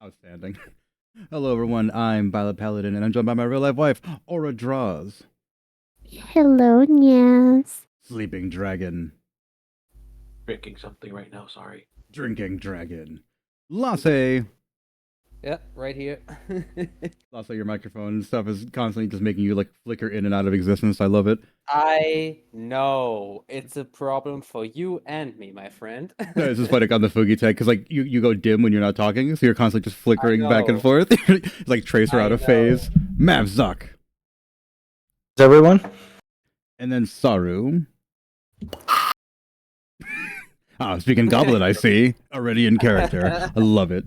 Outstanding. Hello, everyone. I'm Violet Paladin, and I'm joined by my real life wife, Aura Draws, Hello, Nyas. Sleeping Dragon, Drinking something right now, sorry. Drinking Dragon, Lasse. Yeah, right here. Lasse, your microphone and stuff is constantly just making you like flicker in and out of existence. I love it. I know. It's a problem for you and me, my friend. No, it's just funny like, on the Fugi tech because like you go dim when you're not talking, so you're constantly just flickering back and know. forth. It's like Tracer out I of phase. Mavzuck, Is everyone? and then Saru. Speaking Goblin, I see. Already in character. I love it.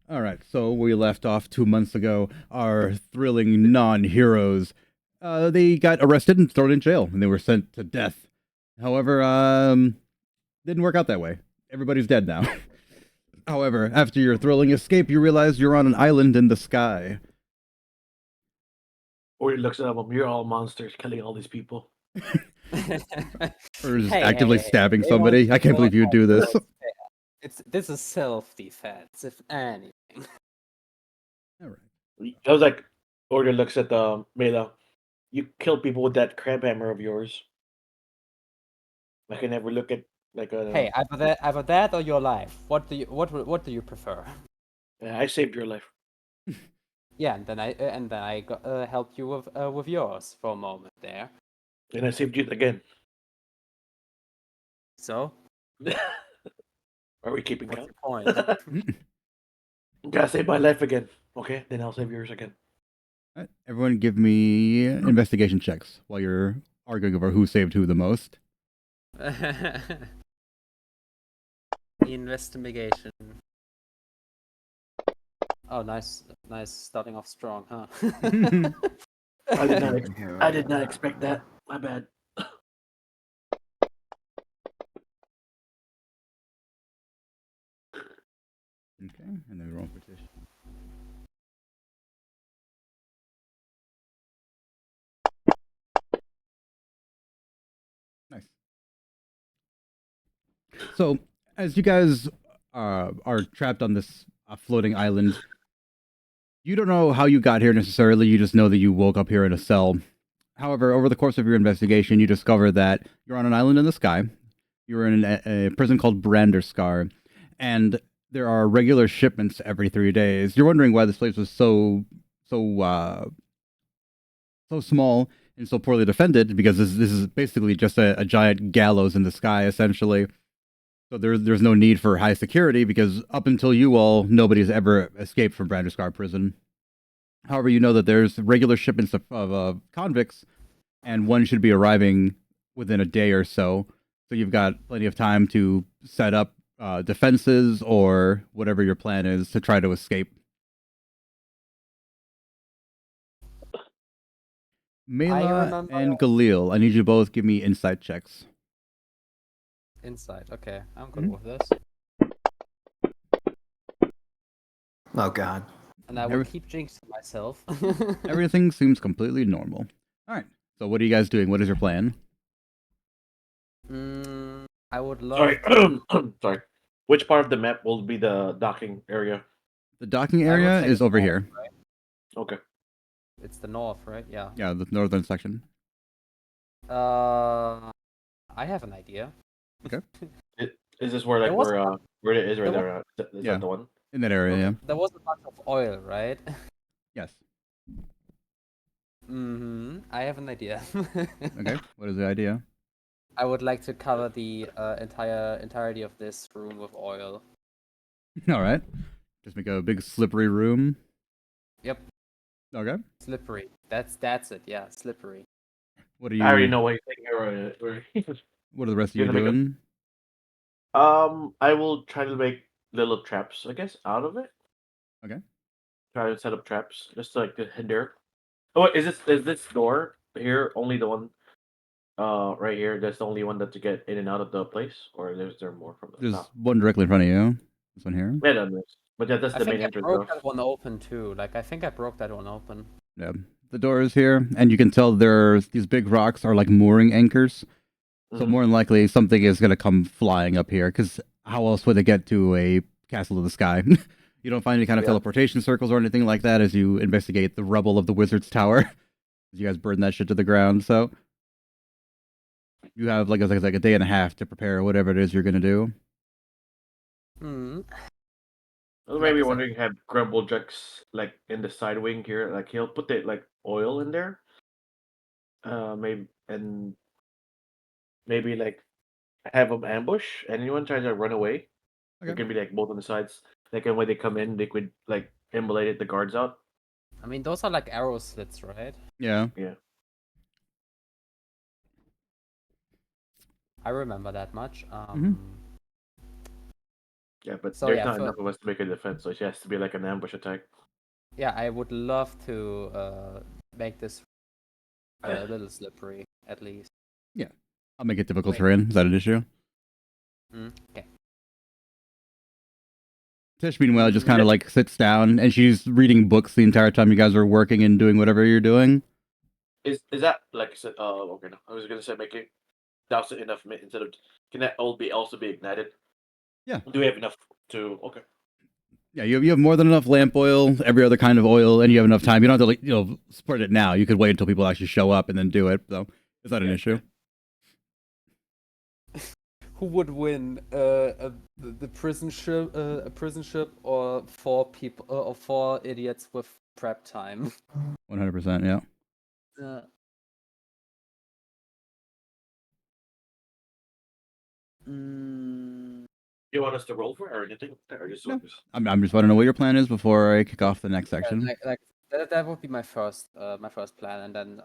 All right, so we left off 2 months ago. Our thrilling non-heroes, they got arrested and thrown in jail, and they were sent to death. However, didn't work out that way. Everybody's dead now. However, after your thrilling escape, you realize you're on an island in the sky. Or he looks at them, you're all monsters killing all these people. Or just Hey, actively hey, hey, stabbing they somebody. won't- I can't they believe you won't would do this. This is self-defense, if anything. All right. I was like, Order looks at the Mela. You kill people with that crab hammer of yours. I can never look at like a. Hey, either that or your life. What do you prefer? I saved your life. Yeah, and then I helped you with yours for a moment there. And I saved you again. So, Are we keeping what's count? the point? Gotta save my life again. Okay, then I'll save yours again. All right, everyone give me investigation checks while you're arguing over who saved who the most. Investigation. Oh, nice starting off strong, huh? I did not expect that. My bad. Okay, and then roll petition. Nice. So, as you guys are trapped on this floating island, you don't know how you got here necessarily. You just know that you woke up here in a cell. However, over the course of your investigation, you discover that you're on an island in the sky. You're in a prison called Branderskar, and there are regular shipments every 3 days. You're wondering why this place was so small and so poorly defended, because this is basically just a giant gallows in the sky, essentially. So there's no need for high security, because up until you all, nobody's ever escaped from Branderskar prison. However, you know that there's regular shipments of convicts, and one should be arriving within a day or so. So you've got plenty of time to set up defenses or whatever your plan is to try to escape. Mela remember- and Galil, I need you both give me insight checks. Inside. Okay, I'm good Mhm. with this. Oh God. And I will keep jinxing myself. Everything seems completely normal. All right. So what are you guys doing? What is your plan? I would love. Sorry. Sorry. Which part of the map will be the docking area? The docking I would area say is over north, here. right? Okay. It's the north, right? Yeah. Yeah, the northern section. I have an idea. Is this where like There was- where it is right there there? Is Yeah. that the one? In that area, yeah. There was a bunch of oil, right? Yes. I have an idea. Okay. What is the idea? I would like to cover the entirety of this room with oil. All right. Just make a big slippery room. Yep. Okay. Slippery. That's it. Yeah, slippery. What are you? I already know what you think. Or What are the rest of You're you gonna make a- doing? I will try to make little traps, I guess, out of it. Okay. Try to set up traps just to, like to hinder. Oh, wait, is this door here only the one? Right here. That's the only one that to get in and out of the place, or is there more from the There's top? one directly in front of you. This one here. Yeah, that is. But yeah, that's I the think main I entrance broke door. that one open too. I think I broke that one open. Yeah. The door is here, and you can tell there's these big rocks are like mooring anchors. So Mhm. more than likely, something is going to come flying up here, because how else would they get to a castle in the sky? You don't find any kind of Yeah. teleportation circles or anything like that as you investigate the rubble of the wizard's tower. You guys burn that shit to the ground, so you have like a day and a half to prepare whatever it is you're gonna do. Hmm. I Like may be I said- wondering, have Grumblejack's like in the side wing here, like he'll put the like oil in there. Maybe and maybe like have them ambush. Anyone tries to run away, they're Okay. gonna be like both on the sides. Like and when they come in, they could like immolate the guards out. I mean, those are like arrow slits, right? Yeah. Yeah. I remember that much. Yeah, but So there's yeah, not enough of us to make a defense, so it has to be like an ambush attack. yeah, I would love to make this a little slippery, at least. Yeah. I'll make it difficult Wait. terrain. Is that an issue? Okay. Tish, meanwhile, just Mm, kind of yeah. like sits down and she's reading books the entire time you guys are working and doing whatever you're doing. Is that like I said? Okay, no. I was gonna say make it douse it enough instead of can that all be also be ignited? Yeah. Do we have enough to? Okay. Yeah, you have more than enough lamp oil, every other kind of oil, and you have enough time. You don't have to like spread it now. You could wait until people actually show up and then do it. So it's not an Yeah, issue. Who would win, the prison ship, a prison ship, or 4 people, or 4 idiots with prep time? 100%. Yeah. Uh, mm, You want us to roll for it or anything? Or just No. I'm just want to know what your plan is before I kick off the next section. like that would be my first plan, and then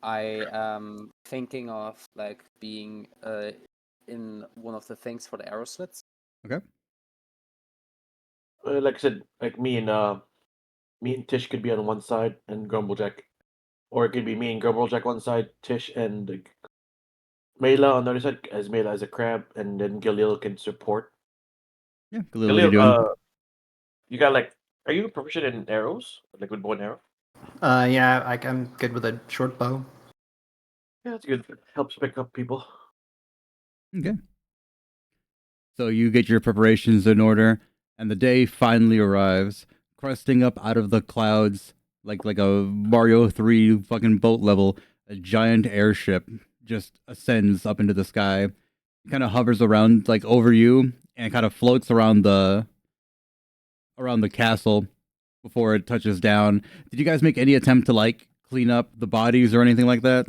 I am thinking of like being in one of the things for the arrow slits. Okay. Like I said, like me and Tish could be on one side and Grumblejack, or it could be me and Grumblejack one side, Tish and Mela on the other side, as Mela as a crab, and then Galil can support. Yeah. Khalil, what are you Galil, doing? you got like, are you proficient in arrows, like with bow and arrow? Yeah, I'm good with a short bow. Yeah, that's good. Helps pick up people. Okay. So you get your preparations in order, and the day finally arrives, cresting up out of the clouds like a Mario 3 fucking boat level. A giant airship just ascends up into the sky. It kind of hovers around like over you and kind of floats around the castle before it touches down. Did you guys make any attempt to like clean up the bodies or anything like that?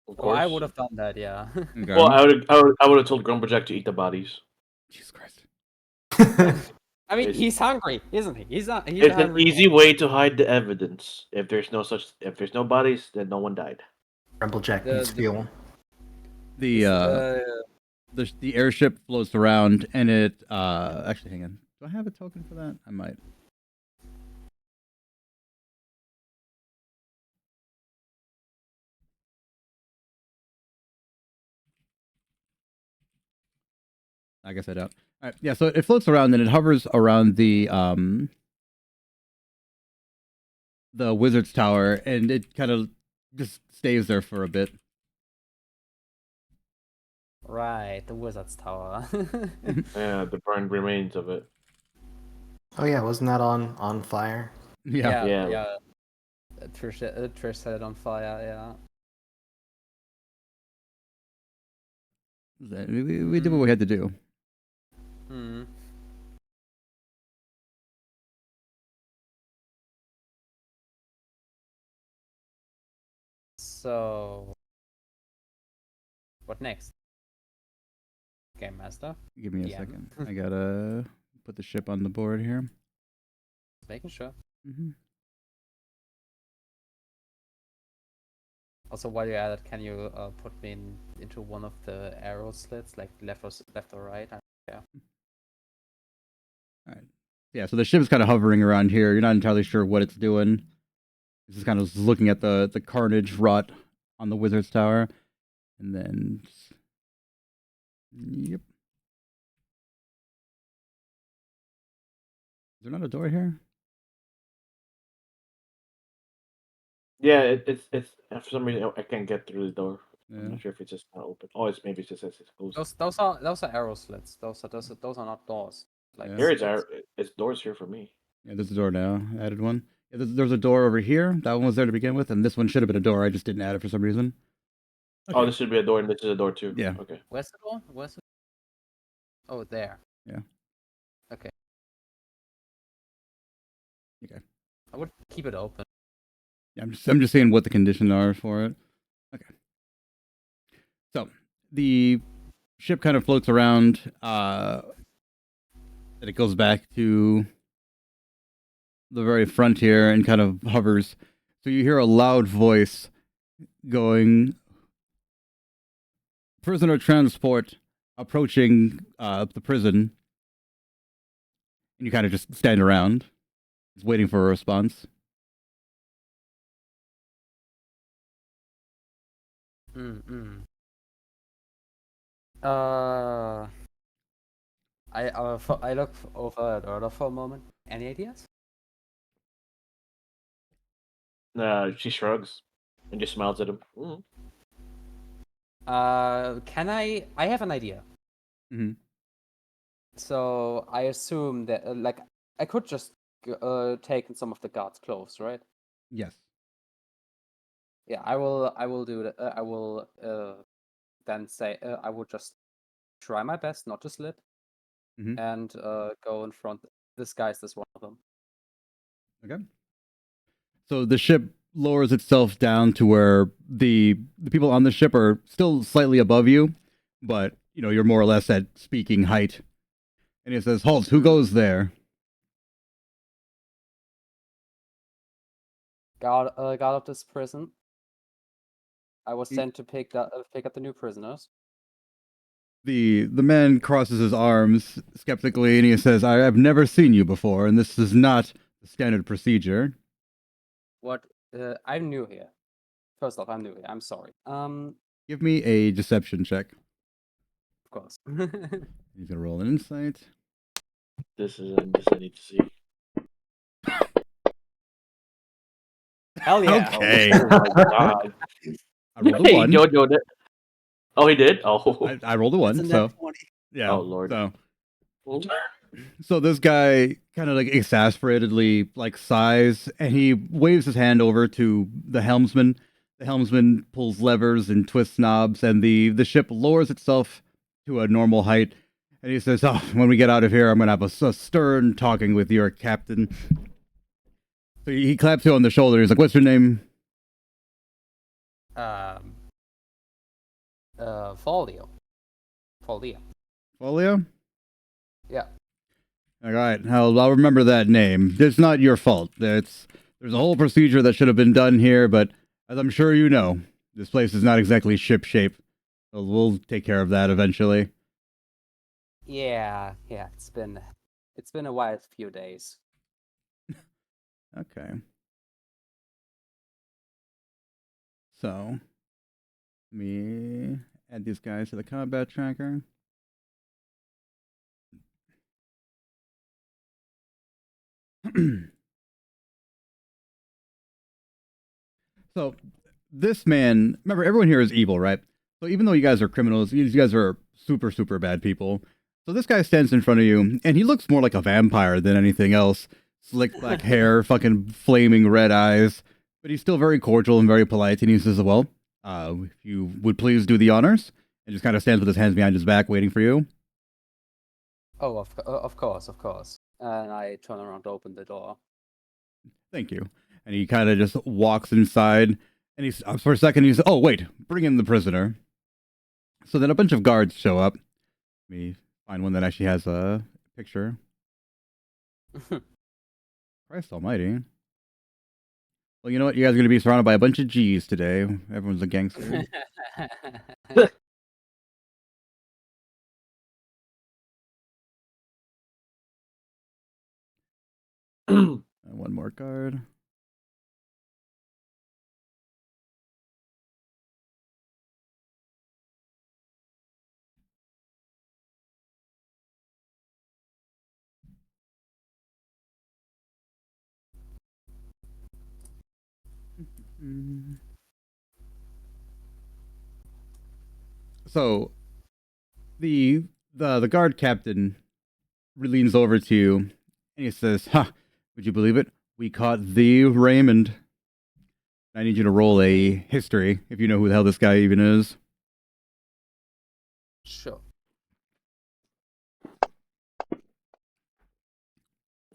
Of Oh, course. I would have done that, yeah. Okay. Well, I would have told Grumblejack to eat the bodies. Jesus Christ. I mean, It's- he's hungry, isn't he? He's not. He's It's a an hungry easy boy. way to hide the evidence. If there's no bodies, then no one died. Rumblejack The- needs the- fuel. The airship floats around and it actually hang on. Do I have a token for that? I might. I guess I don't. All right, yeah, so it floats around and it hovers around the wizard's tower and it kind of just stays there for a bit. Right, the wizard's tower. Yeah, the burned remains of it. Oh yeah, wasn't that on fire? Yeah. Yeah. Trish set it on fire. Yeah. We did what we had to do. Hmm. So, what next? Game master. Give me a Yeah. second. I gotta put the ship on the board here. Making sure. Hmm. Also, while you're at it, can you put me into one of the arrow slits, like left or right? Yeah. All right. Yeah, so the ship is kind of hovering around here. You're not entirely sure what it's doing. It's just kind of looking at the carnage wrought on the wizard's tower. And then yep. Is there not a door here? Yeah, it's for some reason I can't get through the door. I'm Yeah. not sure if it's just not open. Oh, maybe it's just as it's closed. Those are arrow slits. Those are not doors. Like Yeah. There is it's it's doors here for me. Yeah, there's a door now. I added one. Yeah, there's a door over here. That one was there to begin with, and this one should have been a door. I just didn't add it for some reason. Oh, Okay. this should be a door, and this is a door too. Yeah. Okay. where's the door? Where's it? Oh, there. Yeah. Okay. Okay. I would keep it open. Yeah, I'm just saying what the conditions are for it. Okay. So the ship kind of floats around, and it goes back to the very frontier and kind of hovers. So you hear a loud voice going, "Prisoner transport approaching the prison," and you kind of just stand around, just waiting for a response. Mm-mm. Uh, I look over at Erda for a moment. Any ideas? She shrugs and just smiles at him. Can I? I have an idea. Mm-hmm. So I assume that like I could just take some of the guards' clothes, right? Yes. Yeah, I will. I will do that. I will then say I will just try my best not to slip Mhm. and go in front, disguised as one of them. Okay. So the ship lowers itself down to where the people on the ship are still slightly above you, but you know you're more or less at speaking height. And he says, "Halt! Who goes there?" Guard of this prison. I was He- sent to pick up the new prisoners. The man crosses his arms skeptically, and he says, "I have never seen you before, and this is not the standard procedure." What? I'm new here. First off, I'm new here. I'm sorry. Give me a deception check. Of course. He's gonna roll an insight. This I need to see. Hell yeah. Okay. Oh my god. I rolled a Hey, one. Jojo did. Oh, he did. Oh. I rolled a one. It's a So nat 20. yeah. Oh, Lord. So this guy kind of like exasperatedly like sighs, and he waves his hand over to the helmsman. The helmsman pulls levers and twists knobs, and the ship lowers itself to a normal height. And he says, "Oh, when we get out of here, I'm gonna have a stern talking with your captain." So he claps you on the shoulder. He's like, "What's your name?" Folio. Folio. Folio. Yeah. All right, I'll remember that name. It's not your fault. There's a whole procedure that should have been done here, but as I'm sure you know, this place is not exactly ship shape. So we'll take care of that eventually. Yeah. It's been a wild few days. Okay. So, let me add these guys to the combat tracker. So, this man, remember, everyone here is evil, right? So, even though you guys are criminals, you guys are super, super bad people. So, this guy stands in front of you, and he looks more like a vampire than anything else. Slick black hair, fucking flaming red eyes. But he's still very cordial and very polite, and he says, "Well, if you would please do the honors," and just kind of stands with his hands behind his back, waiting for you. Oh, of course. And I turn around to open the door. Thank you. And he kind of just walks inside, and he's for a second. He's, "Oh wait, bring in the prisoner." So then a bunch of guards show up. Let me find one that actually has a picture. Christ Almighty! Well, you know what? You guys are gonna be surrounded by a bunch of G's today. Everyone's a gangster. And one more guard. So the guard captain leans over to you and he says, "Ha! Would you believe it? We caught the Raymond. I need you to roll a history if you know who the hell this guy even is." Sure.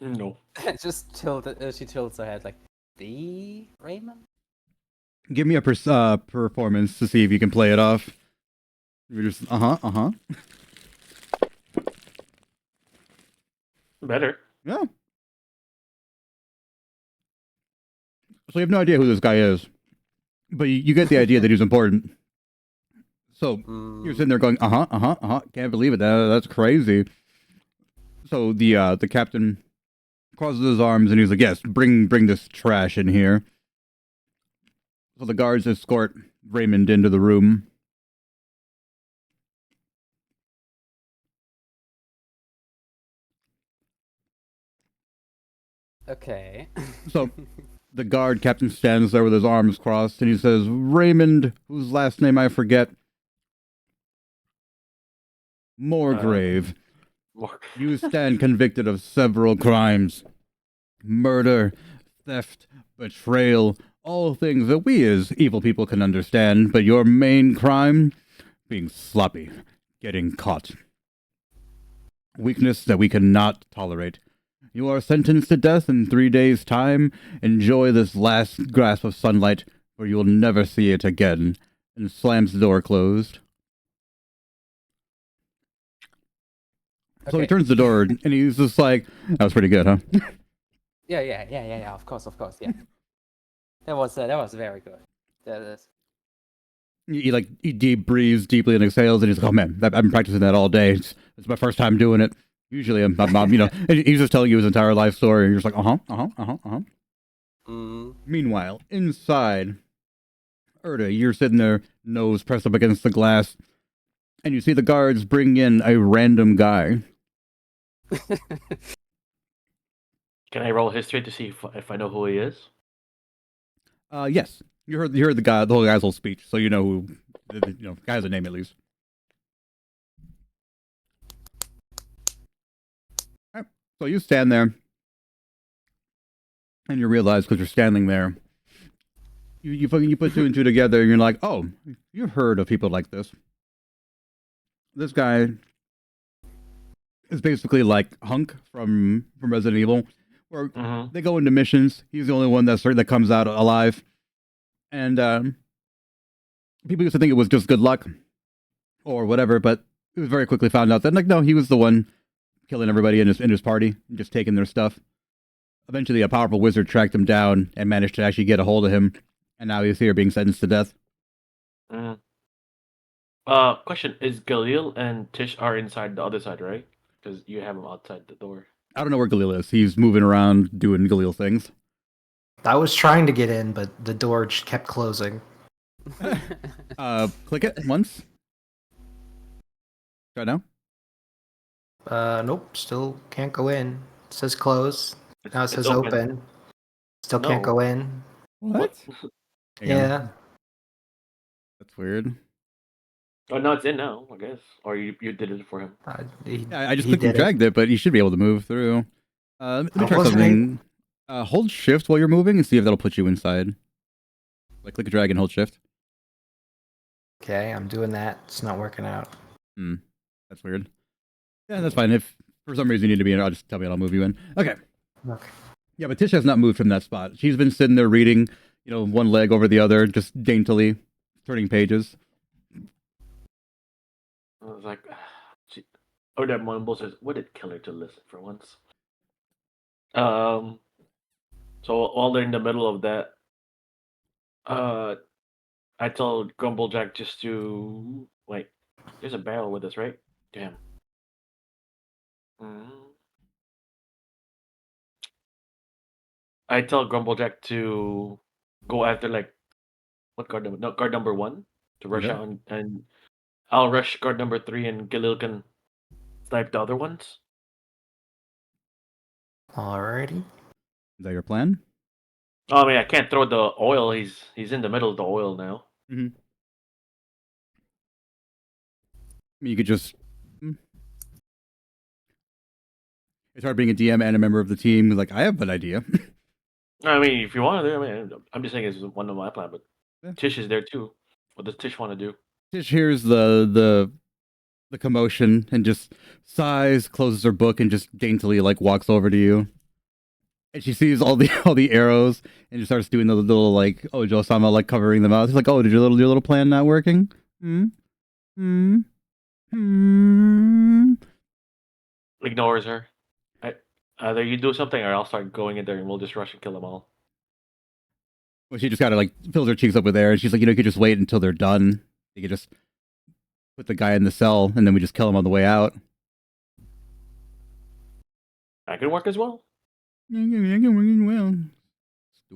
No. Just she tilts her head like, the Raymond? Give me a performance to see if you can play it off. You're just uh huh. Better. Yeah. So you have no idea who this guy is, but you get the idea that he's important. So you're sitting there going, can't believe it. That's crazy. So the captain crosses his arms and he's like, yes, bring this trash in here. So the guards escort Raymond into the room. Okay. So the guard captain stands there with his arms crossed and he says, Raymond, whose last name I forget, Moregrave. More. You stand convicted of several crimes. Murder, theft, betrayal, all things that we as evil people can understand, but your main crime? Being sloppy, getting caught. Weakness that we cannot tolerate. You are sentenced to death in 3 days' time. Enjoy this last grasp of sunlight, or you will never see it again. And slams the door closed. So he Okay. turns the door, and he's just like, that was pretty good, huh? Yeah. Of course, yeah. That was very good. That is. He deep breathes deeply and exhales, and he's like, "Oh man, I've been practicing that all day. It's my first time doing it. Usually, I'm and he's just telling you his entire life story, and you're just like, Meanwhile, inside, Erda, you're sitting there, nose pressed up against the glass, and you see the guards bring in a random guy. Can I roll history to see if I know who he is? Yes, you heard the whole guy's whole speech, so you know who the guy has a name at least. All right. So you stand there, and you realize because you're standing there, you put two and two together, and you're like, oh, you've heard of people like this. This guy is basically like Hunk from Resident Evil, where they go into missions. He's the only one that comes out alive, and people used to think it was just good luck or whatever, but it was very quickly found out that like no, he was the one killing everybody in his party and just taking their stuff. Eventually, a powerful wizard tracked him down and managed to actually get a hold of him, and now he's here being sentenced to death. Question: is Galil and Tish are inside the other side, right? Because you have them outside the door. I don't know where Galil is. He's moving around doing Galil things. I was trying to get in, but the door just kept closing. Click it once. Try now. Nope, still can't go in. It says close. Now it It's says open. Still can't No. go in. What? Hang on. Yeah. That's weird. Oh no, it's in now, I guess. Or you did it for him. Yeah, I just he clicked and did it. dragged it, but you should be able to move through. Let me I try wasn't something. Hold shift while you're moving and see if that'll put you inside. Like click and drag and hold shift. Okay, I'm doing that. It's not working out. That's weird. Yeah, that's fine. If for some reason you need to be in, I'll just tell me and I'll move you in. Okay. Okay. Yeah, but Tish has not moved from that spot. She's been sitting there reading, one leg over the other, just daintily turning pages. I was like, oh, that mumble says, "Would it kill her to listen for once?" So while they're in the middle of that, I told Grumblejack just to wait. There's a barrel with us, right? Damn. I tell Grumblejack to go after what guard number? No, guard number 1 to rush Okay. out and I'll rush guard number 3 and Galil can snipe the other ones. Alrighty. Is that your plan? Oh, I mean, I can't throw the oil. He's in the middle of the oil now. Mm-hmm. I mean, you could just It's hard being a DM and a member of the team. Like, I have an idea. I mean, if you want to do, I mean, I'm just saying it's one of my plan, but Yeah. Tish is there too. What does Tish want to do? Tish hears the commotion and just sighs, closes her book, and just daintily like walks over to you. And she sees all the all the arrows and just starts doing the little like Ojo-sama like covering them out. She's like, "Oh, did your little plan not working? Hmm. Hmm. Hmm." Ignores her. Either you do something, or I'll start going in there, and we'll just rush and kill them all. Well, she just kind of like fills her cheeks up with air, and she's like, you could just wait until they're done. You could just put the guy in the cell, and then we just kill him on the way out. That could work as well. Well,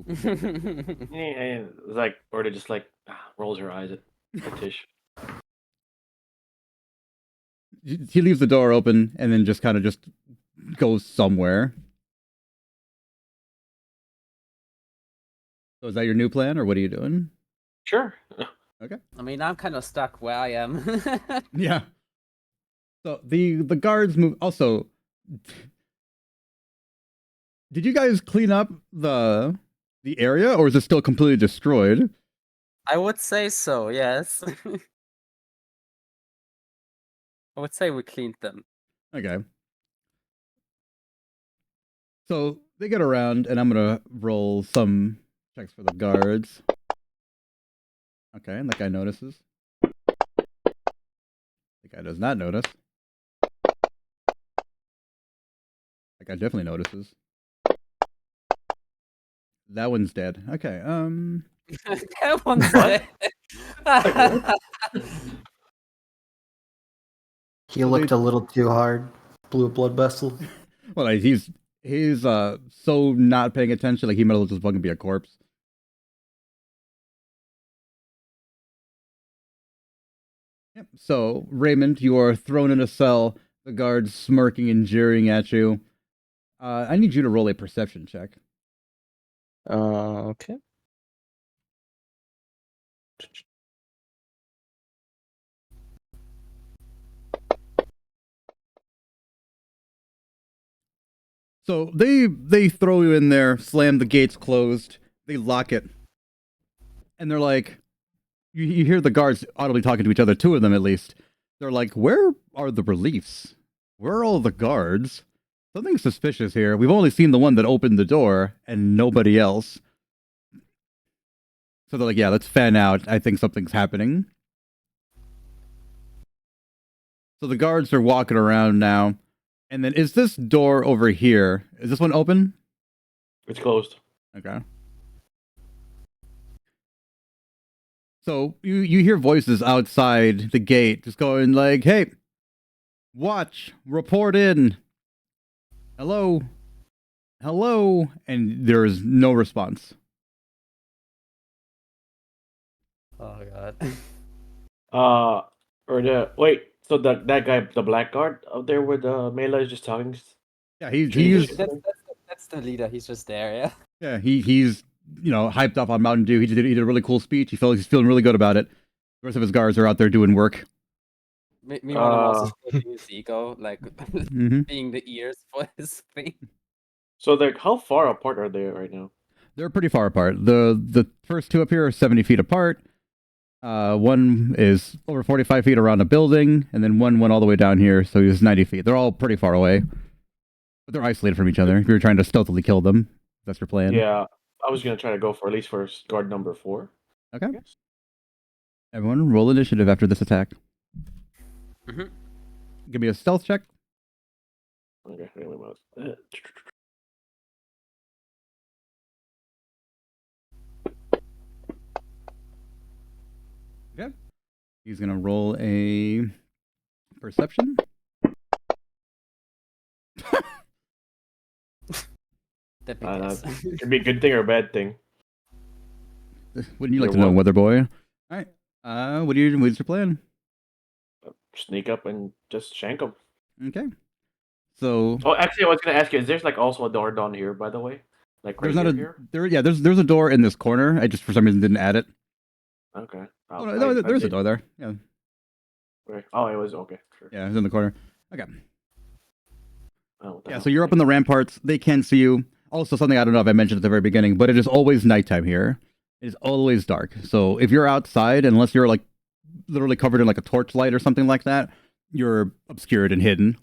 Yeah, it's like, or they just like rolls her eyes at Tish. he leaves the door open, and then just kind of just goes somewhere. So is that your new plan, or what are you doing? Sure. Okay. I mean, I'm kind of stuck where I am. Yeah. So the guards move. Also, did you guys clean up the area, or is it still completely destroyed? I would say so, yes. I would say we cleaned them. Okay. So they get around, and I'm gonna roll some checks for the guards. Okay, and that guy notices. The guy does not notice. That guy definitely notices. That one's dead. Okay. That one's What? dead. He So looked they- a little too hard. Blew a blood vessel. Well, like, he's so not paying attention. Like he might as well just fucking be a corpse. Yep. So Raymond, you are thrown in a cell. The guards smirking and jeering at you. I need you to roll a perception check. Okay. So they throw you in there, slam the gates closed, they lock it, and they're like, you hear the guards audibly talking to each other, two of them at least. They're like, where are the reliefs? Where are all the guards? Something suspicious here. We've only seen the one that opened the door and nobody else. So they're like, yeah, let's fan out. I think something's happening. So the guards are walking around now. And then is this door over here? Is this one open? It's closed. Okay. So you hear voices outside the gate just going like, hey, watch, report in. Hello. Hello. And there is no response. Oh god. Or the wait. So that guy, the black guard out there with Mela is just talking. Yeah, Jesus. That's the leader. He's just there, yeah. he's hyped up on Mountain Dew. He did a really cool speech. He's feeling really good about it. The rest of his guards are out there doing work. Meanwhile, I'm also stroking his ego, like Mhm. being the ears for his thing. So like, how far apart are they right now? They're pretty far apart. The first two up here are 70 feet apart. One is over 45 feet around a building, and then one went all the way down here, so he's 90 feet. They're all pretty far away. But they're isolated from each other. If you're trying to stealthily kill them, that's your plan. Yeah, I was gonna try to go for at least for guard number 4. Okay. Yes. Everyone, roll initiative after this attack. Mhm. Give me a stealth check. Okay, wait a minute. Okay. He's gonna roll a perception. The big Uh, yes. Could be a good thing or a bad thing. Wouldn't you like You're to know, welcome. Weather Boy? All right. What's your plan? Sneak up and just shank them. Okay. So Oh, actually, I was gonna ask you: is there's like also a door down here, by the way? Like right there's not here? there's a door in this corner. I just for some reason didn't add it. Okay. Oh, no, there's a door there. Yeah. Right. Oh, it was okay. Sure. Yeah, it's in the corner. Okay. Oh, what the Yeah, hell? so you're up in the ramparts. They can see you. Also, something I don't know if I mentioned at the very beginning, but it is always nighttime here. It is always dark. So if you're outside, unless you're like literally covered in like a torchlight or something like that, you're obscured and hidden.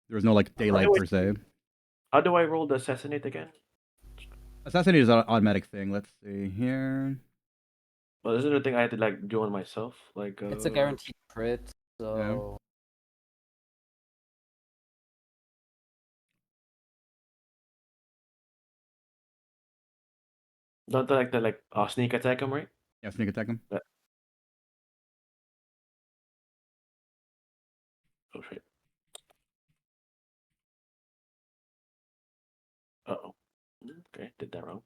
There's no like daylight per se. How do I roll the assassinate again? Assassinate is an automatic thing. Let's see here. Well, isn't there a thing I had to like do on myself? Like It's a guaranteed crit, so don't I like the like sneak attack him, right? Yeah, sneak attack him. Oh shit. Uh-oh. Okay, did that wrong.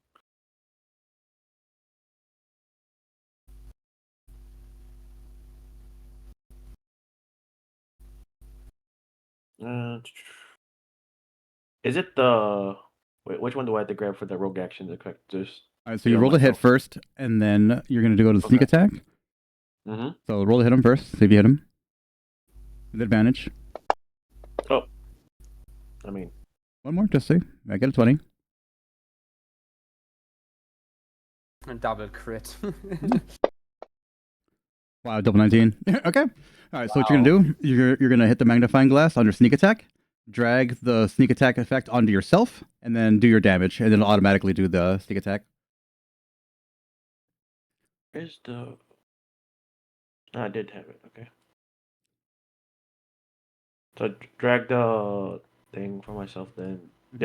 Is it the wait? Which one do I have to grab for the rogue action to correct? Just All right, so do you it roll a hit myself. first, and then you're going to go to the sneak Okay. attack. Mm-hmm. So roll to hit him first. See if you hit him with advantage. Oh, I mean, One more, just see. I get a 20. double crit. Wow, double 19. Okay. All right, so what you're Wow. going to do, you're going to hit the magnifying glass on your sneak attack, drag the sneak attack effect onto yourself, and then do your damage, and then it'll automatically do the sneak attack. where's the? I did have it. Okay. So drag the thing for myself, then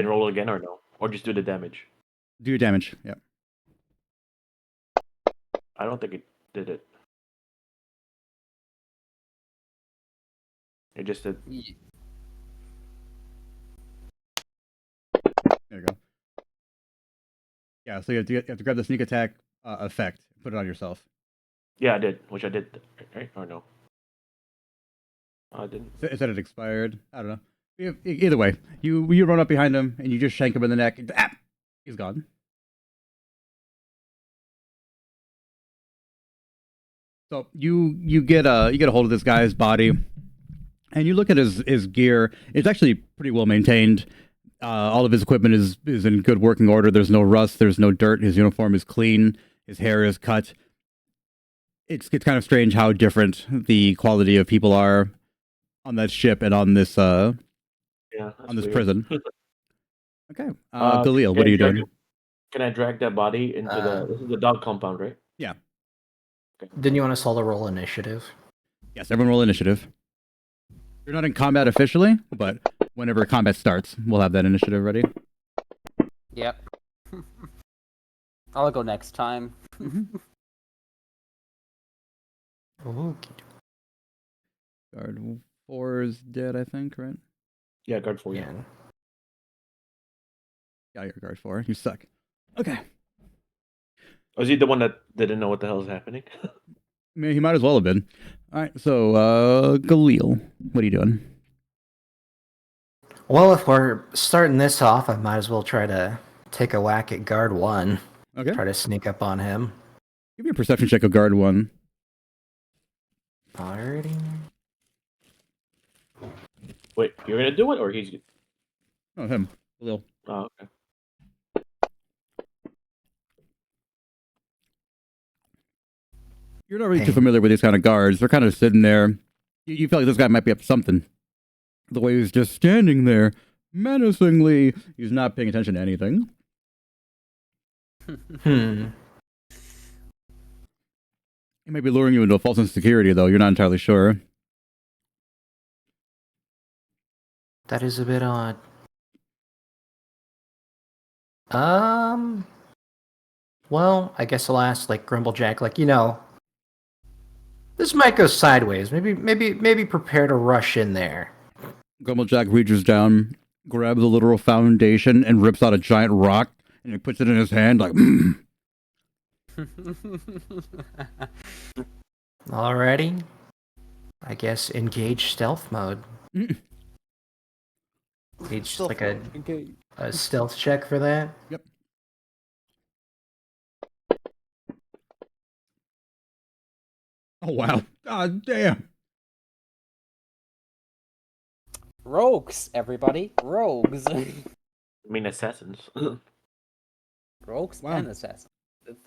roll again or no, or just do the damage. Do your damage. Yeah. I don't think it did it. It just did. Ye- There you go. Yeah, so you have to grab the sneak attack effect, put it on yourself. Yeah, I did, which I did, right? Or no? I didn't. It said it expired. I don't know. Either way, you run up behind him and you just shank him in the neck. Ah! He's gone. So you get a hold of this guy's body, and you look at his gear. It's actually pretty well maintained. All of his equipment is in good working order. There's no rust. There's no dirt. His uniform is clean. His hair is cut. It's kind of strange how different the quality of people are on that ship and on this Yeah, that's on this weird. prison. Okay, Can Galil, what I are you drag doing? Can I drag that body into the? This is the dog compound, right? Yeah. Okay. Didn't you want us all to roll initiative? Yes, everyone roll initiative. You're not in combat officially, but whenever combat starts, we'll have that initiative ready. Yep. I'll go next time. Okay. Guard 4 is dead, I think, right? Yeah, guard 4. Yeah. Yeah, you're guard 4. You suck. Okay. Was he the one that didn't know what the hell is happening? I mean, he might as well have been. All right, so Galil, what are you doing? Well, if we're starting this off, I might as well try to take a whack at guard 1. Okay. Try to sneak up on him. Give me a perception check of guard 1. Alrighty. Wait, you're gonna do it, or he's? Oh, him. Galil. Oh, okay. You're not really too Hey. familiar with these kind of guards. They're kind of sitting there. You feel like this guy might be up to something. The way he's just standing there, menacingly. He's not paying attention to anything. Hmm. He might be luring you into a false insecurity, though. You're not entirely sure. That is a bit odd. Um. Well, I guess I'll ask, like, Grumblejack, like, this might go sideways. Maybe prepare to rush in there. Grumblejack reaches down, grabs a literal foundation, and rips out a giant rock, and he puts it in his hand, like, Alrighty. I guess engage stealth mode. Need just like a stealth check for that. Yep. Oh, wow. God damn. Rogues, everybody, rogues, I mean, assassins. rogues Wow. and assassins.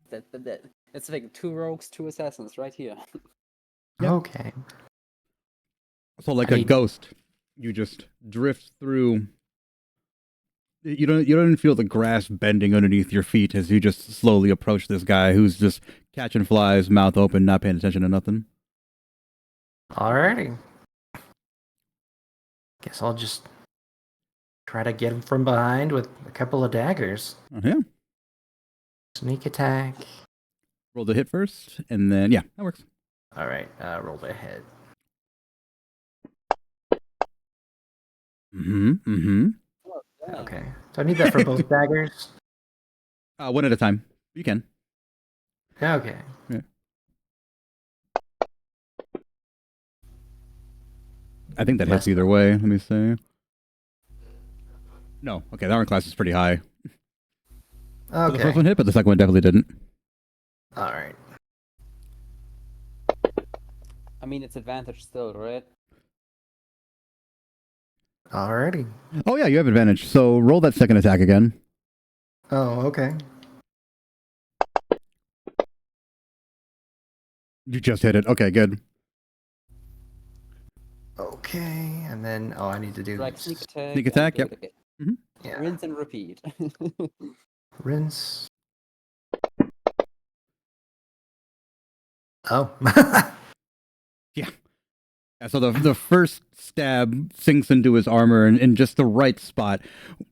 That's like 2 rogues, 2 assassins right here. Yep. Okay. So like I a need- ghost, you just drift through. You don't even feel the grass bending underneath your feet as you just slowly approach this guy who's just catching flies, mouth open, not paying attention to nothing. Alrighty. Guess I'll just try to get him from behind with a couple of daggers. Yeah. Sneak attack. Roll the hit first, and then yeah, that works. Alright, roll the head. Mm-hmm. Oh, dang. Okay. So I need that for both daggers? One at a time. You can. Okay. I think that hits Less- either way. Let me see. No. Okay, the armor class is pretty high. So the first Okay. one hit, but the second one definitely didn't. Alright. I mean, it's advantage still, right? Alrighty. Oh yeah, you have advantage. So roll that second attack again. Oh, okay. You just hit it. Okay, good. Okay, and then I need to do Strike, sneak attack. Sneak and attack, do yep. it again. yeah. Rinse and repeat. Rinse. Oh. Yeah, so the first stab sinks into his armor in just the right spot.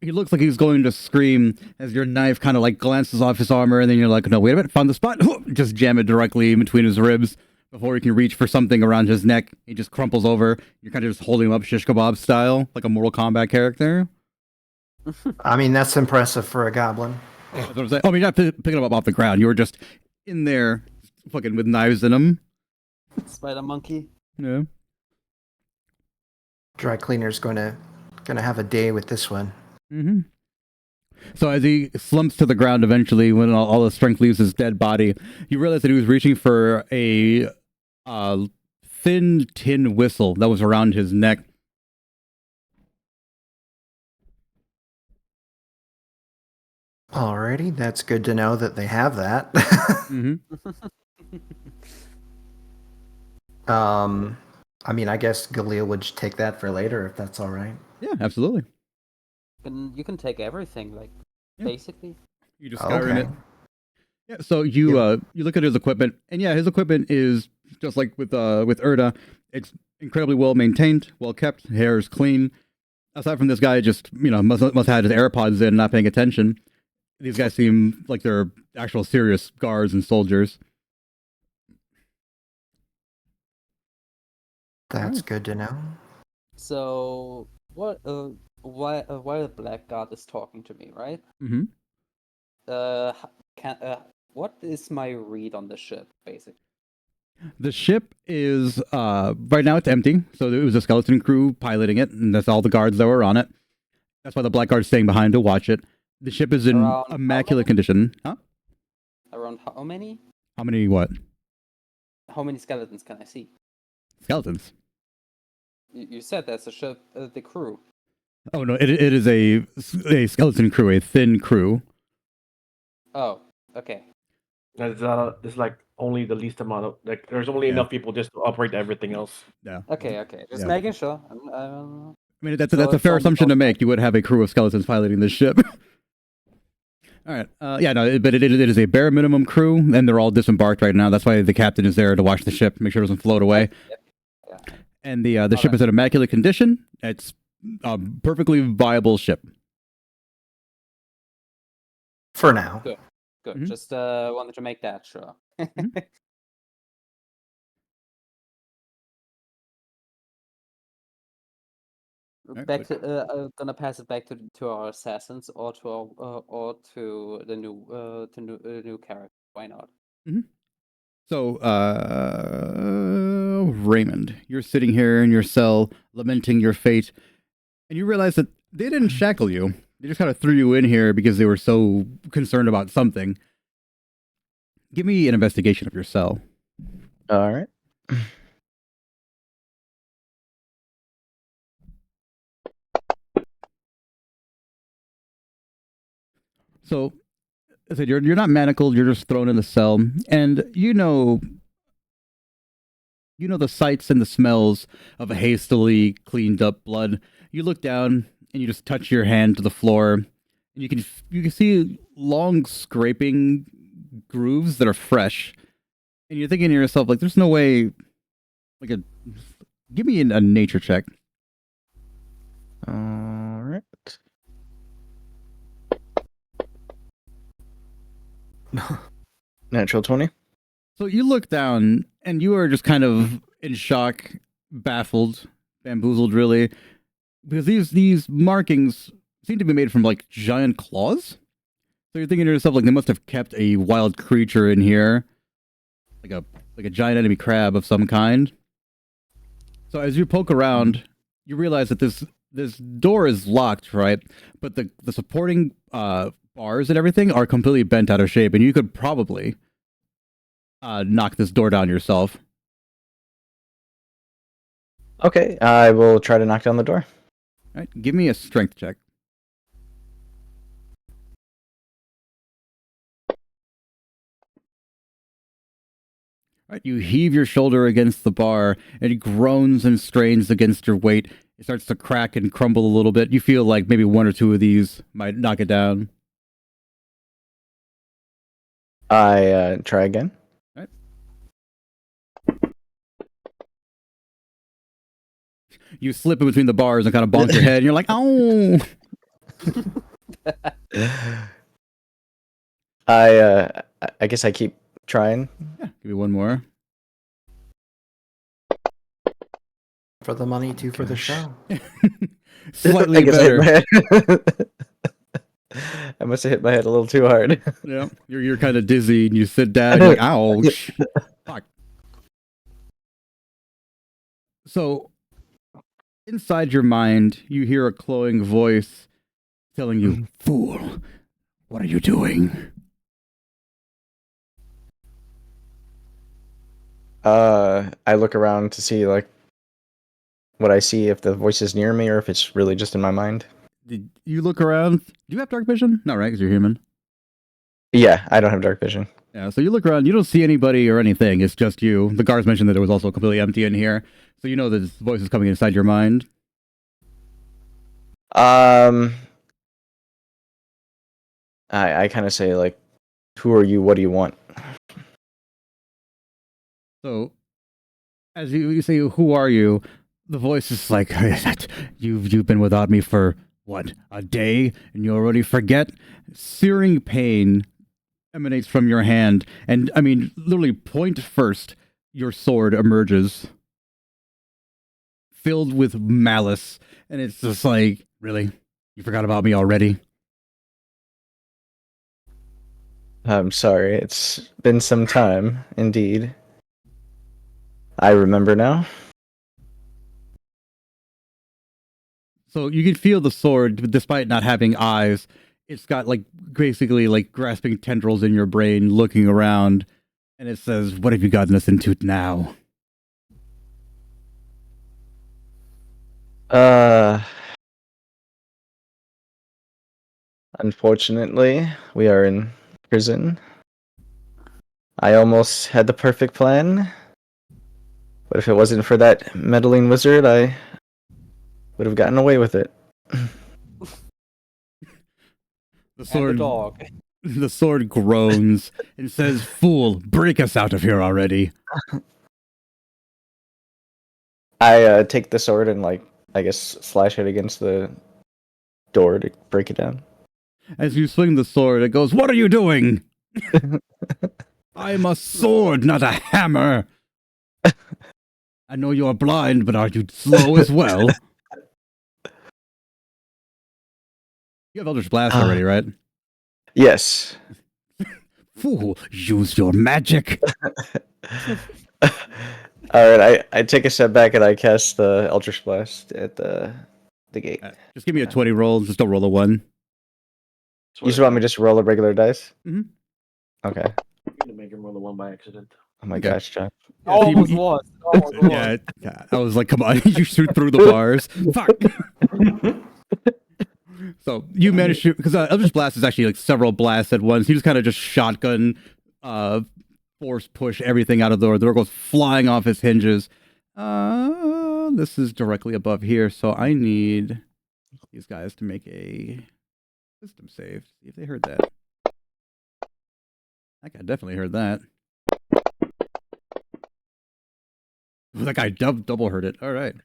He looks like he's going to scream as your knife kind of like glances off his armor, and then you're like, no, wait a minute, found the spot. Just jam it directly in between his ribs before he can reach for something around his neck. He just crumples over. You're kind of just holding him up shish kebab style, like a Mortal Kombat character. I mean, that's impressive for a goblin. That's what I'm saying. Oh, I mean, you're not picking him up off the ground. You were just in there, fucking with knives in him. Spider monkey. Yeah. Dry cleaner's gonna have a day with this one. Mm-hmm. So as he slumps to the ground eventually, when all the strength leaves his dead body, you realize that he was reaching for a thin tin whistle that was around his neck. Alrighty, that's good to know that they have that. Mm-hmm. I mean, I guess Galil would take that for later if that's all right. Yeah, absolutely. You can take everything, like, Yeah. basically. You just Skyrim it. Okay. Yeah. So you you look at his equipment, and yeah, his equipment is just like with Erda. It's incredibly well maintained, well kept. Hair is clean. Aside from this guy, just must have had his AirPods in, not paying attention. These guys seem like they're actual serious guards and soldiers. That's good to know. So, what, while the Black God is talking to me, right? Mm-hmm. What is my read on the ship, basically? The ship is right now it's empty, so it was a skeleton crew piloting it, and that's all the guards that were on it. That's why the Black Guard's staying behind to watch it. The ship is in Around how immaculate many? condition. Huh? Around how many? How many what? How many skeletons can I see? Skeletons. You said there's a ship, the crew. Oh no, it is a skeleton crew, a thin crew. Oh, okay. It's like only the least amount of like. There's only Yeah. enough people just to operate everything else. Yeah. Okay. Just Yeah. making sure. I mean, that's So a it's fair only assumption to both make. You would have a crew of skeletons piloting this ship. All right. Yeah, no, but it is a bare minimum crew, and they're all disembarked right now. That's why the captain is there to watch the ship, make sure it doesn't float away. Yep. Yeah. And the ship is in immaculate condition. It's a perfectly viable ship. For now. Good. Mhm. Just wanted to make that sure. Alright, Back to I'm gonna pass it back to our assassins or to our, or to the new character. Why not? So, Raymond, you're sitting here in your cell, lamenting your fate, and you realize that they didn't shackle you. They just kind of threw you in here because they were so concerned about something. Give me an investigation of your cell. All right. So I said you're not manacled. You're just thrown in the cell, and you know the sights and the smells of a hastily cleaned up blood. You look down and you just touch your hand to the floor, and you can see long scraping grooves that are fresh, and you're thinking to yourself like, "There's no way." Like a, give me a nature check. All right. Natural 20. So you look down and you are just kind of in shock, baffled, bamboozled, really, because these markings seem to be made from like giant claws. So you're thinking to yourself like they must have kept a wild creature in here, like a giant enemy crab of some kind. So as you poke around, you realize that this door is locked, right? But the supporting bars and everything are completely bent out of shape, and you could probably knock this door down yourself. Okay, I will try to knock down the door. All right, give me a strength check. All right, you heave your shoulder against the bar, and it groans and strains against your weight. It starts to crack and crumble a little bit. You feel like maybe one or two of these might knock it down. I try again. All right. You slip in between the bars and kind of bonk your head, and you're like, "Oh!" I guess I keep trying. Yeah, give me one more. For the money, two for the Gosh. show. Slightly I guess better. I hit my head. I must have hit my head a little too hard. Yeah, you're kind of dizzy, and you sit down. You're like, "Ouch!" Fuck. So, inside your mind, you hear a glowing voice telling you, "Fool, what are you doing?" I look around to see like what I see, if the voice is near me or if it's really just in my mind. Did you look around? Do you have dark vision? No, right? Because you're human. Yeah, I don't have dark vision. Yeah, so you look around, you don't see anybody or anything. It's just you. The guards mentioned that it was also completely empty in here. So you know that this voice is coming inside your mind. I kind of say like, who are you? What do you want? So, as you say, "Who are you?" The voice is like, "You've been without me for, what, a day? And you already forget?" Searing pain emanates from your hand. And, I mean, literally point first, your sword emerges. Filled with malice. And it's just like, really? You forgot about me already? I'm sorry, it's been some time, indeed. I remember now. So you can feel the sword, despite not having eyes. It's got like basically like grasping tendrils in your brain, looking around, and it says, "What have you gotten us into now?" Unfortunately, we are in prison. I almost had the perfect plan, but if it wasn't for that meddling wizard, I would have gotten away with it. The And the sword, dog. the sword groans and says, "Fool, break us out of here already!" I take the sword and like I guess slash it against the door to break it down. As you swing the sword, it goes, "What are you doing?" "I'm a sword, not a hammer." "I know you are blind, but are you slow as well?" You have Eldritch Blast already, right? Yes. "Fool, use your magic." Alright, I take a step back and I cast the Eldritch Blast at the gate. Just give me a 20 roll. Just don't roll a 1. You just want me to just roll a regular dice? Mhm. Okay. I'm gonna make him roll the one by accident. Oh my Okay. gosh, John. Yeah, so Almost was. Almost was. yeah, I was like, "Come on, you shoot through the bars." Fuck. So you managed to, because Eldritch Blast is actually like several blasts at once. You just kind of just shotgun, force push everything out of the door. The door goes flying off its hinges. This is directly above here, so I need these guys to make a system save. See if they heard that. That guy definitely heard that. That guy double heard it. All right.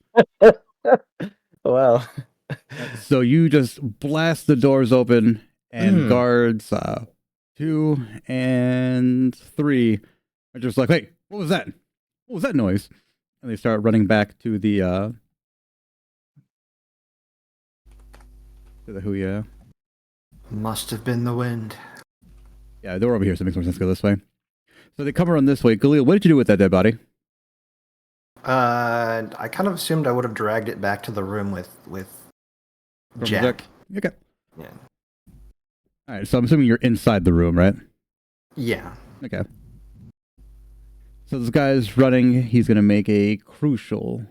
Wow. So you just blast the doors open, and guards 2 and 3 are just like, "Hey, what was that? What was that noise?" And they start running back to the Huya. Must have been the wind. Yeah, they're over here, so it makes more sense to go this way. So they come around this way. Galil, what did you do with that dead body? I kind of assumed I would have dragged it back to the room with Jack. Okay. Yeah. All right, so I'm assuming you're inside the room, right? Yeah. Okay. So this guy's running. He's going to make a crucial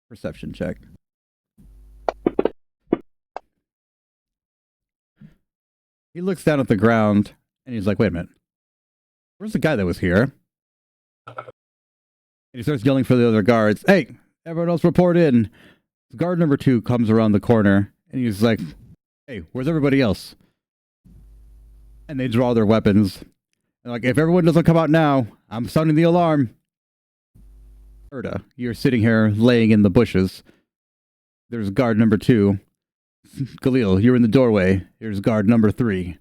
perception check. He looks down at the ground, and he's like, wait a minute. Where's the guy that was here? And he starts yelling for the other guards. Hey, everyone else report in. Guard number 2 comes around the corner, and he's like, hey, where's everybody else? And they draw their weapons. And like, if everyone doesn't come out now, I'm sounding the alarm. Erda, you're sitting here laying in the bushes. There's guard number 2. Galil, you're in the doorway. Here's guard number 3.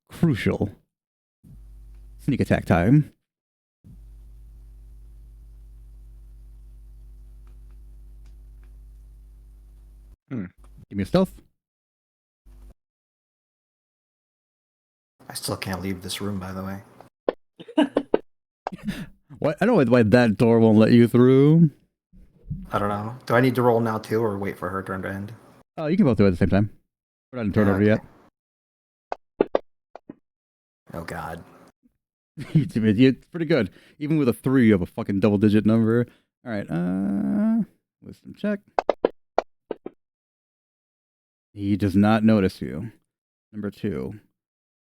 Crucial. Sneak attack time. Give me a stealth. I still can't leave this room, by the way. What? I don't know why that door won't let you through. I don't know. Do I need to roll now too, or wait for her turn to end? Oh, you can both do it at the same time. We're not in turnover yet. Oh God. It's pretty good. Even with a 3, you have a fucking double-digit number. All right. Wisdom check. He does not notice you. Number 2.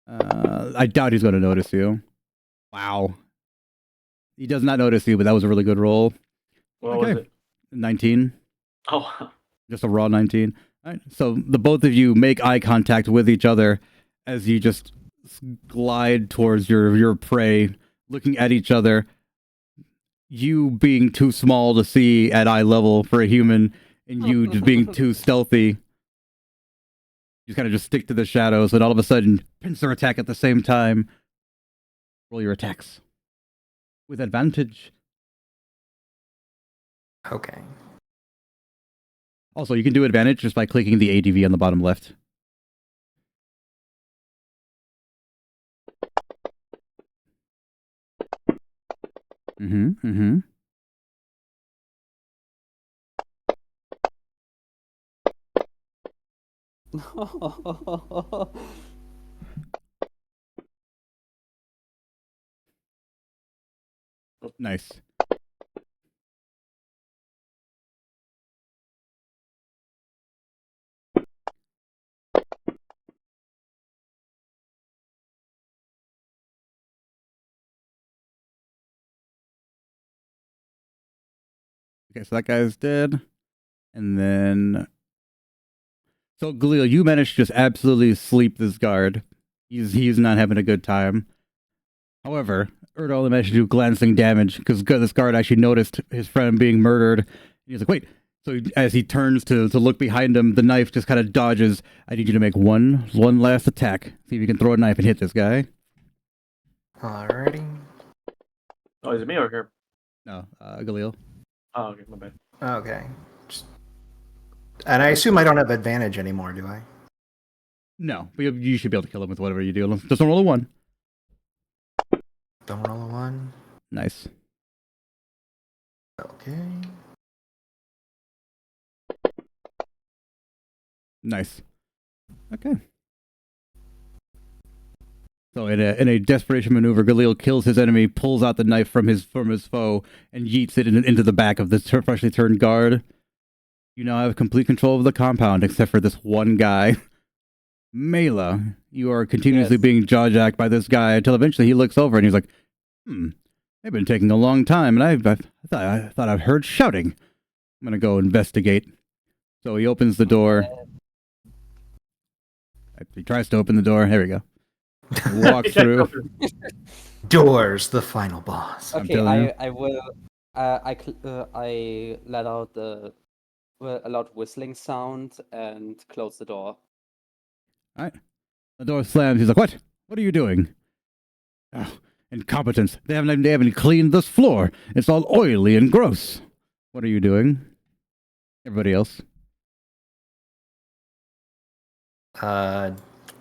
I doubt he's going to notice you. Wow. He does not notice you, but that was a really good roll. What was it? 19. Oh, Just a raw 19. All right. So the both of you make eye contact with each other as you just glide towards your prey, looking at each other. You being too small to see at eye level for a human, and you just being too stealthy. You kind of just stick to the shadows, and all of a sudden, pincer attack at the same time. Roll your attacks with advantage. Okay. Also, you can do advantage just by clicking the ADV on the bottom left. Mm-hmm. Nice. Okay, so that guy's dead. And then... So, Galil, you managed to just absolutely sleep this guard. He's not having a good time. However, Erda only managed to do glancing damage because this guard actually noticed his friend being murdered. He's like, wait. So as he turns to look behind him, the knife just kind of dodges. I need you to make one last attack. See if you can throw a knife and hit this guy. Alrighty. oh, is it me or her? No, Galil. Oh, okay, my bad. Okay. And I assume I don't have advantage anymore, do I? No, but you should be able to kill him with whatever you do. Just don't roll a 1. Don't roll a 1. Nice. Okay. Nice. Okay. So in a desperation maneuver, Galil kills his enemy, pulls out the knife from his foe, and yeets it into the back of this freshly turned guard. You now have complete control of the compound, except for this one guy. Mela, you are continuously Yes. being jaw-jacked by this guy until eventually he looks over and he's like, they've been taking a long time, and I thought I've heard shouting. I'm gonna go investigate. So he opens the door. He tries to open the door. There we go. He walks through. Doors, the final boss. I'm Okay, telling you. I will. I let out a loud whistling sound and close the door. All right. The door slams. He's like, "What? What are you doing?" Oh, incompetence. They haven't cleaned this floor. It's all oily and gross. What are you doing? Everybody else.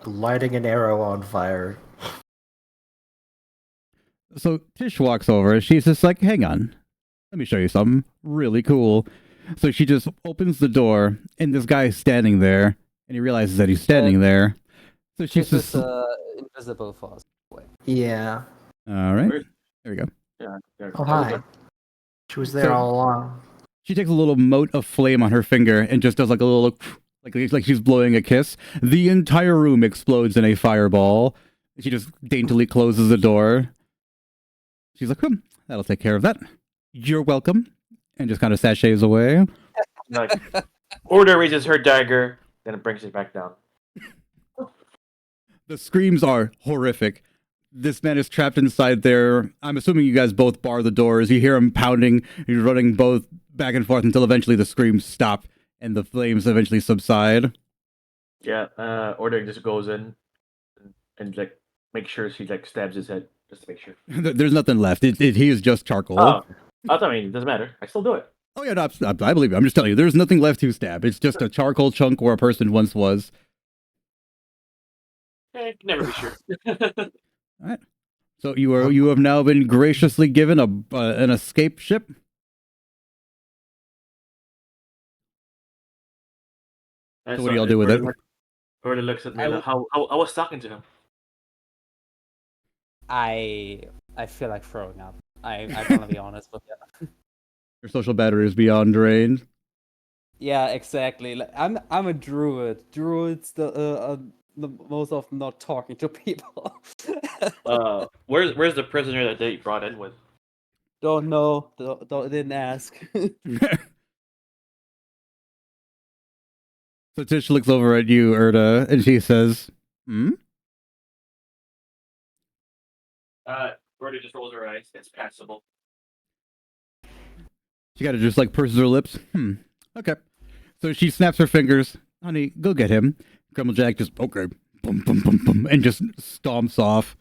Lighting an arrow on fire. So Tish walks over. She's just like, "Hang on. Let me show you something really cool." So she just opens the door, and this guy's standing there, and he realizes that he's standing there. So she's This just, is invisible for us. Yeah. all right. Where's- There we go. Yeah. There. Oh, hi. She was there So- all along. She takes a little mote of flame on her finger and just does like a little, like she's blowing a kiss. The entire room explodes in a fireball. She just daintily closes the door. She's like, that'll take care of that. You're welcome. And just kind of sachets away. Like, Order raises her dagger, then it brings it back down. The screams are horrific. This man is trapped inside there. I'm assuming you guys both bar the doors. You hear him pounding. He's running both back and forth until eventually the screams stop and the flames eventually subside. Yeah. Order just goes in and like make sure she like stabs his head just to make sure. There's nothing left. He is just charcoal. Oh, I mean, it doesn't matter. I still do it. Oh yeah, no, I believe you. I'm just telling you, there's nothing left to stab. It's just a charcoal chunk where a person once was. You can never be sure. All right. So you have now been graciously given an escape ship. And So what do y'all do with it? Order looks at me. I Like, how I was talking to him. I feel like throwing up. I'm gonna be honest with you. Your social battery is beyond drained. Yeah, exactly. Like, I'm a druid. Druids the most often not talking to people. Where's the prisoner that they brought in with? Don't know. Didn't ask. So Tish looks over at you, Erda, and she says, Order just rolls her eyes. It's passable. She kind of just like purses her lips. Okay. So she snaps her fingers. Honey, go get him. Grumblejack just, okay. Boom, boom, boom, boom. And just stomps off.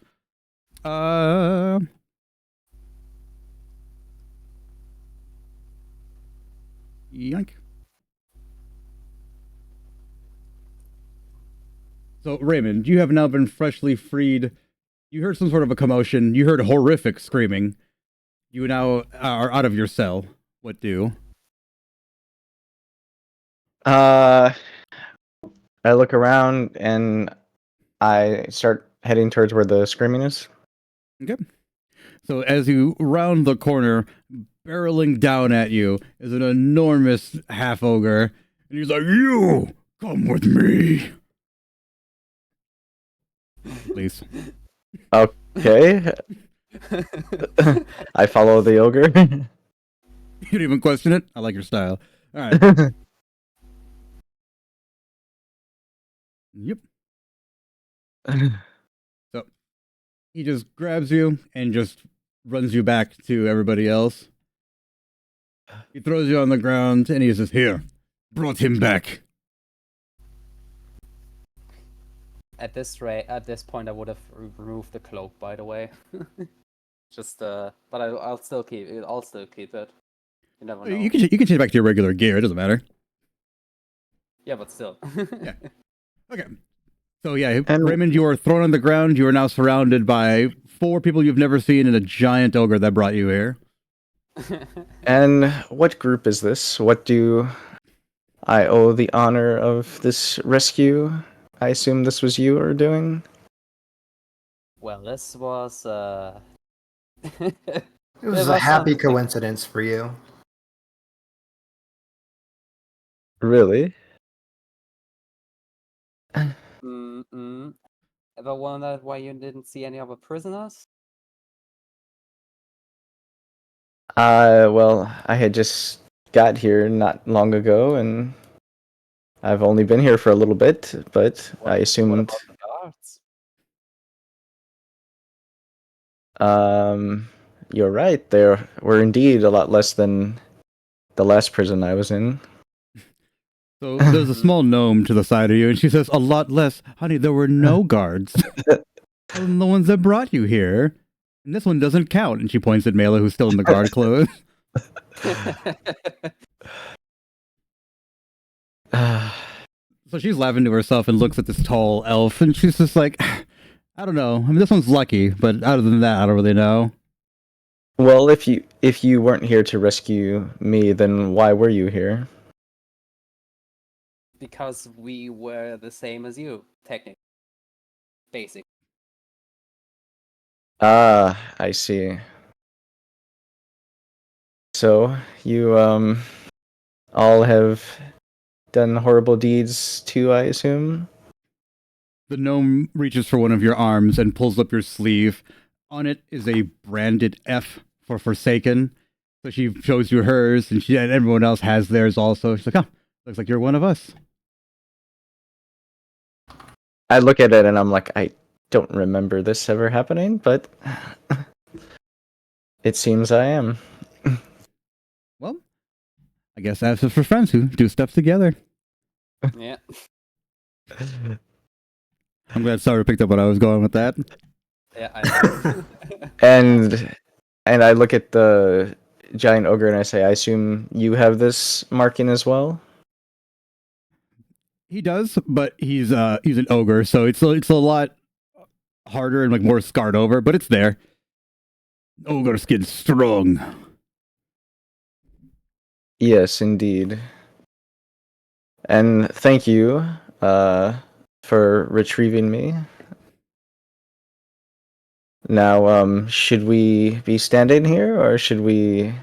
Yoink. So, Raymond, you have now been freshly freed. You heard some sort of a commotion. You heard horrific screaming. You now are out of your cell. What do? I look around and I start heading towards where the screaming is. Okay. So as you round the corner, barreling down at you is an enormous half ogre, and he's like, "You come with me, please." Okay. I follow the ogre. You didn't even question it. I like your style. All right. Yep. So he just grabs you and just runs you back to everybody else. He throws you on the ground and he says, "Here, brought him back." At this point, I would have removed the cloak. By the way, just but I'll still keep it. I'll still keep it. You never know. You can change back to your regular gear. It doesn't matter. Yeah, but still. Yeah. Okay. So yeah, And- Raymond, you are thrown on the ground. You are now surrounded by 4 people you've never seen and a giant ogre that brought you here. And what group is this? What do I owe the honor of this rescue? I assume this was you are doing? Well, this was It There was a was happy something. coincidence for you. Really? Ever wondered why you didn't see any other prisoners? Well, I had just got here not long ago, and I've only been here for a little bit, but I What assumed, about the guards? you're right. There were indeed a lot less than the last prison I was in. So there's a small gnome to the side of you, and she says, "A lot less, honey. There were no guards, other than the ones that brought you here, and this one doesn't count." And she points at Mela, who's still in the guard clothes. So she's laughing to herself and looks at this tall elf, and she's just like, "I don't know. I mean, this one's lucky, but other than that, I don't really know." Well, if you weren't here to rescue me, then why were you here? Because we were the same as you, technically. Basic. Ah, I see. So you all have done horrible deeds too, I assume? The gnome reaches for one of your arms and pulls up your sleeve. On it is a branded F for Forsaken. So she shows you hers, and everyone else has theirs also. She's like, "Oh, looks like you're one of us." I look at it and I'm like, I don't remember this ever happening, but it seems I am. Well, I guess that's just for friends who do stuff together. Yeah. I'm glad Sarah picked up what I was going with that. Yeah, I know. And I look at the giant ogre and I say, I assume you have this marking as well? He does, but he's an ogre, so it's a lot harder and like more scarred over, but it's there. Ogre skin strong. Yes, indeed. And thank you for retrieving me. Now, should we be standing here or should we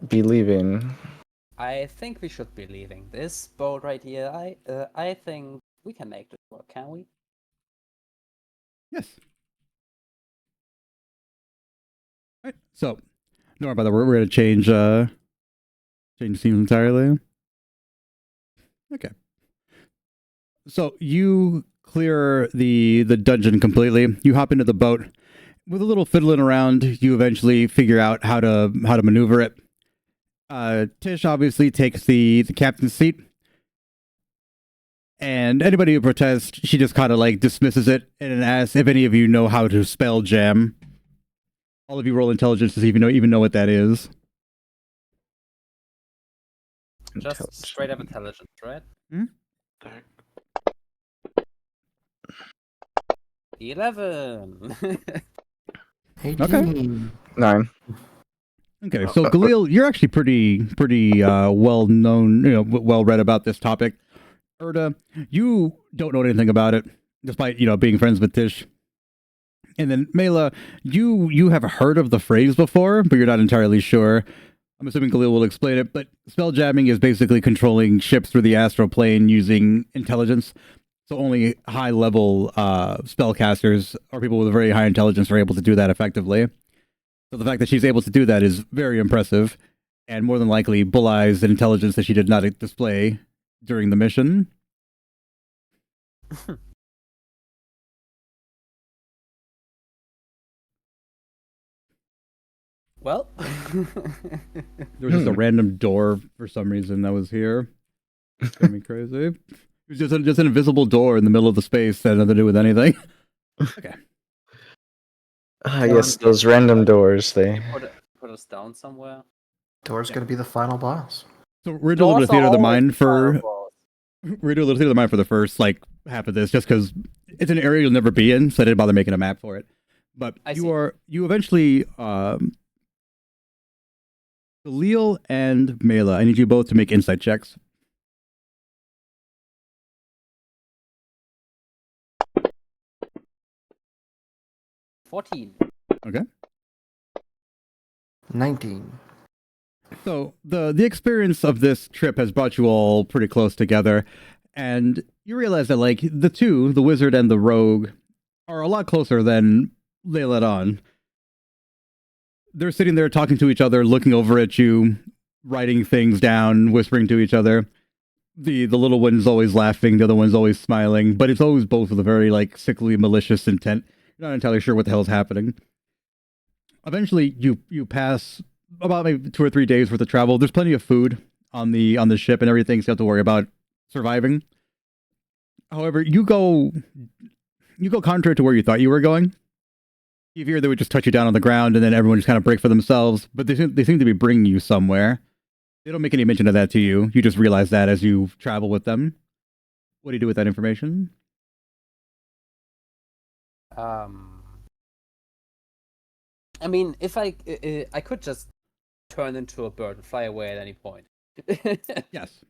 be leaving? I think we should be leaving. This boat right here, I think we can make this work, can we? Yes. Right. So, Nora, by the way, we're going to change scenes entirely. Okay. So you clear the dungeon completely. You hop into the boat. With a little fiddling around, you eventually figure out how to maneuver it. Tish obviously takes the captain's seat. And anybody who protests, she just kind of like dismisses it and asks if any of you know how to spell jam. All of you roll intelligence to see if you even know what that is. Just straight up intelligence, right? Dark. 11. 18. 9. Okay, so Galil, you're actually pretty well known, well read about this topic. Erda, you don't know anything about it, despite being friends with Tish. And then Mela, you have heard of the phrase before, but you're not entirely sure. I'm assuming Galil will explain it, but spell jamming is basically controlling ships through the astral plane using intelligence. So only high-level spellcasters or people with very high intelligence are able to do that effectively. So the fact that she's able to do that is very impressive, and more than likely belies an intelligence that she did not display during the mission. Well. There was just a random door for some reason that was here. It's gonna be crazy. It was just an invisible door in the middle of the space that had nothing to do with anything. Okay. Ah, yes, those random doors, they... Put us down somewhere. Door's gonna be the final boss. So we're doing a little bit of theater of the mind for we're doing a little theater of the mind for the first half of this, just because it's an area you'll never be in, so I didn't bother making a map for it. But you eventually Galil and Mela, I need you both to make insight checks. 14. Okay. 19. So the experience of this trip has brought you all pretty close together, And you realize that like the wizard and the rogue, are a lot closer than they let on. They're sitting there talking to each other, looking over at you, writing things down, whispering to each other. The little one's always laughing, the other one's always smiling, but it's always both with a very like sickly, malicious intent. You're not entirely sure what the hell's happening. Eventually, you pass about maybe 2 or 3 days worth of travel. There's plenty of food on the ship and everything, so you have to worry about surviving. However, you go contrary to where you thought you were going. You fear they would just touch you down on the ground and then everyone just kind of break for themselves. But they seem to be bringing you somewhere. They don't make any mention of that to you. You just realize that as you travel with them. What do you do with that information? I mean, if I could just turn into a bird and fly away at any point. Yes.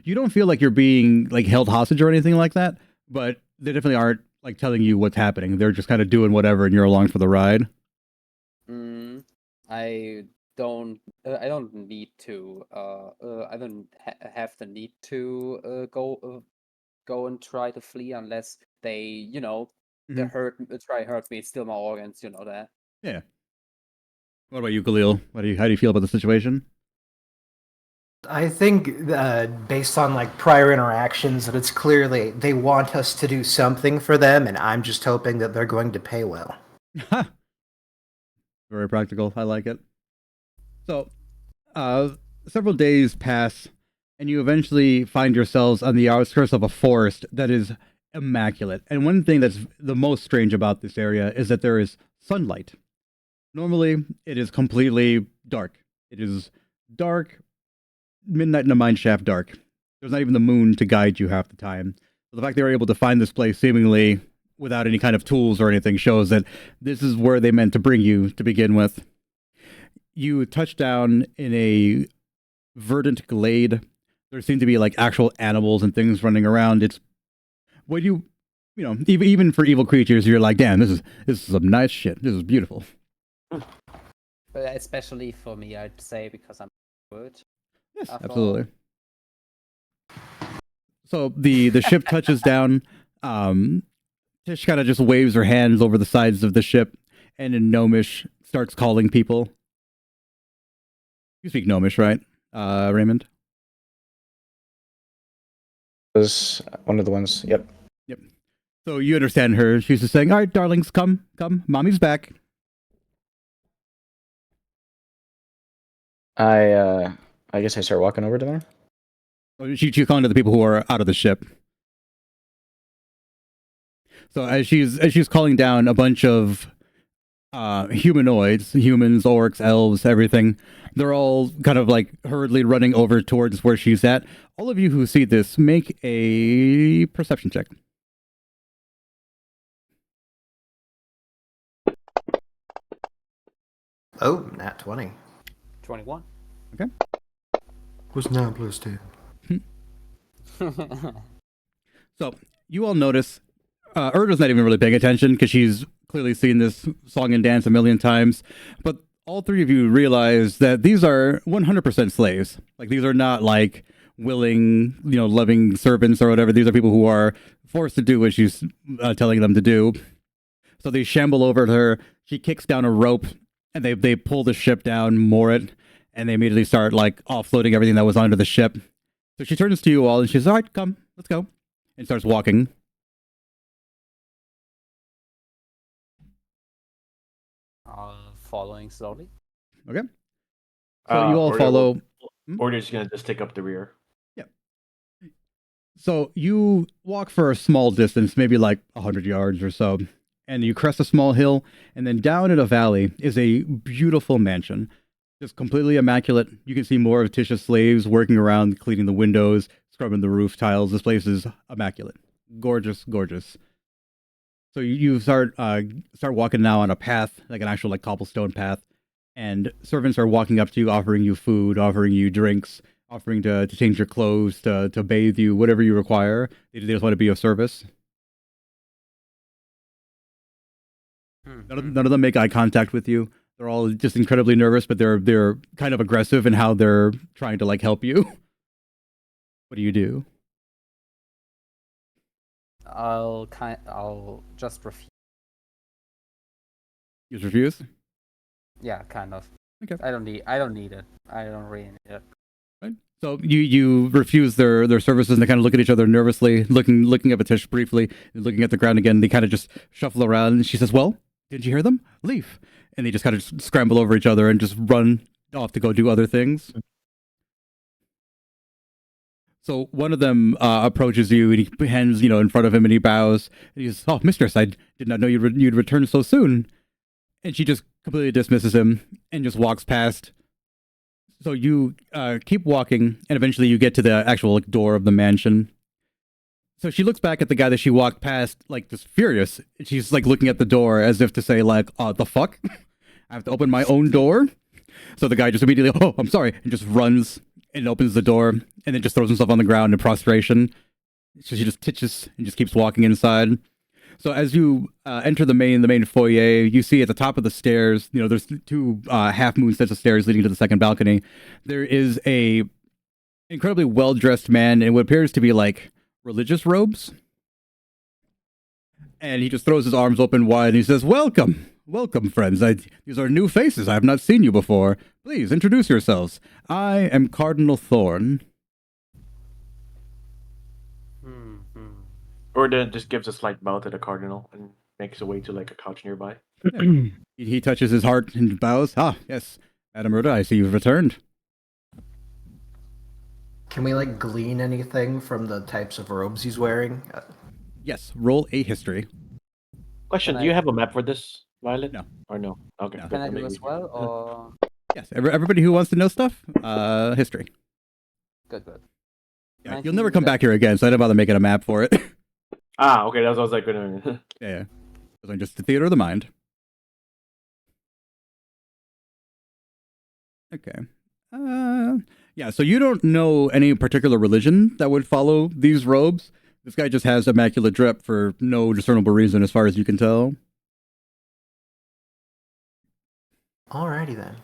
You don't feel like you're being like held hostage or anything like that, but they definitely aren't like telling you what's happening. They're just kind of doing whatever, and you're along for the ride. I don't need to. I don't have the need to go and try to flee unless they, they hurt me, steal my organs. You know that. Yeah. What about you, Khalil? How do you feel about the situation? I think, based on like prior interactions, that it's clearly they want us to do something for them, and I'm just hoping that they're going to pay well. Very practical. I like it. So, several days pass, and you eventually find yourselves on the outskirts of a forest that is immaculate. And one thing that's the most strange about this area is that there is sunlight. Normally, it is completely dark. It is dark, midnight in a mine shaft dark. There's not even the moon to guide you half the time. So the fact they were able to find this place seemingly without any kind of tools or anything shows that this is where they meant to bring you to begin with. You touch down in a verdant glade. There seem to be like actual animals and things running around. It's what even for evil creatures, you're like, damn, this is some nice shit. This is beautiful. But especially for me, I'd say, because I'm good. Yes, absolutely. So the ship touches down. Tish kind of just waves her hands over the sides of the ship, and in Gnomish starts calling people. You speak Gnomish, right, Raymond? Was one of the ones. Yep. Yep. So you understand her. She's just saying, "All right, darlings, come, mommy's back." I guess I start walking over to them. She's calling to the people who are out of the ship. So as she's calling down a bunch of humanoids, humans, orcs, elves, everything, they're all kind of like hurriedly running over towards where she's at. All of you who see this, make a perception check. Oh, nat 20. 21. Okay. Was 9 plus 2. So you all notice Urda's not even really paying attention because she's clearly seen this song and dance a million times. But all three of you realize that these are 100% slaves. Like, these are not like willing, loving servants or whatever. These are people who are forced to do what she's telling them to do. So they shamble over to her. She kicks down a rope, and they pull the ship down, moor it, and they immediately start like offloading everything that was onto the ship. So she turns to you all and she's, "All right, come, let's go," and starts walking. Following slowly. Okay. So you all follow. Or they're just gonna just take up the rear. Yeah. So you walk for a small distance, maybe like 100 yards or so, and you crest a small hill, and then down in a valley is a beautiful mansion. Just completely immaculate. You can see more of Tisha's slaves working around, cleaning the windows, scrubbing the roof tiles. This place is immaculate. Gorgeous, gorgeous. So you start walking now on a path, like an actual like cobblestone path, and servants are walking up to you, offering you food, offering you drinks, offering to change your clothes, to bathe you, whatever you require. They just want to be of service. None of them make eye contact with you. They're all just incredibly nervous, but they're kind of aggressive in how they're trying to like help you. What do you do? I'll just refuse. You just refuse. Yeah, kind of. Okay. I don't need it. I don't really need it. Right. So you refuse their services, and they kind of look at each other nervously, looking up at Tish briefly, looking at the ground again. They kind of just shuffle around, and she says, "Well, did you hear them? Leave!" And they just kind of scramble over each other and just run off to go do other things. So one of them approaches you, and he hands in front of him, and he bows, and he says, "Oh, mistress, I did not know you'd return so soon." And she just completely dismisses him and just walks past. So you keep walking, and eventually you get to the actual door of the mansion. So she looks back at the guy that she walked past, like just furious. She's like looking at the door as if to say, like, "The fuck? I have to open my own door." So the guy just immediately, "Oh, I'm sorry," and just runs and opens the door, and then just throws himself on the ground in prostration. So she just titches and just keeps walking inside. So as you enter the main foyer, you see at the top of the stairs, there's two half moon sets of stairs leading to the second balcony. There is a incredibly well dressed man in what appears to be like religious robes, and he just throws his arms open wide and he says, "Welcome, welcome, friends. These are new faces. I have not seen you before. Please introduce yourselves. I am Cardinal Thorn." Or then just gives a slight bow to the cardinal and makes a way to like a couch nearby. He touches his heart and bows. "Ah, yes, Madam Rhoda, I see you've returned." Can we like glean anything from the types of robes he's wearing? Yes, roll a history. Question: Can do you I- have a map for this, Violet? No. Or no? Okay. No. good, Can I that do made as me- well, or Yes, everybody who wants to know stuff, history. good? Yeah, you'll never come back here again, so I didn't bother making a map for it. Okay, that's what I was like. Yeah. It was just the theater of the mind. Okay. Yeah, so you don't know any particular religion that would follow these robes. This guy just has immaculate drip for no discernible reason as far as you can tell. Alrighty then.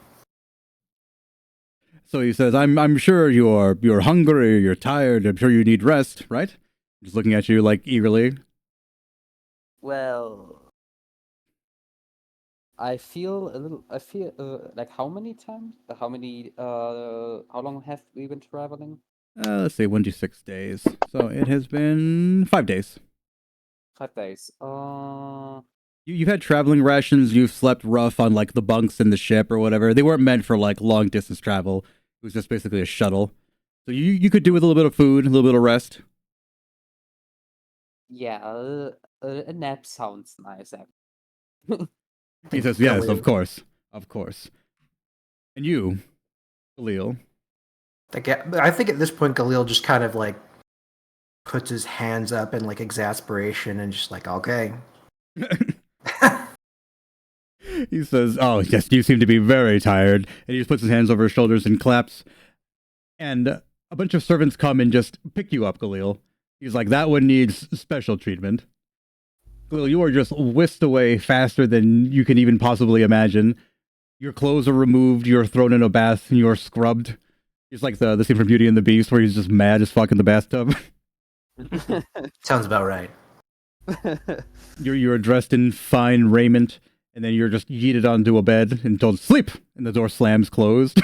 So he says, I'm sure you're hungry, you're tired, I'm sure you need rest, right?" Just looking at you like eagerly. Well, I feel a little. I feel like how many times? How many? How long have we been traveling? Let's say 1d6 days. So it has been 5 days. 5 days. You've had traveling rations. You've slept rough on like the bunks in the ship or whatever. They weren't meant for like long distance travel. It was just basically a shuttle. So you could do with a little bit of food, a little bit of rest. Yeah. A nap sounds nice. He says, "Yes, of course, of course." And you, Khalil. I think at this point, Galil just kind of like puts his hands up in like exasperation and just like, okay. He says, "Oh, yes, you seem to be very tired." And he just puts his hands over his shoulders and claps. And a bunch of servants come and just pick you up, Khalil. He's like, "That one needs special treatment." Khalil, you are just whisked away faster than you can even possibly imagine. Your clothes are removed, you're thrown in a bath, and you're scrubbed. It's like the scene from Beauty and the Beast where he's just mad as fuck in the bathtub. Sounds about right. You're dressed in fine raiment, and then you're just yeeted onto a bed and told, "Sleep!" And the door slams closed.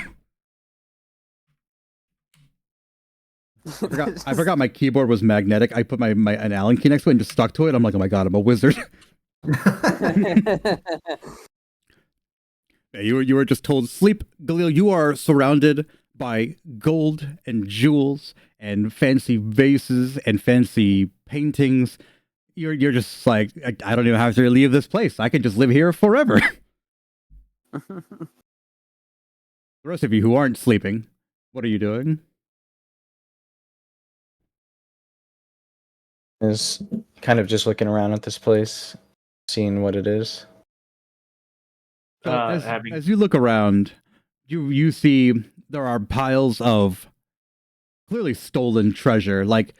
I forgot my keyboard was magnetic. I put an Allen key next to it and just stuck to it. I'm like, "Oh my god, I'm a wizard." Yeah, you were just told, "Sleep." Galil, you are surrounded by gold and jewels and fancy vases and fancy paintings. You're just like, I don't even have to leave this place. I can just live here forever." The rest of you who aren't sleeping, what are you doing? Is kind of just looking around at this place, seeing what it is. So Having as you look around, you see there are piles of clearly stolen treasure, like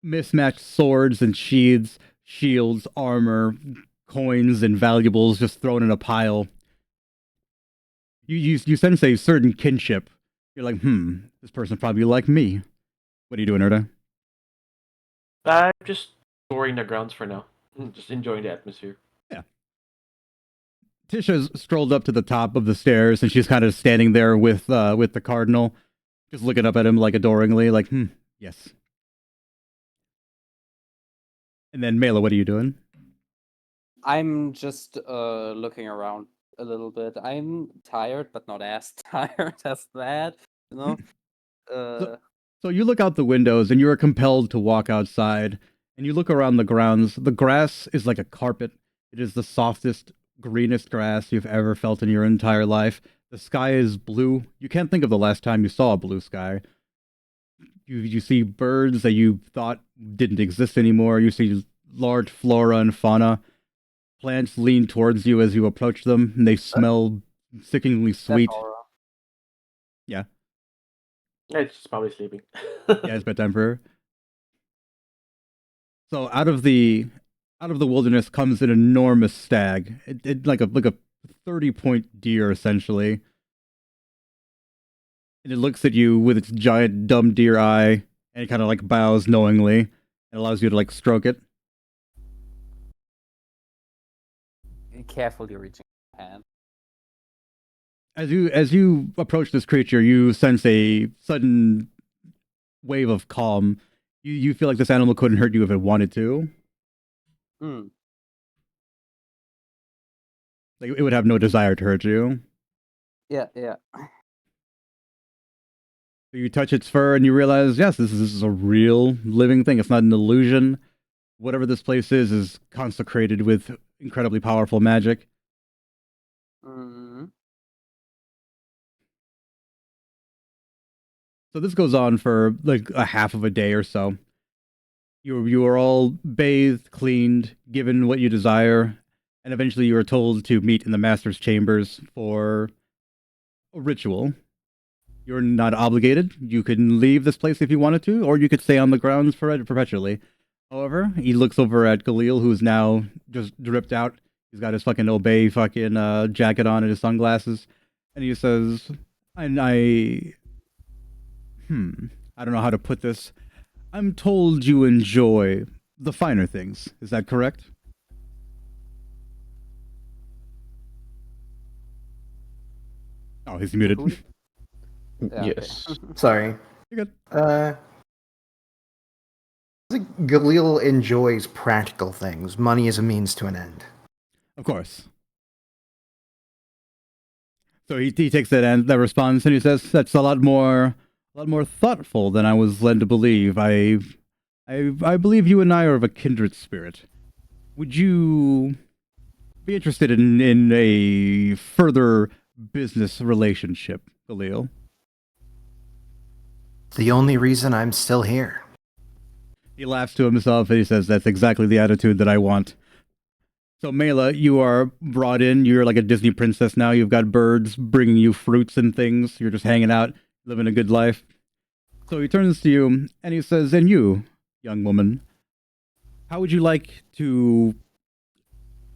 mismatched swords and sheaths, shields, armor, coins, and valuables just thrown in a pile. You sense a certain kinship. You're like, this person probably like me. What are you doing, Erda? I'm just touring the grounds for now. Just enjoying the atmosphere. Yeah. Tisha's strolled up to the top of the stairs, and she's kind of standing there with the cardinal, just looking up at him like adoringly, like, yes. And then Mela, what are you doing? I'm just looking around a little bit. I'm tired, but not as tired as that. You know. So you look out the windows, and you are compelled to walk outside. And you look around the grounds. The grass is like a carpet. It is the softest, greenest grass you've ever felt in your entire life. The sky is blue. You can't think of the last time you saw a blue sky. You see birds that you thought didn't exist anymore. You see large flora and fauna. Plants lean towards you as you approach them, and they smell sickeningly sweet. Yeah. Yeah, it's just probably sleeping. Yeah, it's bedtime for her. So out of the wilderness comes an enormous stag. It like a 30-point deer essentially. And it looks at you with its giant dumb deer eye, and it kind of like bows knowingly. It allows you to like stroke it. Carefully reaching your hand. As you approach this creature, you sense a sudden wave of calm. You feel like this animal couldn't hurt you if it wanted to. Hmm. Like it would have no desire to hurt you. Yeah. So you touch its fur and you realize, yes, this is a real living thing. It's not an illusion. Whatever this place is consecrated with incredibly powerful magic. Mm-hmm. So this goes on for like a half of a day or so. You are all bathed, cleaned, given what you desire, and eventually you are told to meet in the master's chambers for a ritual. You're not obligated. You can leave this place if you wanted to, or you could stay on the grounds perpetually. However, he looks over at Galil, who's now just dripped out. He's got his fucking Obey fucking jacket on and his sunglasses, and he says, I don't know how to put this. I'm told you enjoy the finer things. Is that correct? Oh, he's muted. Yeah, Yes. okay. Sorry. You're good. I think Galil enjoys practical things. Money is a means to an end. Of course. So he takes that response and he says, "That's a lot more thoughtful than I was led to believe. I believe you and I are of a kindred spirit. Would you be interested in a further business relationship, Galil?" The only reason I'm still here. He laughs to himself and he says, "That's exactly the attitude that I want." So Mela, you are brought in. You're like a Disney princess now. You've got birds bringing you fruits and things. You're just hanging out, living a good life. So he turns to you and he says, "And you, young woman, how would you like to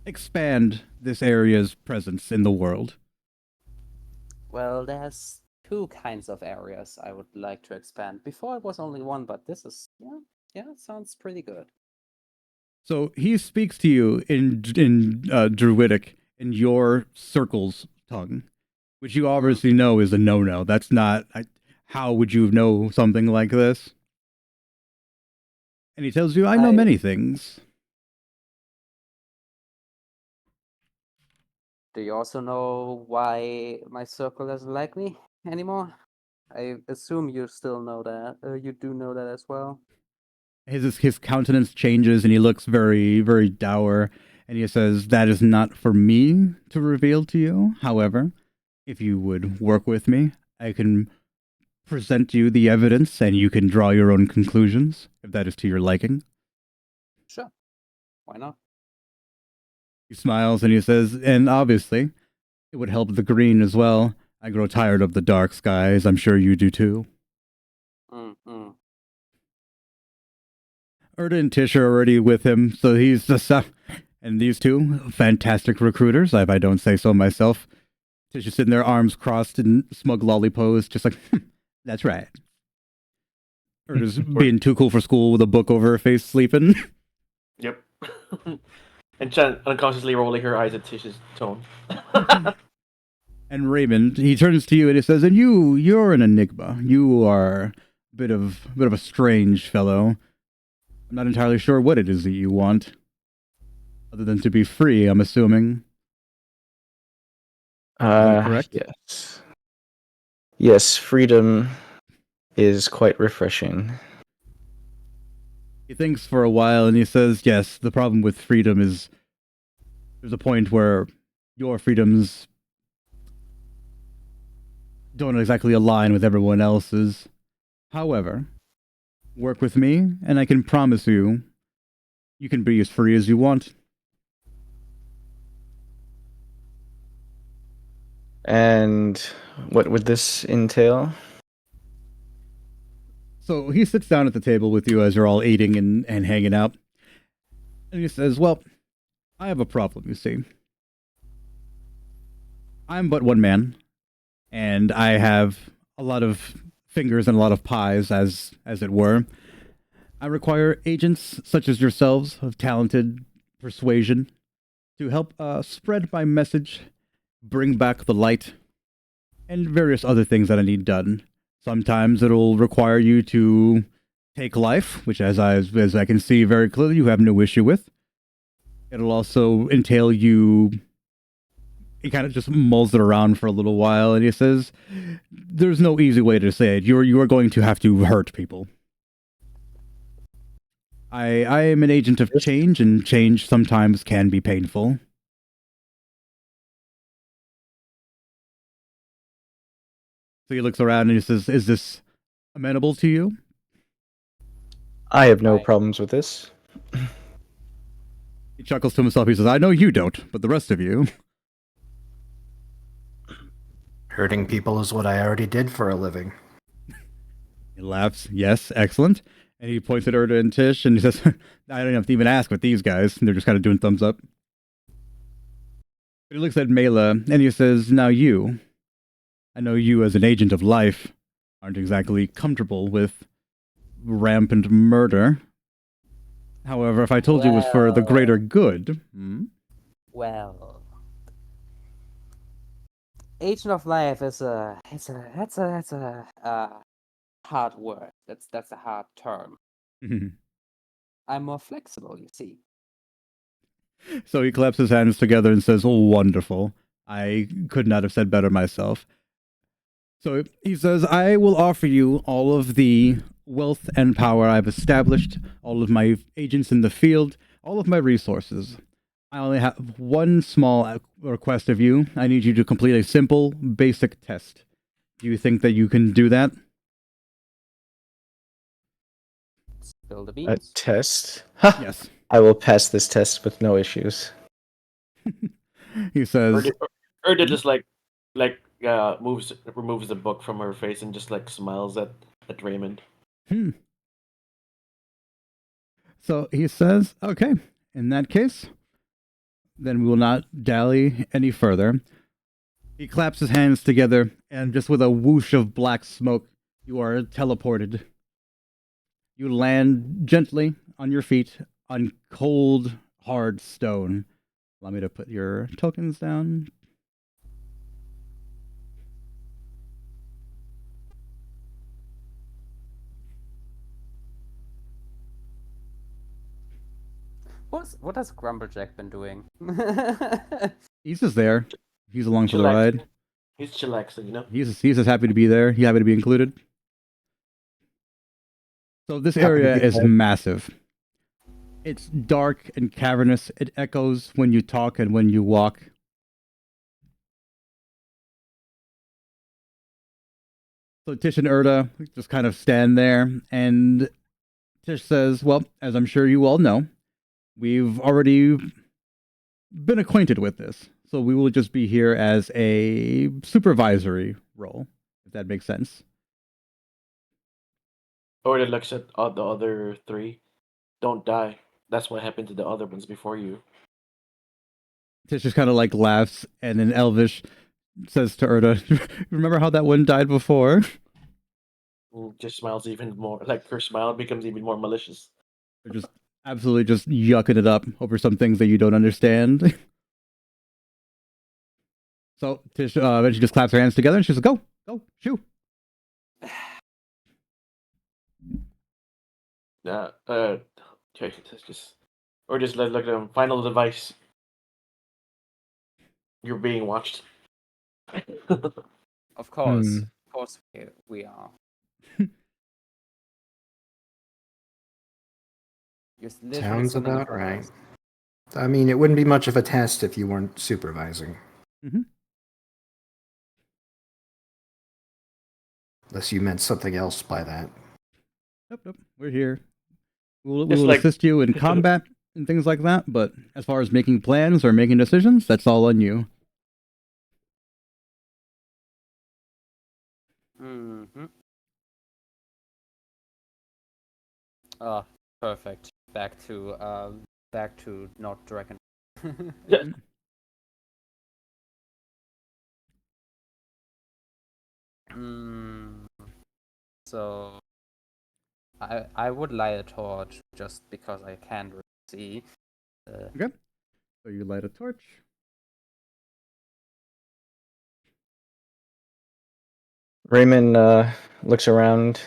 expand this area's presence in the world?" Well, there's two kinds of areas I would like to expand. Before it was only one, but this is yeah, it sounds pretty good. So he speaks to you in Druidic, in your circle's tongue, which you obviously know is a no-no. That's not. How would you know something like this? And he tells you, "I know many things." Do you also know why my circle doesn't like me anymore? I assume you still know that. You do know that as well. His countenance changes and he looks very, very dour. And he says, "That is not for me to reveal to you. However, if you would work with me, I can present you the evidence and you can draw your own conclusions, if that is to your liking." Sure. Why not? He smiles and he says, "And obviously, it would help the green as well. I grow tired of the dark skies. I'm sure you do too." Mm-hmm. Erda and Tish are already with him, so he's just and these two fantastic recruiters, if I don't say so myself. Tish is sitting there, arms crossed in smug lolly pose, just like, "That's right." Erda's being too cool for school with a book over her face, sleeping. And Chan unconsciously rolling her eyes at Tish's tone. And Raymond, he turns to you and he says, "And you're an enigma. You are a bit of a strange fellow. I'm not entirely sure what it is that you want, other than to be free. I'm assuming. Is that correct?" Yes. Yes, freedom is quite refreshing. He thinks for a while and he says, "Yes, the problem with freedom is there's a point where your freedoms don't exactly align with everyone else's. However, work with me, and I can promise you, you can be as free as you want." And what would this entail? So he sits down at the table with you as you're all eating and hanging out. And he says, "Well, I have a problem, you see. I'm but one man, and I have a lot of fingers and a lot of pies, as it were. I require agents such as yourselves of talented persuasion to help spread my message, bring back the light, and various other things that I need done. Sometimes it'll require you to take life, which, as I can see very clearly, you have no issue with. It'll also entail you." He kind of just mulls it around for a little while, and he says, "There's no easy way to say it. You are going to have to hurt people. I am an agent of change, and change sometimes can be painful." So he looks around and he says, "Is this amenable to you?" I have no I- problems with this. He chuckles to himself. He says, "I know you don't, but the rest of you." Hurting people is what I already did for a living. He laughs. "Yes, excellent." And he points at Erda and Tish, and he says, "I don't have to even ask with these guys. They're just kind of doing thumbs up." But he looks at Mela, and he says, "Now you. I know you as an agent of life aren't exactly comfortable with rampant murder. However, if I told you it was for the greater good..." Well, Agent of Life is that's a hard word. That's a hard term. I'm more flexible, you see. So he claps his hands together and says, "Oh, wonderful. I could not have said better myself." So he says, "I will offer you all of the wealth and power I've established, all of my agents in the field, all of my resources. I only have one small request of you. I need you to complete a simple, basic test. Do you think that you can do that?" Spill the A beans. test? Ha! Yes. I will pass this test with no issues. He says, Erda just removes the book from her face and just like smiles at Raymond. So he says, "Okay, in that case, then we will not dally any further." He claps his hands together, and just with a whoosh of black smoke, you are teleported. You land gently on your feet on cold, hard stone. Allow me to put your tokens down. What has Grumblejack been doing? He's just there. He's along for the Chillaxing. ride. He's chillaxing, you know. He's just happy to be there. He's happy to be included. So this Happy to area be is there. massive. It's dark and cavernous. It echoes when you talk and when you walk. So Tish and Erda just kind of stand there, and Tish says, "Well, as I'm sure you all know, we've already been acquainted with this, so we will just be here as a supervisory role, if that makes sense." Erda looks at the other three. Don't die. That's what happened to the other ones before you. Tish just kind of like laughs, and in Elvish says to Erda, "Remember how that one died before?" And just smiles even more. Like her smile becomes even more malicious. They're just absolutely just yucking it up over some things that you don't understand. So Tish eventually just claps her hands together and she's like, "Go, go, shoo." Yeah. Okay, let's just or just like the final device. You're being watched. Of course, Hmm. of course, we are. There's literally Sounds so many about right. cameras. I mean, it wouldn't be much of a test if you weren't supervising. Mhm. Unless you meant something else by that. Nope, nope. We're here. We Just will like assist you in combat and things like that. But as far as making plans or making decisions, that's all on you. Mm-hmm. Ah, perfect. Back to not dragon. mm, so I would light a torch just because I can't really see. Okay. So you light a torch. Raymond looks around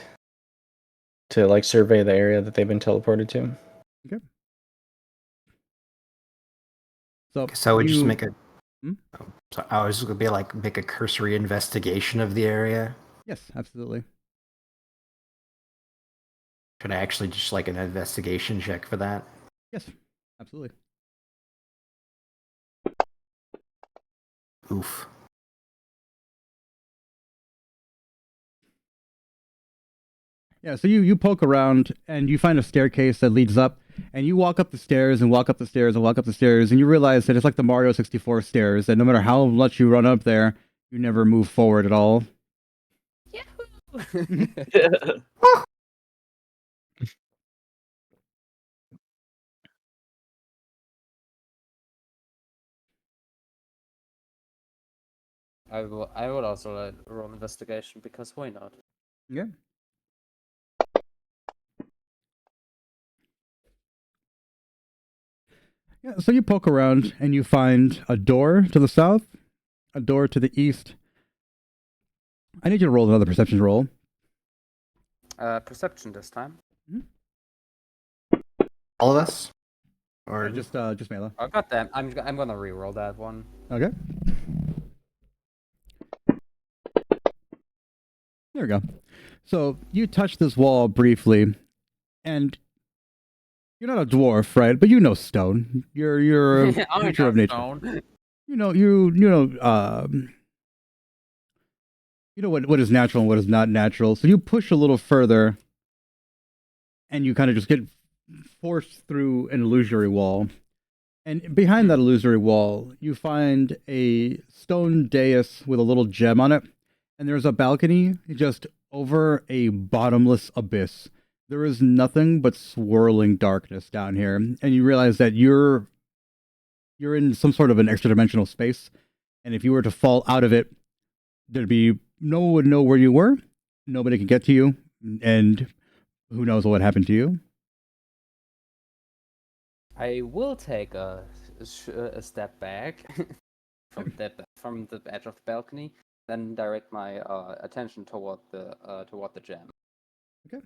to like survey the area that they've been teleported to. Okay. So So I would just you. make a. Hmm? So I was gonna be like make a cursory investigation of the area. Yes, absolutely. Should I actually just like an investigation check for that? Yes, absolutely. Oof. Yeah, so you poke around and you find a staircase that leads up, and you walk up the stairs and walk up the stairs and walk up the stairs, and you realize that it's like the Mario 64 stairs, and no matter how much you run up there, you never move forward at all. Yahoo! I would also like roll investigation because why not? Yeah. Yeah, so you poke around and you find a door to the south, a door to the east. I need you to roll another perception roll. Perception this time. All of us? Or Just Mela. Oh goddamn! I'm gonna re-roll that one. Okay. There we go. So you touch this wall briefly, and you're not a dwarf, right? But you know stone. You're a I creature know of nature. stone. You know what is natural and what is not natural. So you push a little further, and you kind of just get forced through an illusory wall. And behind that illusory wall, you find a stone dais with a little gem on it, and there's a balcony just over a bottomless abyss. There is nothing but swirling darkness down here, and you realize that you're in some sort of an extra dimensional space, and if you were to fall out of it, there'd be no one would know where you were, nobody could get to you, and who knows what would happen to you. I will take a step back from the edge of the balcony, then direct my attention toward the gem. Okay.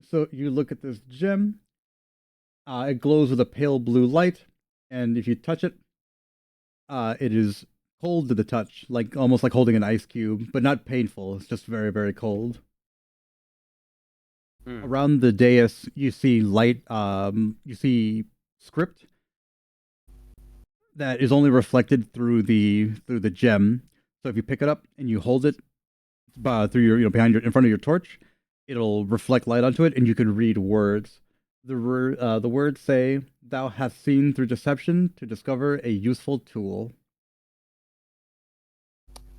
So you look at this gem. It glows with a pale blue light, and if you touch it, it is cold to the touch, like almost like holding an ice cube, but not painful. It's just very, very cold. Around the dais, you see light. You see script that is only reflected through the gem. So if you pick it up and you hold it through your behind your in front of your torch, it'll reflect light onto it, and you can read words. The words say, "Thou hast seen through deception to discover a useful tool."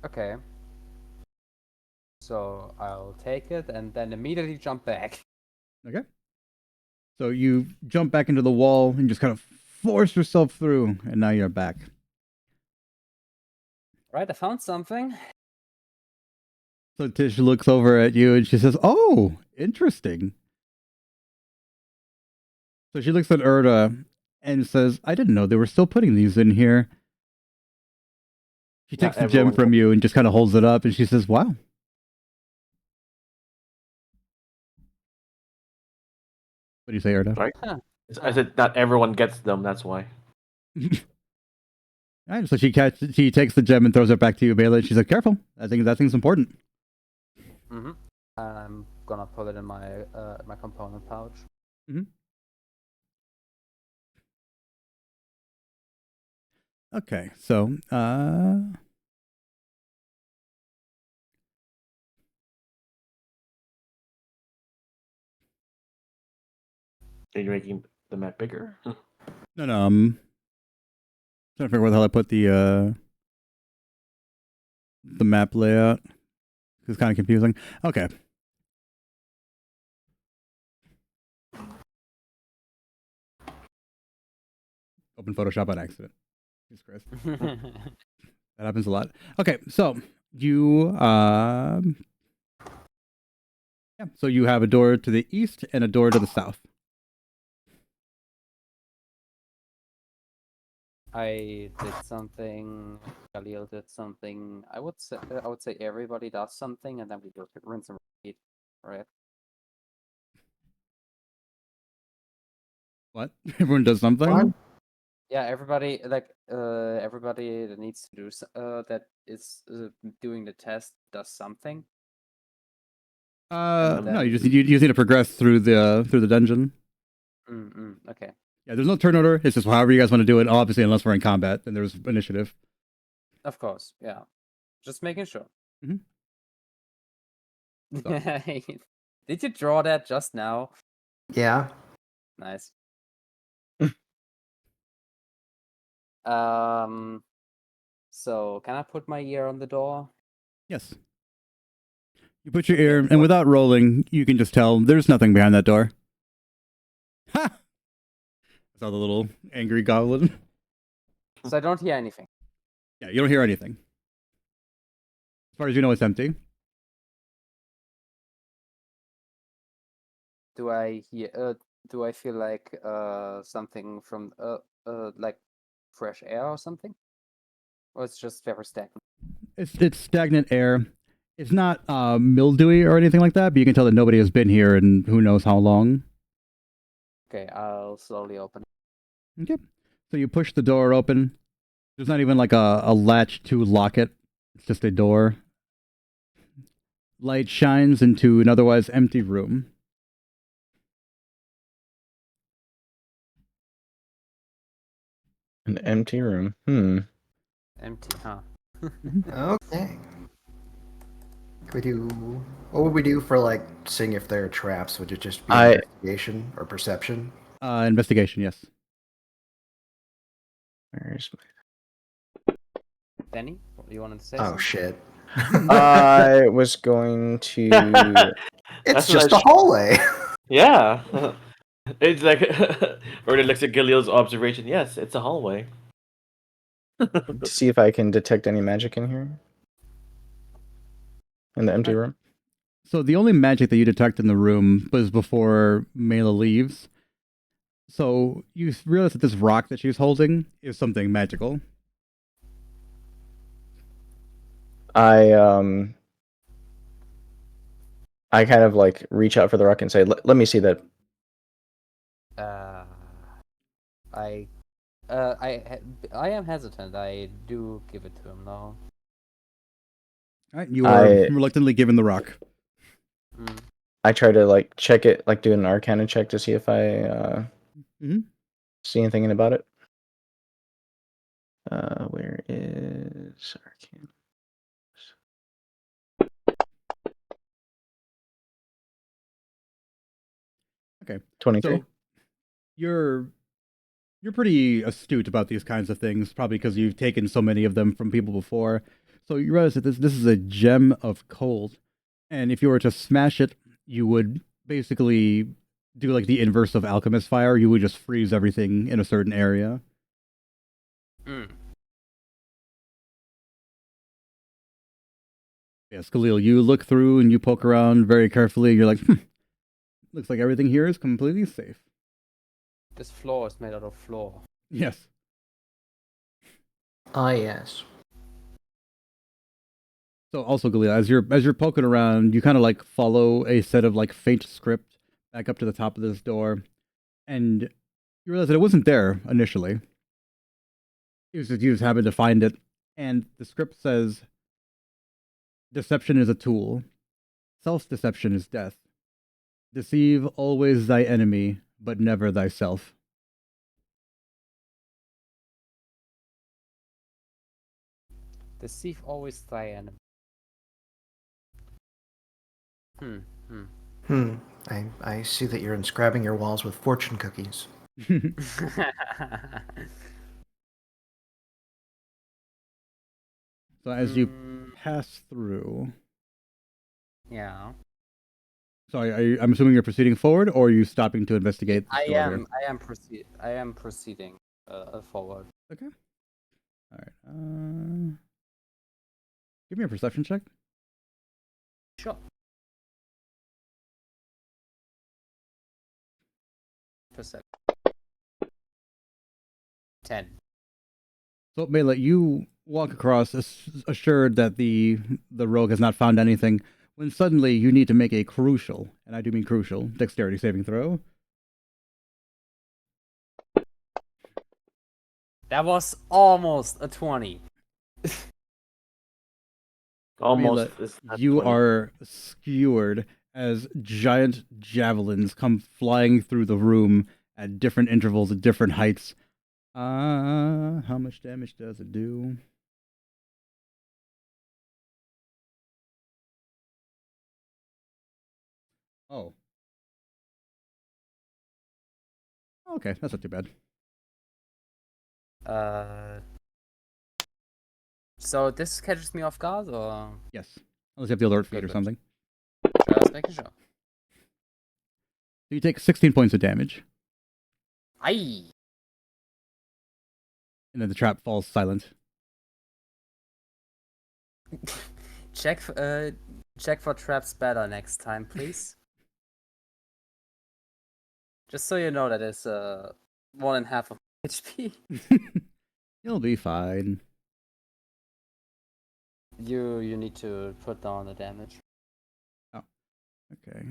Okay. So I'll take it and then immediately jump back. Okay. So you jump back into the wall and just kind of force yourself through, and now you're back. Right, I found something. So Tish looks over at you and she says, "Oh, interesting." So she looks at Erda and says, "I didn't know they were still putting these in here." She Not takes the gem everyone from gets. you and just kind of holds it up, and she says, "Wow." What do you say, Erda? Right? Huh. I said not everyone gets them. That's why. All right, so she takes the gem and throws it back to you, Bela. She's like, "Careful, I think that thing's important." Mm-hmm. I'm gonna put it in my component pouch. Okay, so Are you making the map bigger? no, I'm trying to figure out where the hell I put the map layout. It's kind of confusing. Okay, open Photoshop on accident. Jesus Christ, that happens a lot. Okay, so you yeah, so you have a door to the east and a door to the south. I did something. Khalil did something. I would say everybody does something, and then we go to rinse and repeat, right? What? Everyone does something. What? Yeah, everybody that needs to do that is doing the test does something. And No, you then just need to progress through the dungeon. okay. Yeah, there's no turn order. It's just however you guys want to do it. Obviously, unless we're in combat, then there's initiative. Of course, yeah. Just making sure. Mhm. Did you draw that just now? Yeah. Nice. Um. So can I put my ear on the door? Yes. You put your ear, and What? without rolling, you can just tell there's nothing behind that door. Ha! I saw the little angry goblin. So I don't hear anything. Yeah, you don't hear anything. As far as you know, it's empty. Do I hear? Do I feel like something from like fresh air or something? Or it's just very stagnant? It's stagnant air. It's not mildewy or anything like that, but you can tell that nobody has been here in who knows how long. Okay, I'll slowly open it. Okay. So you push the door open. There's not even like a latch to lock it. It's just a door. Light shines into an otherwise empty room. An empty room. Empty, huh? Okay. Could we do? What would we do for like seeing if there are traps? Would it just be investigation or perception? Investigation, yes. Where's Danny, what, you wanted to say Oh something? shit! I was going to. It's That's just what a hallway. Yeah. It's like or it looks at Galil's observation. Yes, it's a hallway. see if I can detect any magic in here. In the empty room. So the only magic that you detect in the room was before Mela leaves. So you realize that this rock that she's holding is something magical. I kind of like reach out for the rock and say, "Let me see that." I am hesitant. I do give it to him though. All right, you are reluctantly given the rock. I try to like check it, like do an Arcana check to see if I see anything about it. Where is Arcana? Okay. 23. So you're pretty astute about these kinds of things, probably because you've taken so many of them from people before. So you realize that this is a gem of cold, and if you were to smash it, you would basically do like the inverse of alchemist fire. You would just freeze everything in a certain area. Yes, Khalil, you look through and you poke around very carefully. You're like, looks like everything here is completely safe. This floor is made out of floor. Yes. Ah, yes. So also, Galil, as you're poking around, you kind of like follow a set of like faint script back up to the top of this door, and you realize that it wasn't there initially. It was just you just happened to find it, and the script says, "Deception is a tool. Self-deception is death. Deceive always thy enemy, but never thyself." Deceive always thy enemy. Hmm. I see that you're inscribing your walls with fortune cookies. So as you pass through, Yeah. sorry, I'm assuming you're proceeding forward, or are you stopping to investigate the I door here? am proceeding forward. Okay. All right. Give me a perception check. Sure. Perception. 10. So, Mela, you walk across, assured that the rogue has not found anything, when suddenly you need to make a crucial, and I do mean crucial, dexterity saving throw. That was almost a 20. Almost Mela, is not you 20. are skewered as giant javelins come flying through the room at different intervals, at different heights. How much damage does it do? Oh. Okay, that's not too bad. So this catches me off guard, or Yes. Unless you have the alert feed Okay, or good. something. just making sure? So you take 16 points of damage, Aye. and then the trap falls silent. Check for traps better next time, please. Just so you know that it's 1.5 of HP. You'll be fine. You need to put down the damage. Okay.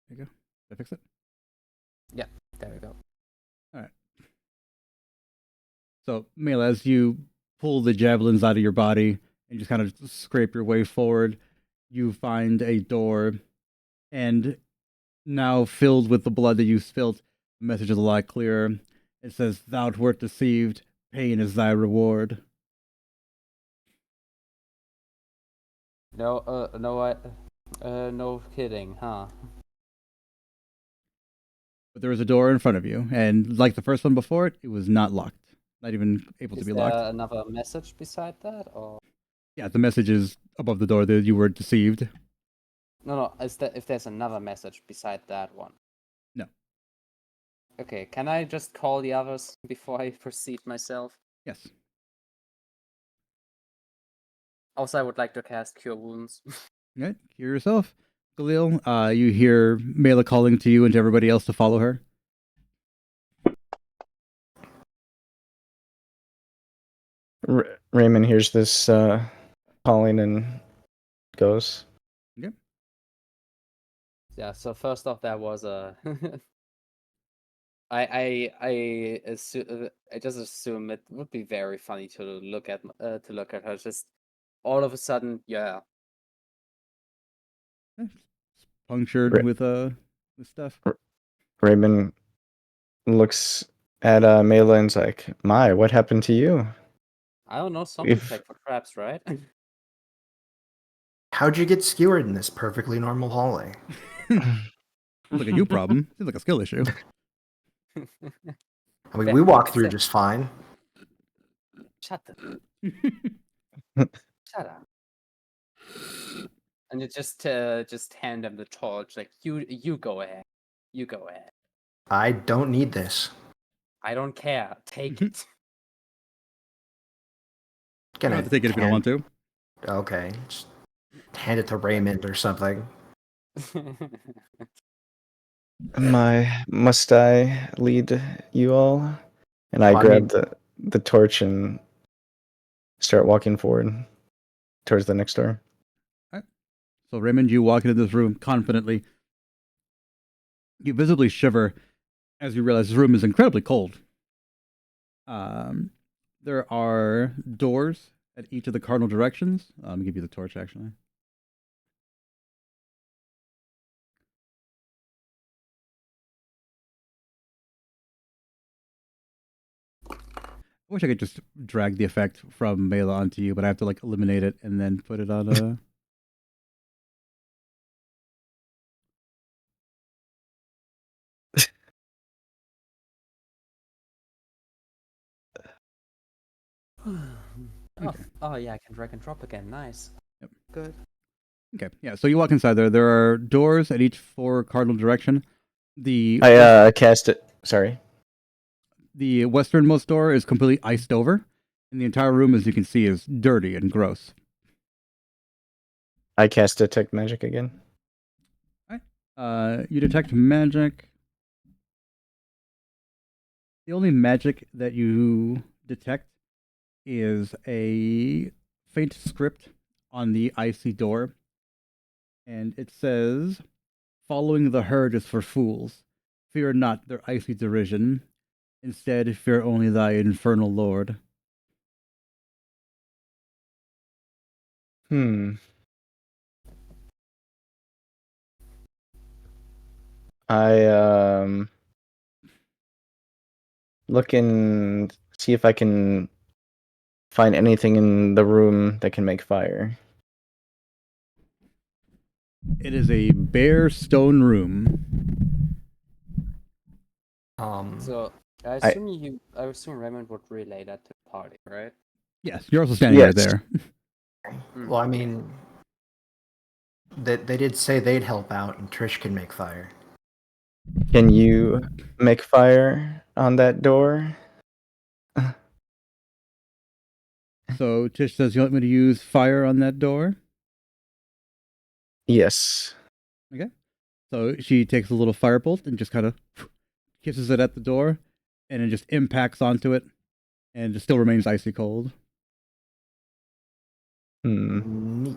There you go. Did I fix it? Yeah, there we go. All right. So, Mela, as you pull the javelins out of your body and just kind of scrape your way forward, you find a door, and now filled with the blood that you spilt, the message is a lot clearer. It says, "Thou wert deceived, pain is thy reward." No kidding, huh? But there was a door in front of you, and like the first one before it, it was not locked. Not even able to Is be there locked. another message beside that, or Yeah, the message is above the door that you were deceived. no? Is that if there's another message beside that one? No. Okay, can I just call the others before I proceed myself? Yes. Also, I would like to cast Cure Wounds. Right, cure yourself. Galil, you hear Mela calling to you and to everybody else to follow her. Raymond hears this calling and goes. Yep. Yeah. So first off, that was a. I just assume it would be very funny to look at her just all of a sudden. Yeah. Punctured Ra- with stuff. Raymond looks at Mela and's like, "My, what happened to you?" I don't know. Something If check for traps, right? How'd you get skewered in this perfectly normal hallway? Seems like a you problem. Seems like a skill issue. I mean, we walked through just fine. Shut up. And you just hand him the torch, like you go ahead. You go ahead. I don't need this. I don't care. Take it. You don't have to take it if you don't want to. Okay, just hand it to Raymond or something. Must I lead you all? And I Well, I grab mean- the torch and start walking forward towards the next door. So Raymond, you walk into this room confidently. You visibly shiver as you realize this room is incredibly cold. There are doors at each of the cardinal directions. Let me give you the torch, actually. I wish I could just drag the effect from Mela onto you, but I have to like eliminate it and then put it on a. Oh yeah, I can drag and drop again. Nice. Yep. Good. Okay, yeah. So you walk inside there. There are doors at each four cardinal direction. The I cast it. Sorry. the westernmost door is completely iced over, and the entire room, as you can see, is dirty and gross. I cast detect magic again. You detect magic. The only magic that you detect is a faint script on the icy door, and it says, "Following the herd is for fools. Fear not their icy derision. Instead, fear only thy infernal lord." I look and see if I can find anything in the room that can make fire. It is a bare stone room. So I assume Raymond would relay that to the party, right? Yes, you're also standing right Yes. there. Well, I mean, they did say they'd help out, and Trish can make fire. Can you make fire on that door? So Tish says, "You want me to use fire on that door?" Yes. Okay. So she takes a little firebolt and just kind of kisses it at the door, and it just impacts onto it, and it still remains icy cold. Neat.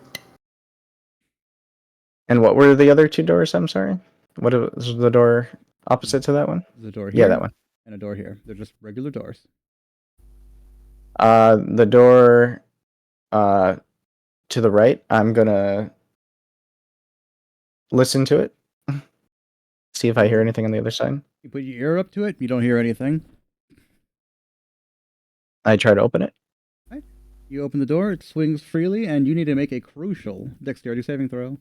And what were the other two doors? I'm sorry. What was the door opposite to that one? There's a door here. Yeah, that one. And a door here. They're just regular doors. The door to the right. I'm gonna listen to it. See if I hear anything on the other side. You put your ear up to it, you don't hear anything. I try to open it. Right. You open the door, it swings freely, and you need to make a crucial dexterity saving throw.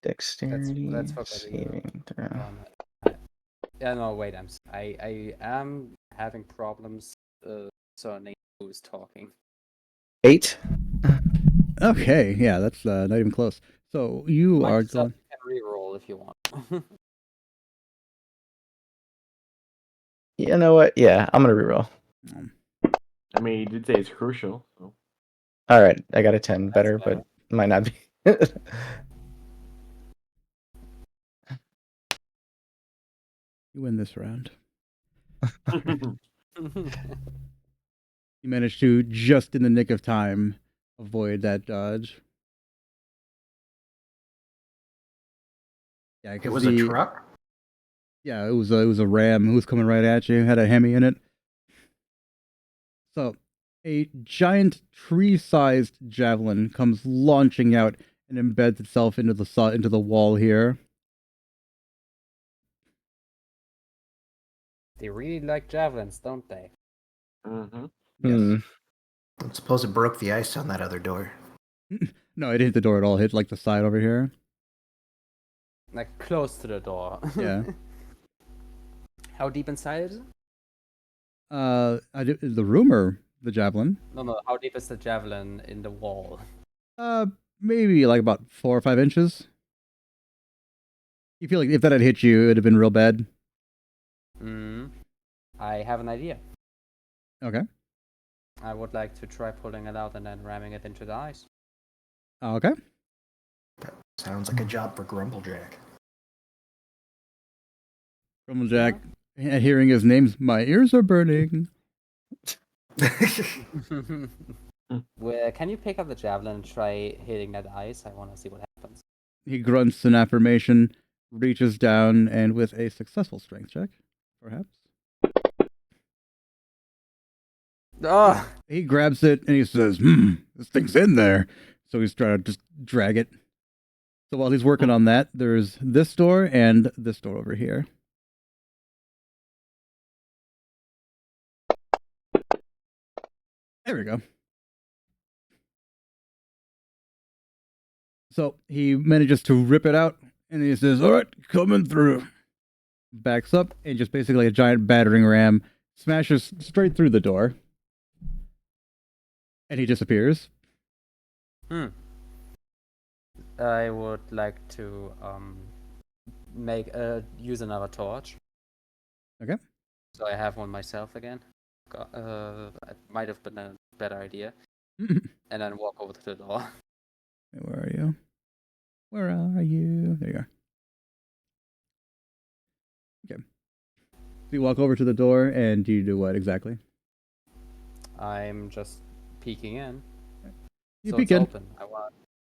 Dexterity That's for saving throw. Yeah, no, wait. I am having problems discerning who's talking. 8. Okay, yeah, that's not even close. So you Mind are yourself, going. you can reroll if you want. You know what? Yeah, I'm gonna reroll. I mean, he did say it's crucial. So. All right, I got a 10. That's Better, better. but might not be. You win this round. You managed to, just in the nick of time, avoid that dodge. Yeah, It was a truck? Yeah, it was a ram who was coming right at you. Had a Hemi in it. So, a giant tree-sized javelin comes launching out and embeds itself into the wall here. They really like javelins, don't they? Mm-hmm. Yes. I suppose it broke the ice on that other door. No, it didn't hit the door at all. It hit like the side over here. Like close to the door. Yeah. How deep inside is it? The room or the javelin? No. How deep is the javelin in the wall? Maybe like about 4 or 5 inches. You feel like if that had hit you, it would have been real bad. I have an idea. Okay. I would like to try pulling it out and then ramming it into the ice. Okay. Sounds like a job for Grumblejack. Rumblejack, hearing his name, my ears are burning. Well, can you pick up the javelin and try hitting that ice? I want to see what happens. He grunts an affirmation, reaches down, and with a successful strength check, perhaps, Oh! he grabs it and he says, this thing's in there. So he's trying to just drag it. So while he's working on that, there's this door and this door over here. There we go. So he manages to rip it out and he says, all right, coming through. Backs up and just basically a giant battering ram smashes straight through the door. And he disappears. I would like to use another torch. Okay. So I have one myself again. It might have been a better idea. And then walk over to the door. Where are you? Where are you? There you are. Okay. So you walk over to the door and you do what exactly? I'm just peeking in. You So peek it's in. open. I want.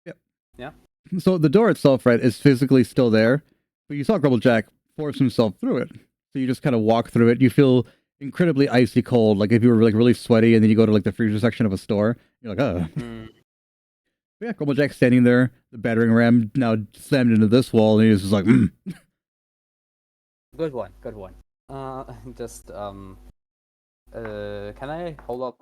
Yep. Yeah. So the door itself, right, is physically still there, but you saw Grumblejack force himself through it. So you just kind of walk through it. You feel incredibly icy cold, like if you were like really sweaty, and then you go to like the freezer section of a store. You're like, oh. But yeah, Grumblejack's standing there. The battering ram now slammed into this wall, and he's just like, Good one. Good one. Just can I hold up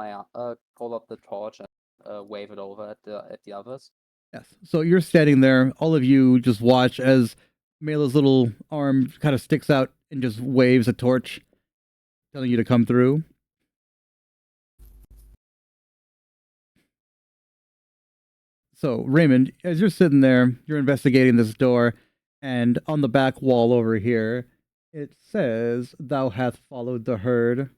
the torch and wave it over at the others? Yes. So you're standing there. All of you just watch as Mela's little arm kind of sticks out and just waves a torch, telling you to come through. So, Raymond, as you're sitting there, you're investigating this door, and on the back wall over here, it says, Thou hast followed the herd.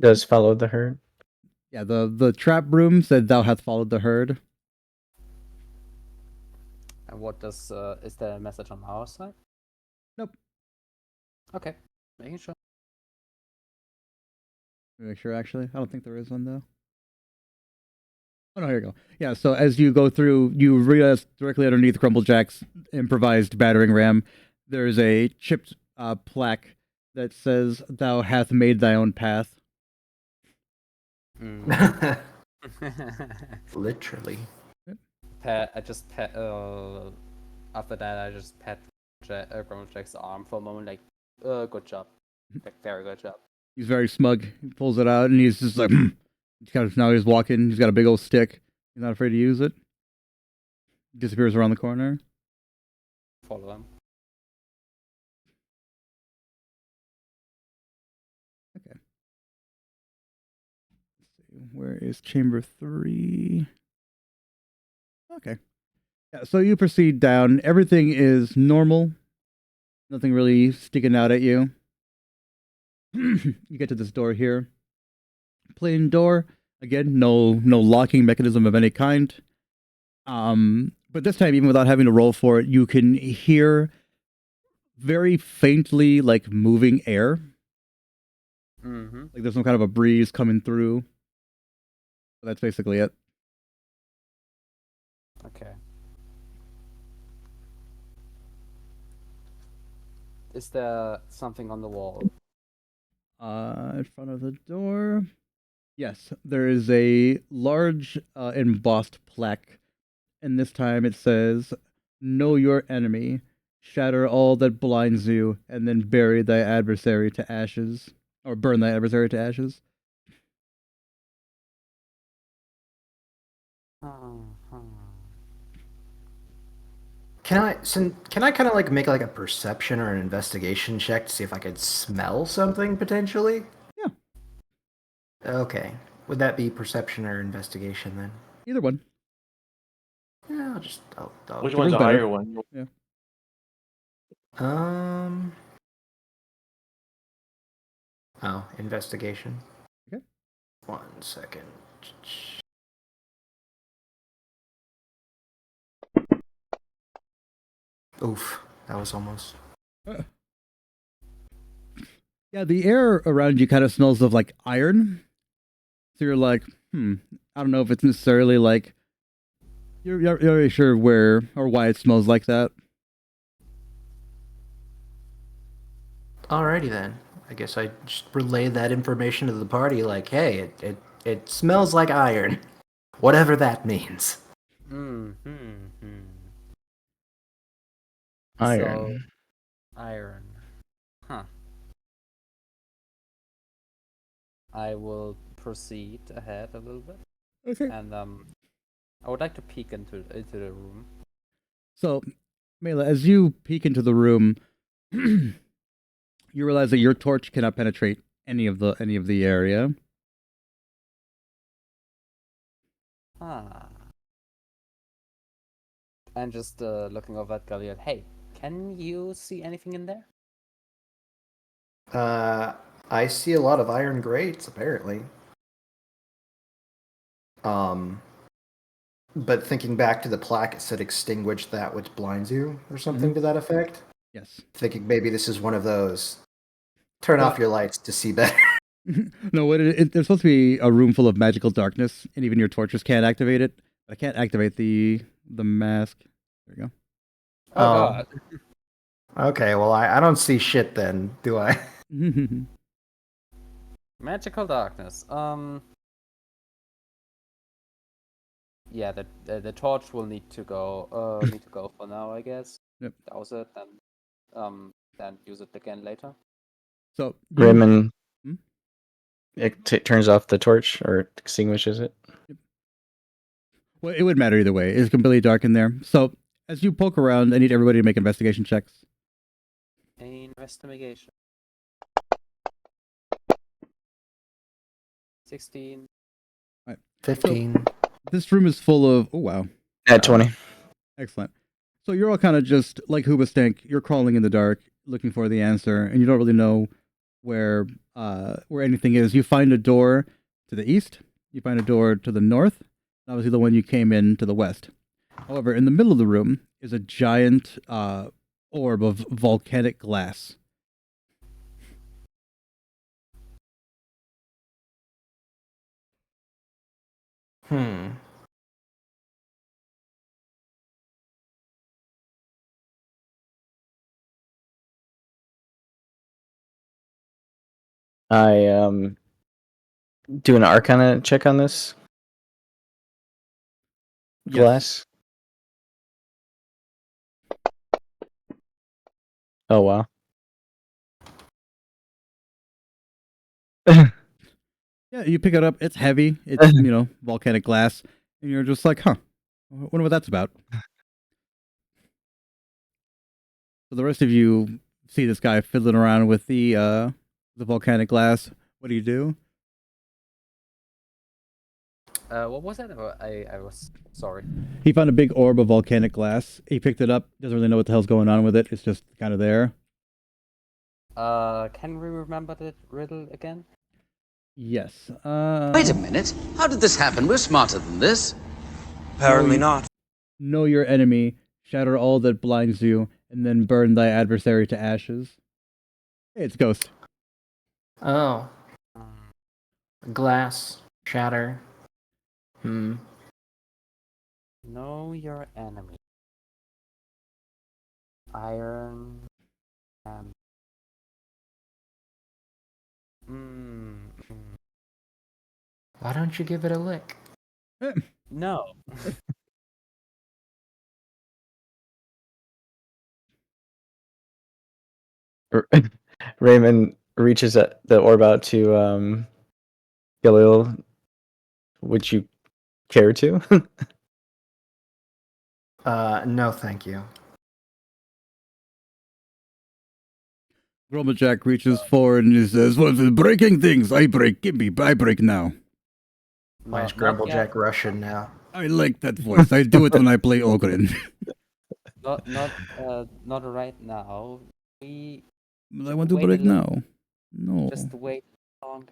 Does follow the herd. Yeah, the trap room said, Thou hast followed the herd. And what does is there a message on our side? Nope. Okay, making sure. Let me make sure, actually. I don't think there is one, though. Oh, no, here you go. Yeah, so as you go through, you realize directly underneath Grumblejack's improvised battering ram, there's a chipped plaque that says, Thou hast made thy own path. Literally. I just pat. After that, I just pat Grumblejack's arm for a moment, like, good job, very good job. He's very smug. He pulls it out, and he's just like, now he's walking. He's got a big old stick. He's not afraid to use it. Disappears around the corner. Follow him. Okay. Let's see. Where is chamber 3? Okay. Yeah, so you proceed down. Everything is normal. Nothing really sticking out at you. You get to this door here. Plain door. Again, no locking mechanism of any kind. But this time, even without having to roll for it, you can hear very faintly like moving air. Like there's some kind of a breeze coming through. But that's basically it. Okay. Is there something on the wall? In front of the door. Yes, there is a large embossed plaque, and this time it says, Know your enemy, shatter all that blinds you, and then bury thy adversary to ashes. Or burn thy adversary to ashes. Can I kind of like make like a perception or an investigation check to see if I could smell something potentially? Yeah. Okay. Would that be perception or investigation then? Either one. Yeah, Which Whichever's one's a better. higher one? Yeah. Oh, investigation. Okay. 1 second. Oof, that was almost. Yeah, the air around you kind of smells of like iron. So you're like, I don't know if it's necessarily like you're really sure where or why it smells like that. Alrighty then. I guess I just relay that information to the party. Like, hey, it smells like iron, whatever that means. Iron. So, iron. Huh. I will proceed ahead a little bit, Okay. and I would like to peek into the room. So, Mela, as you peek into the room, you realize that your torch cannot penetrate any of the area. Ah. And just looking over at Galliard. Hey, can you see anything in there? I see a lot of iron grates, apparently. But thinking back to the plaque, it said extinguish that which blinds you, or something to that effect. Yes. Thinking maybe this is one of those. Turn off your lights to see better. No, there's supposed to be a room full of magical darkness, and even your torches can't activate it. I can't activate the mask. There you Oh God. Okay, well, I don't see shit then, do I? go. Magical darkness. Yeah, the torch will need to go. Need to go for now, I guess. Yep. Douse it and then use it again later. So Raymond Hmm? it turns off the torch or extinguishes it. Well, it would matter either way. It's completely dark in there. So as you poke around, I need everybody to make investigation checks. Investigation. 16. 15. This room is full of. Oh wow, At 20. excellent. So you're all kind of just like Hoobastank. You're crawling in the dark, looking for the answer, and you don't really know where anything is. You find a door to the east. You find a door to the north. Obviously, the one you came in to the west. However, in the middle of the room is a giant orb of volcanic glass. I do an Arcana check on this glass. Oh wow. Yeah, you pick it up. It's heavy. It's volcanic glass, and you're just like, huh. I wonder what that's about. So the rest of you see this guy fiddling around with the volcanic glass. What do you do? What was that? I was sorry. He found a big orb of volcanic glass. He picked it up. Doesn't really know what the hell's going on with it. It's just kind of there. Can we remember the riddle again? Yes. Wait a minute. How did this happen? We're smarter than this. Apparently not. Know your enemy, shatter all that blinds you, and then burn thy adversary to ashes. Hey, it's Ghost. Oh. Glass. Shatter. Know your enemy. Iron. Why don't you give it a lick? No. Raymond reaches the orb out to Galil. Would you care to? No, thank you. Grummeljack reaches forward and he says, "What's it? Breaking things? I break. Give me. I break now." Why is Not yet. Grumblejack Russian now? I like that voice. I do it when I play Ogren. Not right now. But I want to Wait a break little. now. No. Just wait long.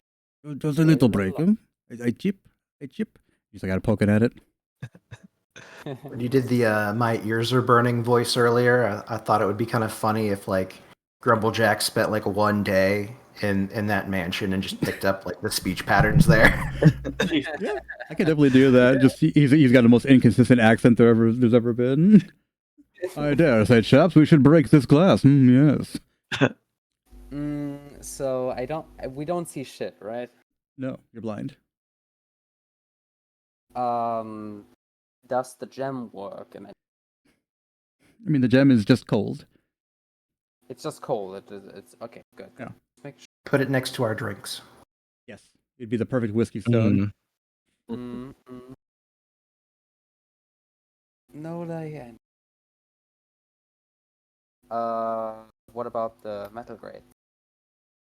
Just a wait little a break. little I chip. I chip. He's like, I got poking at it. When you did the "my ears are burning" voice earlier, I thought it would be kind of funny if like Grumblejack spent like one day in that mansion and just picked up like the speech patterns there. Jeez. Yeah, I can definitely do that. Just he's got the most inconsistent accent there's ever been. I dare say, chaps, we should break this glass. Yes. So we don't see shit, right? No, you're blind. Does the gem work? And I mean, the gem is just cold. it's just cold. It's okay. Good. Yeah. Just make sure. Put it next to our drinks. Yes, it'd be the perfect whiskey stone. No, Diane. What about the metal grate?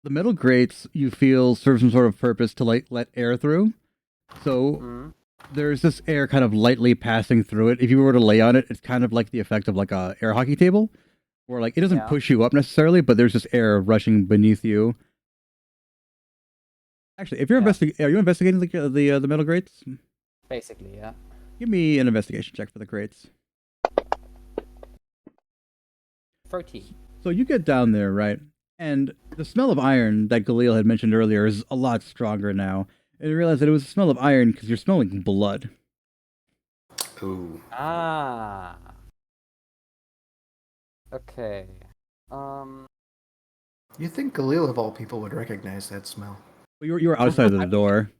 The metal grates you feel serve some sort of purpose to let air through. So there's this air kind of lightly passing through it. If you were to lay on it, it's kind of like the effect of like a air hockey table, where like it doesn't push you up necessarily, but there's just air rushing beneath you. Actually, if you're are you investigating the metal grates? Basically, yeah. Give me an investigation check for the grates. 13. So you get down there, right? And the smell of iron that Galil had mentioned earlier is a lot stronger now. And you realize that it was the smell of iron because you're smelling blood. Ooh. Ah. Okay. You think Galil of all people would recognize that smell? Well, you were outside of the door.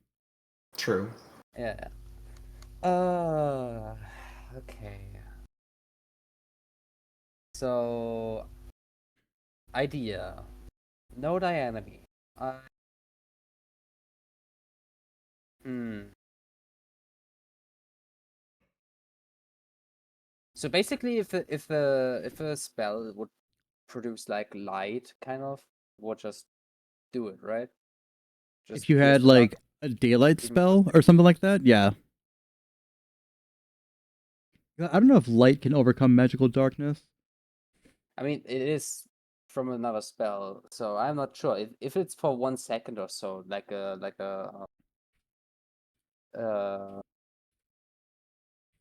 True. Yeah. Okay. So, idea. No Dianemy. So basically, if a spell would produce like light, kind of, we'll just do it, right? Just If you pierce had the dark like a daylight even spell or something like that, yeah. I don't know if light can overcome magical darkness. I mean, it is from another spell, so I'm not sure if it's for 1 second or so, like a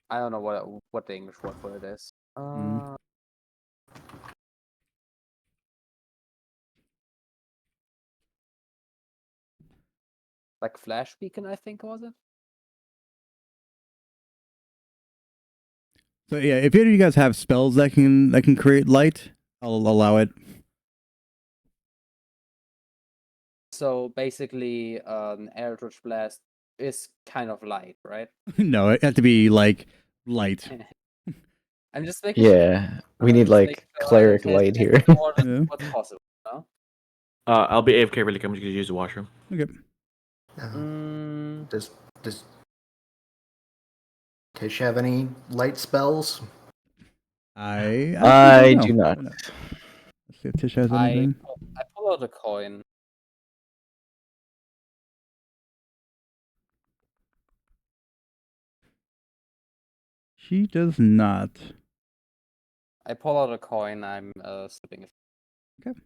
I don't know what the English word for it is. Like flash beacon, I think was it? So yeah, if any of you guys have spells that can create light, I'll allow it. So basically, an Eldritch Blast is kind of light, right? No, it had to be like light. I'm just making sure. Yeah, we need like cleric light here. What's possible, no? I'll be AFK really. I'm just gonna use the washroom. Okay. Does Tish have any light spells? I do not. Let's see if Tish has anything. I pull out a coin. She does not. I pull out a coin. I'm slipping it. Okay.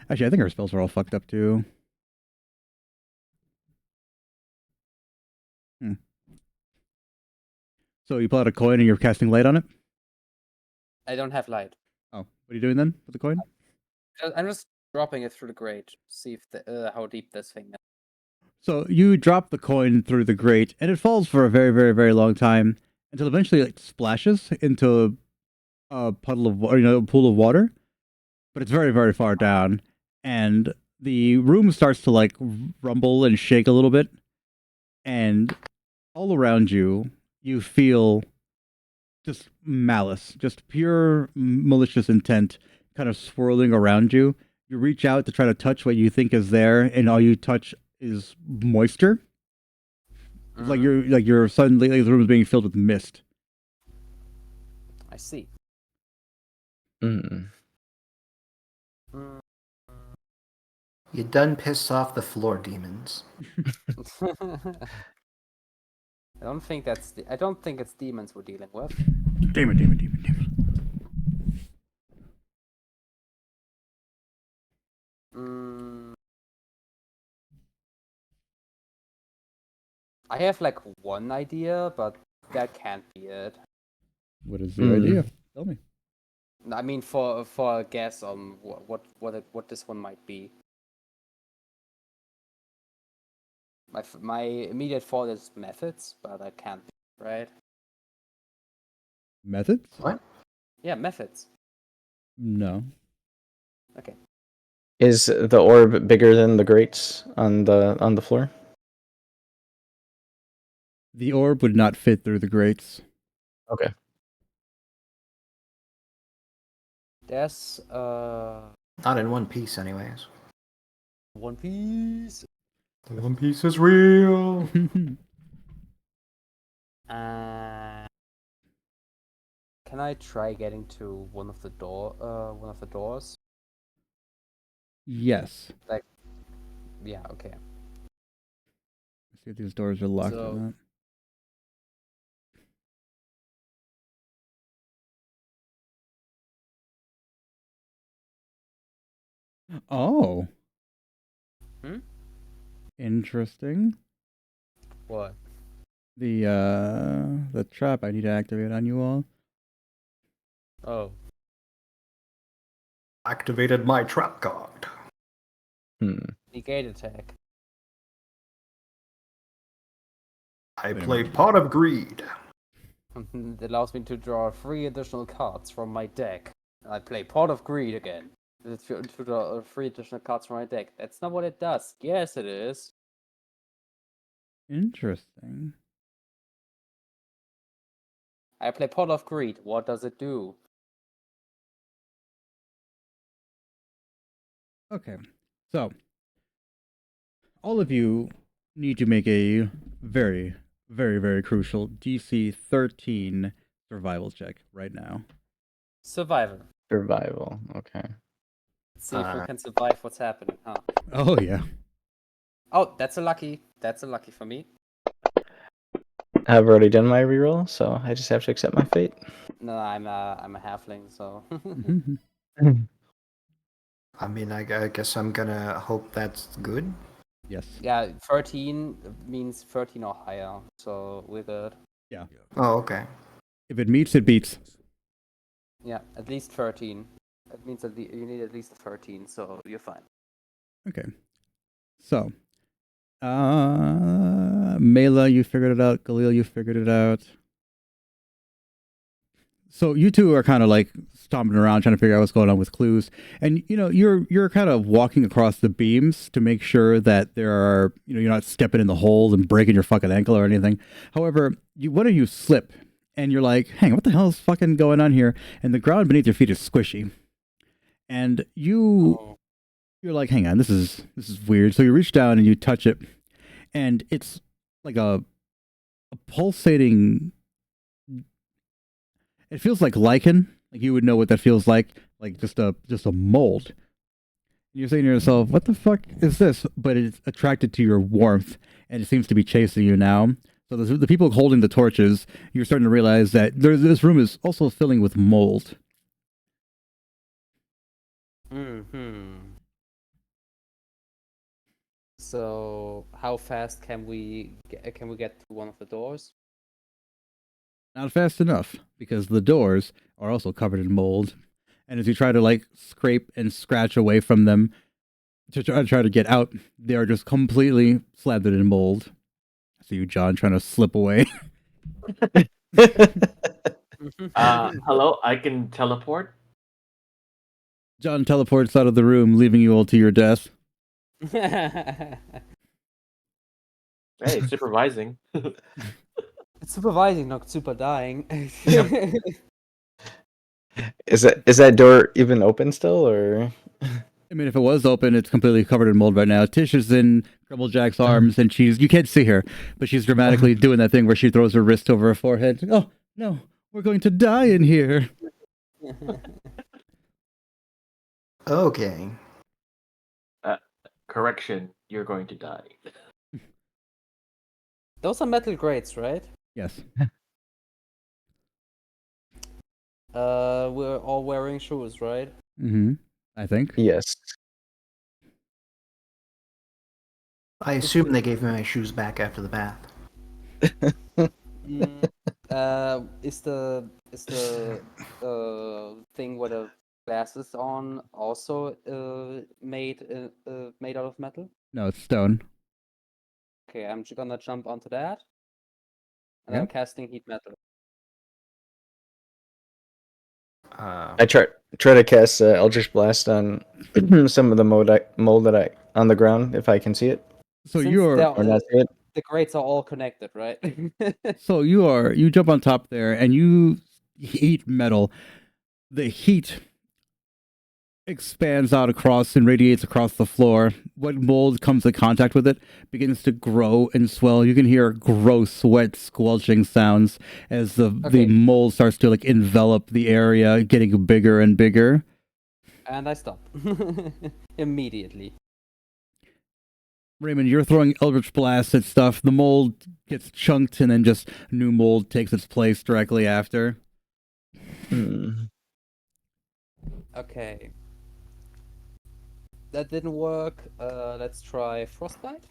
Actually, I think her spells are all fucked up too. So you pull out a coin and you're casting light on it? I don't have light. Oh, what are you doing then with the coin? I'm just dropping it through the grate. See if how deep this thing is. So you drop the coin through the grate, and it falls for a very, very, very long time until eventually it splashes into a puddle of a pool of water. But it's very, very far down, and the room starts to like rumble and shake a little bit, and all around you, you feel just malice, just pure malicious intent, kind of swirling around you. You reach out to try to touch what you think is there, and all you touch is moisture. It's like you're suddenly the room is being filled with mist. I see. You done pissed off the floor demons. I don't think it's demons we're dealing with. Demon. I have like one idea, but that can't be it. What is the idea? Tell me. I mean, for a guess on what this one might be. My immediate thought is methods, but that can't be right. Methods? What? Yeah, methods. No. Okay. Is the orb bigger than the grates on the floor? The orb would not fit through the grates. Okay. There's Not in one piece, anyways. One Piece. The One Piece is real. Can I try getting to one of the doors? Yes. Like, yeah, okay. See if these doors are locked or So- not. Oh. Interesting. What? The trap I need to activate on you all. Oh. Activated my trap card. Negate attack. I Wait a play minute. Pot of Greed. It allows me to draw 3 additional cards from my deck. I play Pot of Greed again. To draw 3 additional cards from my deck. That's not what it does. Yes, it is. Interesting. I play Pot of Greed. What does it do? Okay. So, all of you need to make a very, very, very crucial DC 13 survival check right now. Survivor. Survival. Okay. Let's see if we can survive what's happening, huh? Oh, yeah. Oh, that's a lucky for me. I've already done my reroll, so I just have to accept my fate. No, I'm a halfling, so. I mean, I guess I'm gonna hope that's good. Yes. Yeah, 13 means 13 or higher, so we're good. Yeah. Oh, okay. If it meets, it beats. Yeah, at least 13. That means that you need at least a 13, so you're fine. Okay. So, Mela, you figured it out. Galil, you figured it out. So you two are kind of like stomping around trying to figure out what's going on with clues, and you're kind of walking across the beams to make sure that there are you're not stepping in the hole and breaking your fucking ankle or anything. However, one of you slip, and you're like, "Hang on, what the hell is fucking going on here?" And the ground beneath your feet is squishy, and you're like, "Hang on, this is weird." So you reach down and you touch it, and it's like a pulsating. It feels like lichen. Like you would know what that feels like just a mold. And you're saying to yourself, "What the fuck is this?" But it's attracted to your warmth, and it seems to be chasing you now. So the people holding the torches, you're starting to realize that this room is also filling with mold. So, how fast can we get to one of the doors? Not fast enough, because the doors are also covered in mold. And as you try to like scrape and scratch away from them to try to get out, they are just completely slathered in mold. I see you, John, trying to slip away. Hello, I can teleport. John teleports out of the room, leaving you all to your death. Hey, supervising. It's supervising, not super dying. Is that door even open still, or? I mean, if it was open, it's completely covered in mold right now. Tish is in Grumblejack's arms, and you can't see her, but she's dramatically doing that thing where she throws her wrist over her forehead. Oh, no, we're going to die in here. Okay. Correction, you're going to die. Those are metal grates, right? Yes. We're all wearing shoes, right? Mm-hmm. I think. Yes. I assume they gave me my shoes back after the bath. Is the thing where the glass is on also made out of metal? No, it's stone. Okay, I'm just gonna jump onto that, and Okay. I'm casting heat metal. I try to cast Eldritch Blast on some of the mold that I on the ground if I can see it So Since you're or not see it. the grates are all connected, right? you jump on top there and you heat metal. The heat expands out across and radiates across the floor. What mold comes in contact with it begins to grow and swell. You can hear gross, wet, squelching sounds as the Okay. mold starts to like envelop the area, getting bigger and bigger. And I stop immediately. Raymond, you're throwing Eldritch Blast at stuff. The mold gets chunked and then just new mold takes its place directly after. Hmm. Okay. That didn't work. Let's try frostbite.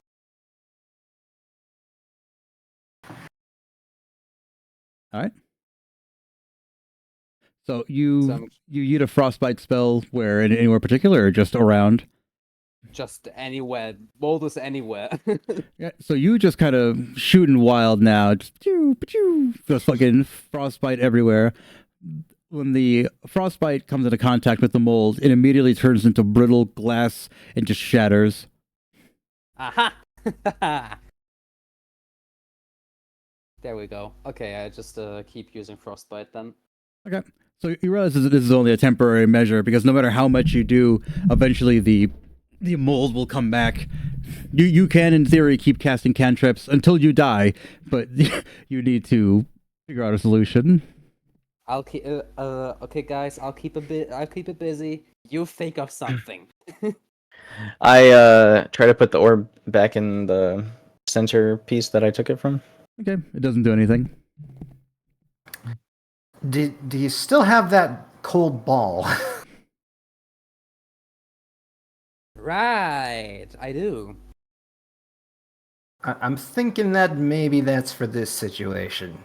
All right. So you So I'm you eat a frostbite spell where anywhere particular or just around? just anywhere. Mold is anywhere. Yeah. So you just kind of shooting wild now, just just fucking frostbite everywhere. When the frostbite comes into contact with the mold, it immediately turns into brittle glass and just shatters. Aha! There we go. Okay, I just keep using frostbite then. Okay. So you realize this is only a temporary measure because no matter how much you do, eventually the mold will come back. You can in theory keep casting cantrips until you die, but you need to figure out a solution. I'll keep. Okay, guys. I'll keep it busy. You think of something. I try to put the orb back in the center piece that I took it from. Okay, it doesn't do anything. Do you still have that cold ball? Right, I do. I'm thinking that maybe that's for this situation.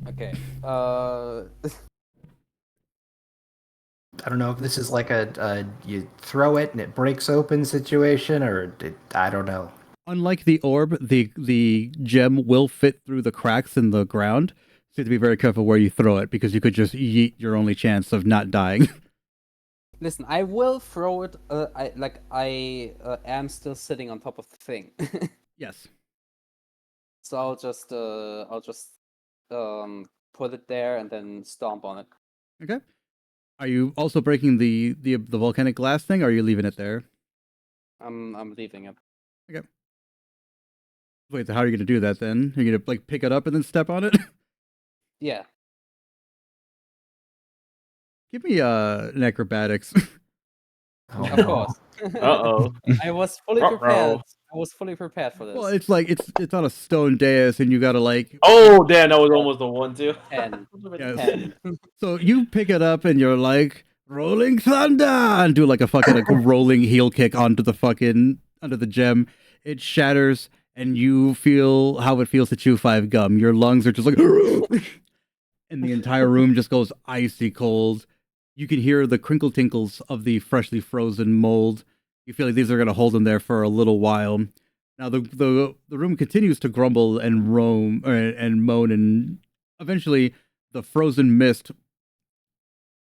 Okay. I don't know if this is like a you throw it and it breaks open situation, or I don't know. Unlike the orb, the gem will fit through the cracks in the ground. So you have to be very careful where you throw it because you could just yeet your only chance of not dying. Listen, I will throw it. I am still sitting on top of the thing. Yes. So I'll just put it there and then stomp on it. Okay. Are you also breaking the volcanic glass thing, or are you leaving it there? I'm leaving it. Okay. Wait, so how are you going to do that then? Are you going to like pick it up and then step on it? Yeah. Give me an acrobatics. Oh, Of course. Uh-oh. I was fully Uh-oh. prepared. I was fully prepared for this. Well, it's like it's on a stone dais, and you got to like. Oh, damn, that was almost the one, too. 10. Yes. 10. So you pick it up and you're like rolling thunder and do like a fucking like rolling heel kick onto the gem. It shatters and you feel how it feels to chew five gum. Your lungs are just like and the entire room just goes icy cold. You can hear the crinkle tinkles of the freshly frozen mold. You feel like these are gonna hold them there for a little while. Now the room continues to grumble and roam and moan, and eventually the frozen mist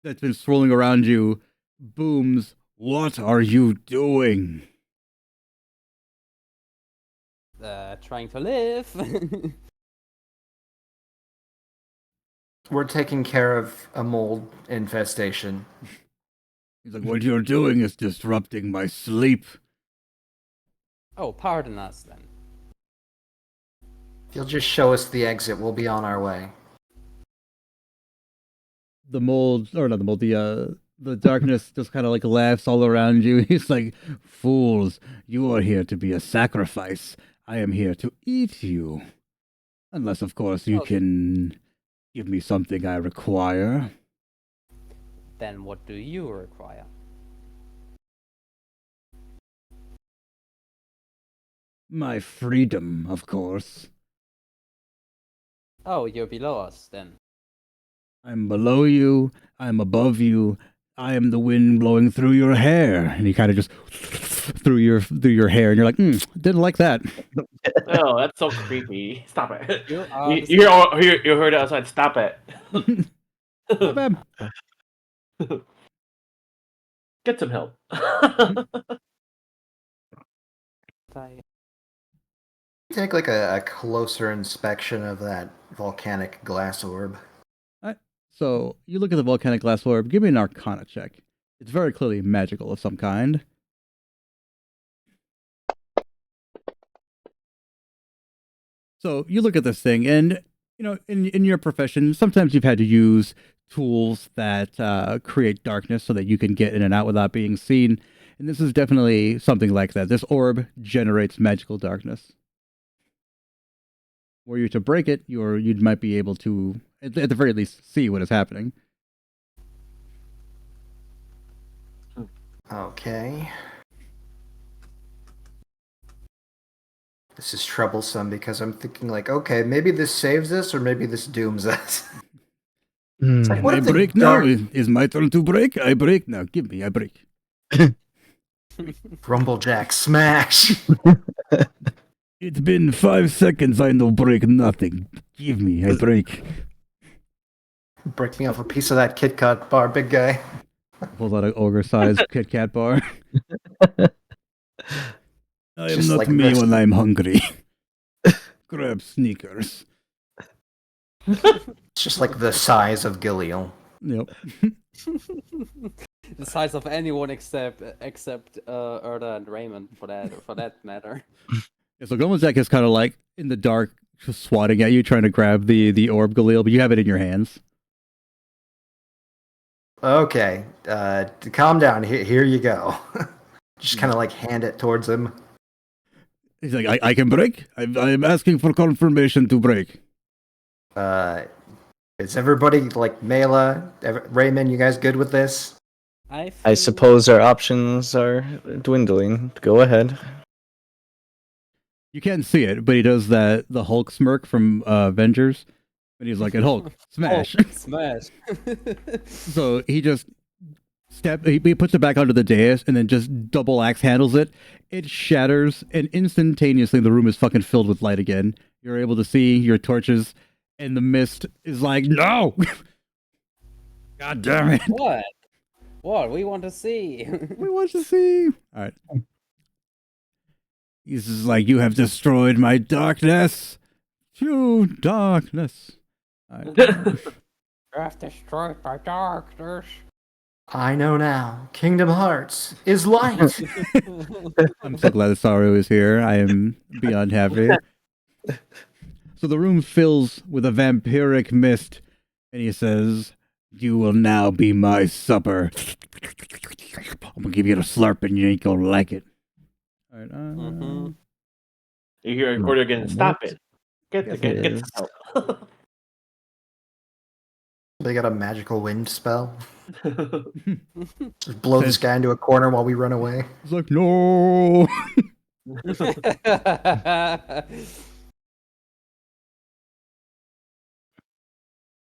that's been swirling around you booms. What are you doing? Trying to live. We're taking care of a mold infestation. He's like, what you're doing is disrupting my sleep. Oh, pardon us then. If you'll just show us the exit, we'll be on our way. The mold, or not the mold, the darkness just kind of like laughs all around you. He's like, fools, you are here to be a sacrifice. I am here to eat you. Unless, of course, you Oh. can give me something I require. Then what do you require? My freedom, of course. Oh, you're below us then. I'm below you. I'm above you. I am the wind blowing through your hair. And he kind of just through your hair, and you're like, didn't like that. Oh, that's so creepy. Stop it. You are You, the you, hear, you heard it outside. Stop it. Not bad. Get some help. I- Take like a closer inspection of that volcanic glass orb. So you look at the volcanic glass orb. Give me an Arcana check. It's very clearly magical of some kind. So you look at this thing, and in your profession, sometimes you've had to use tools that create darkness so that you can get in and out without being seen. And this is definitely something like that. This orb generates magical darkness. Were you to break it, you might be able to, at the very least, see what is happening. Okay. This is troublesome because I'm thinking like, okay, maybe this saves us or maybe this dooms us. Hmm. like, Can what I if the break dark- now? Is my turn to break? I break now. Give me, I break. Rumblejack smash. It's been 5 seconds. I no break nothing. Give me, I break. Break me off a piece of that Kit Kat bar, big guy. Pulls out an ogre-sized Kit Kat bar. I am Just not like me this. when I'm hungry. Grab sneakers. It's just like the size of Gilliel. Yep. the size of anyone except Erda and Raymond for that matter. Yeah, so Gomazack is kind of like in the dark, just swatting at you, trying to grab the orb Galil, but you have it in your hands. Okay, calm down. Here you go. Just kind of like hand it towards him. He's like, I can break? I'm asking for confirmation to break. Is everybody like Mela, Raymond? You guys good with this? I suppose our options are dwindling. Go ahead. You can't see it, but he does the Hulk smirk from Avengers. And he's like, Hulk, smash. Oh, smash. So he just he puts it back onto the dais and then just double axe handles it. It shatters, and instantaneously the room is fucking filled with light again. You're able to see your torches, and the mist is like, no! God damn it! What? What? We want to see. We want to see. All right. He's just like, you have destroyed my darkness. True darkness. All right. You have destroyed my darkness. I know now. Kingdom Hearts is light. I'm so glad that Saru is here. I am beyond happy. So the room fills with a vampiric mist, and he says, you will now be my supper. I'm gonna give you a slurp and you ain't gonna like it. All right. Mhm. You hear a order again. Stop it. Get Yes. some help. They got a magical wind spell. Just blow this guy into a corner while we run away. He's like, no.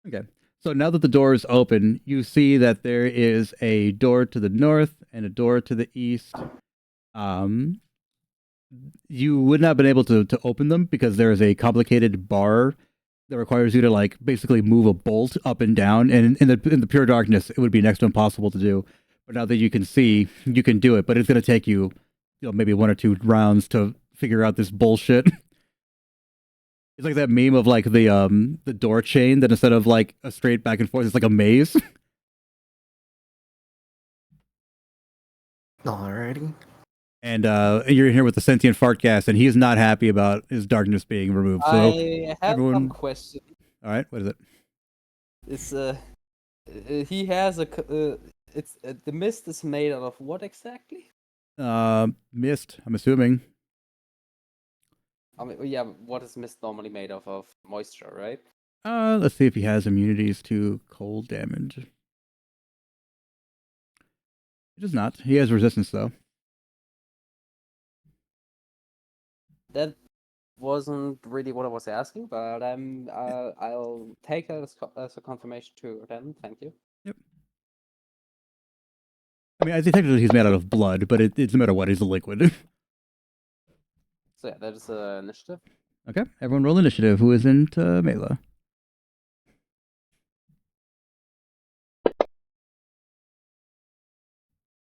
Okay. So now that the door is open, you see that there is a door to the north and a door to the east. You would not have been able to open them because there is a complicated bar that requires you to like basically move a bolt up and down. And in the pure darkness, it would be next to impossible to do. But now that you can see, you can do it. But it's going to take you, maybe 1 or 2 rounds to figure out this bullshit. It's like that meme of like the door chain that instead of like a straight back and forth, it's like a maze. Alrighty. And you're in here with the sentient fart gas, and he is not happy about his darkness being removed. So I have everyone, some question. all right, what is it? It's he has it's the mist is made out of what exactly? Mist. I'm assuming. I mean, yeah, what is mist normally made of moisture, right? Let's see if he has immunities to cold damage. He does not. He has resistance though. That wasn't really what I was asking, but I'll take that as a confirmation too. Then, thank you. Yep. I mean, I think technically he's made out of blood, but it's no matter what, he's a liquid. So yeah, that is initiative. Okay, everyone roll initiative. Who isn't Mela?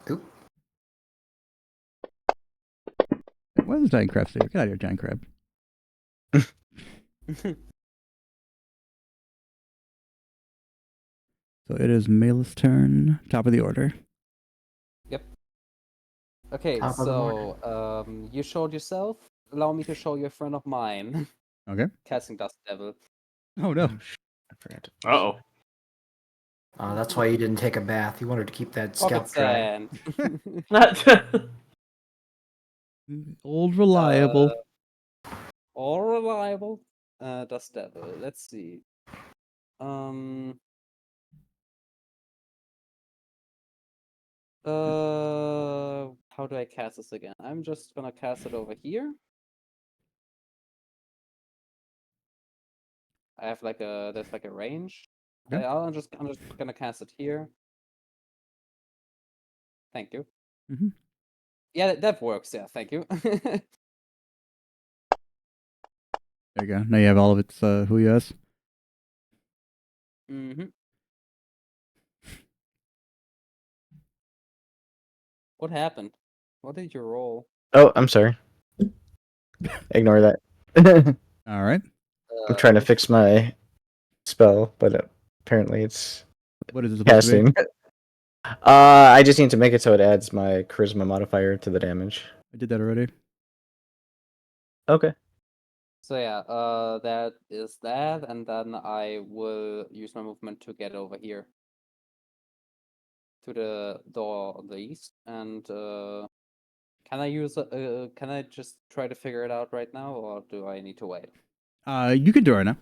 Oop. What is Giant Crab say? Get out of here, Giant Crab. So it is Mela's turn. Top of the order. Yep. Okay, Top of the morning. so you showed yourself. Allow me to show you a friend of mine. Okay. Casting Dust Devil. Oh no. I forgot to. Uh-oh. That's why you didn't take a bath. You wanted to keep that scalp Pocket dry. sand. Old reliable. All reliable. Dust Devil. Let's see. How do I cast this again? I'm just gonna cast it over here. I have there's like a range. Okay. I'm just gonna cast it here. Thank you. Mhm. Yeah, that works. Yeah, thank you. There you go. Now you have all of its who he has. Mm-hmm. What happened? What did you roll? Oh, I'm sorry. Ignore that. All right. I'm trying to fix my spell, but apparently it's What is it supposed to casting. be? I just need to make it so it adds my charisma modifier to the damage. I did that already. Okay. So yeah, that is that, and then I will use my movement to get over here to the door on the east. And can I just try to figure it out right now, or do I need to wait? You can do it right now.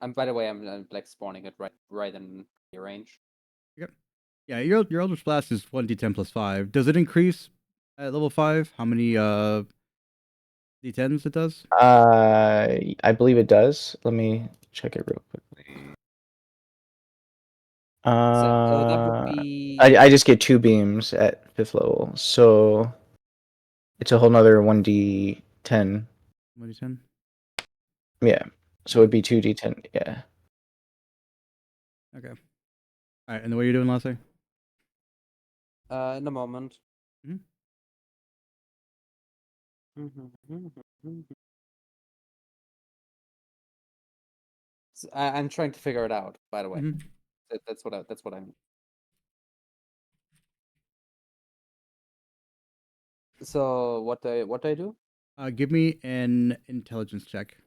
And by the way, I'm like spawning it right in your range. Yep. Yeah, your Eldritch Blast is 1d10 plus 5. Does it increase at level 5? How many d10s it does? I believe it does. Let me check it real quickly. So that would be I just get 2 beams at 5th level, so it's a whole nother 1d10. 1d10? Yeah, so it'd be 2d10. Yeah. Okay. Alright, and what are you doing, Lassie? in a moment. Mhm. I'm trying to figure it out. By the way, Mhm. that's what I mean. So what do I do? Give me an intelligence check.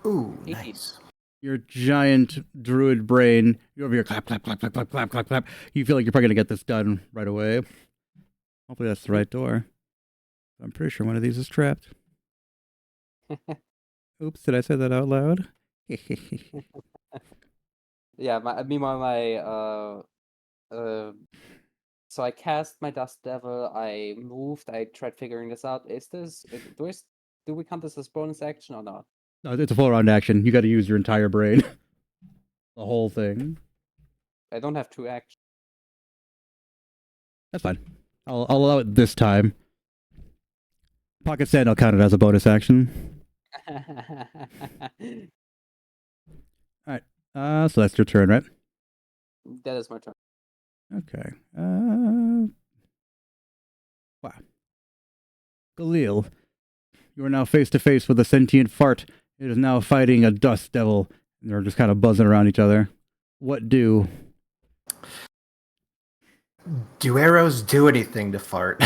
Ooh, 18. nice. Your giant druid brain, you're over here, clap, clap, clap, clap, clap, clap, clap, clap. You feel like you're probably gonna get this done right away. Hopefully that's the right door. I'm pretty sure one of these is trapped. Oops, did I say that out loud? Yeah, meanwhile so I cast my Dust Devil. I moved. I tried figuring this out. Do we count this as bonus action or not? No, it's a full round action. You got to use your entire brain, the whole thing. I don't have 2 actions. That's fine. I'll allow it this time. Pocket Sand, I'll count it as a bonus action. So that's your turn, right? That is my turn. Okay. Wow. Galil, you are now face to face with a sentient fart. It is now fighting a dust devil. And they're just kind of buzzing around each other. What do? Do arrows do anything to fart?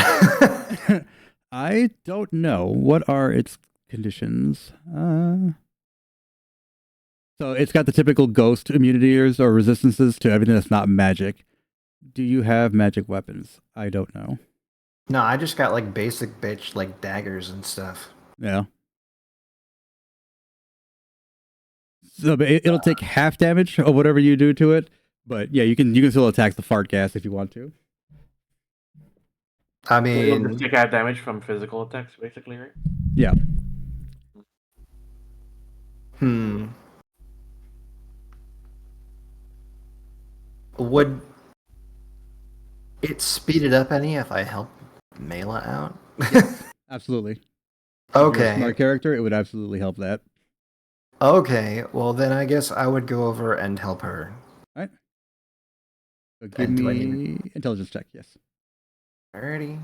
I don't know. What are its conditions? So it's got the typical ghost immunities or resistances to everything that's not magic. Do you have magic weapons? I don't know. No, I just got like basic bitch like daggers and stuff. Yeah. So but it'll take half damage or whatever you do to it. But yeah, you can still attack the fart gas if you want to. I So it'll just mean, take half damage from physical attacks, basically, right? Yeah. would it speed it up any if I help Mela out? Yes. Absolutely. If you're a Okay. smart character, it would absolutely help that. Okay. Well, then I guess I would go over and help her. All right. So give And do I me need intelligence check. Yes. already?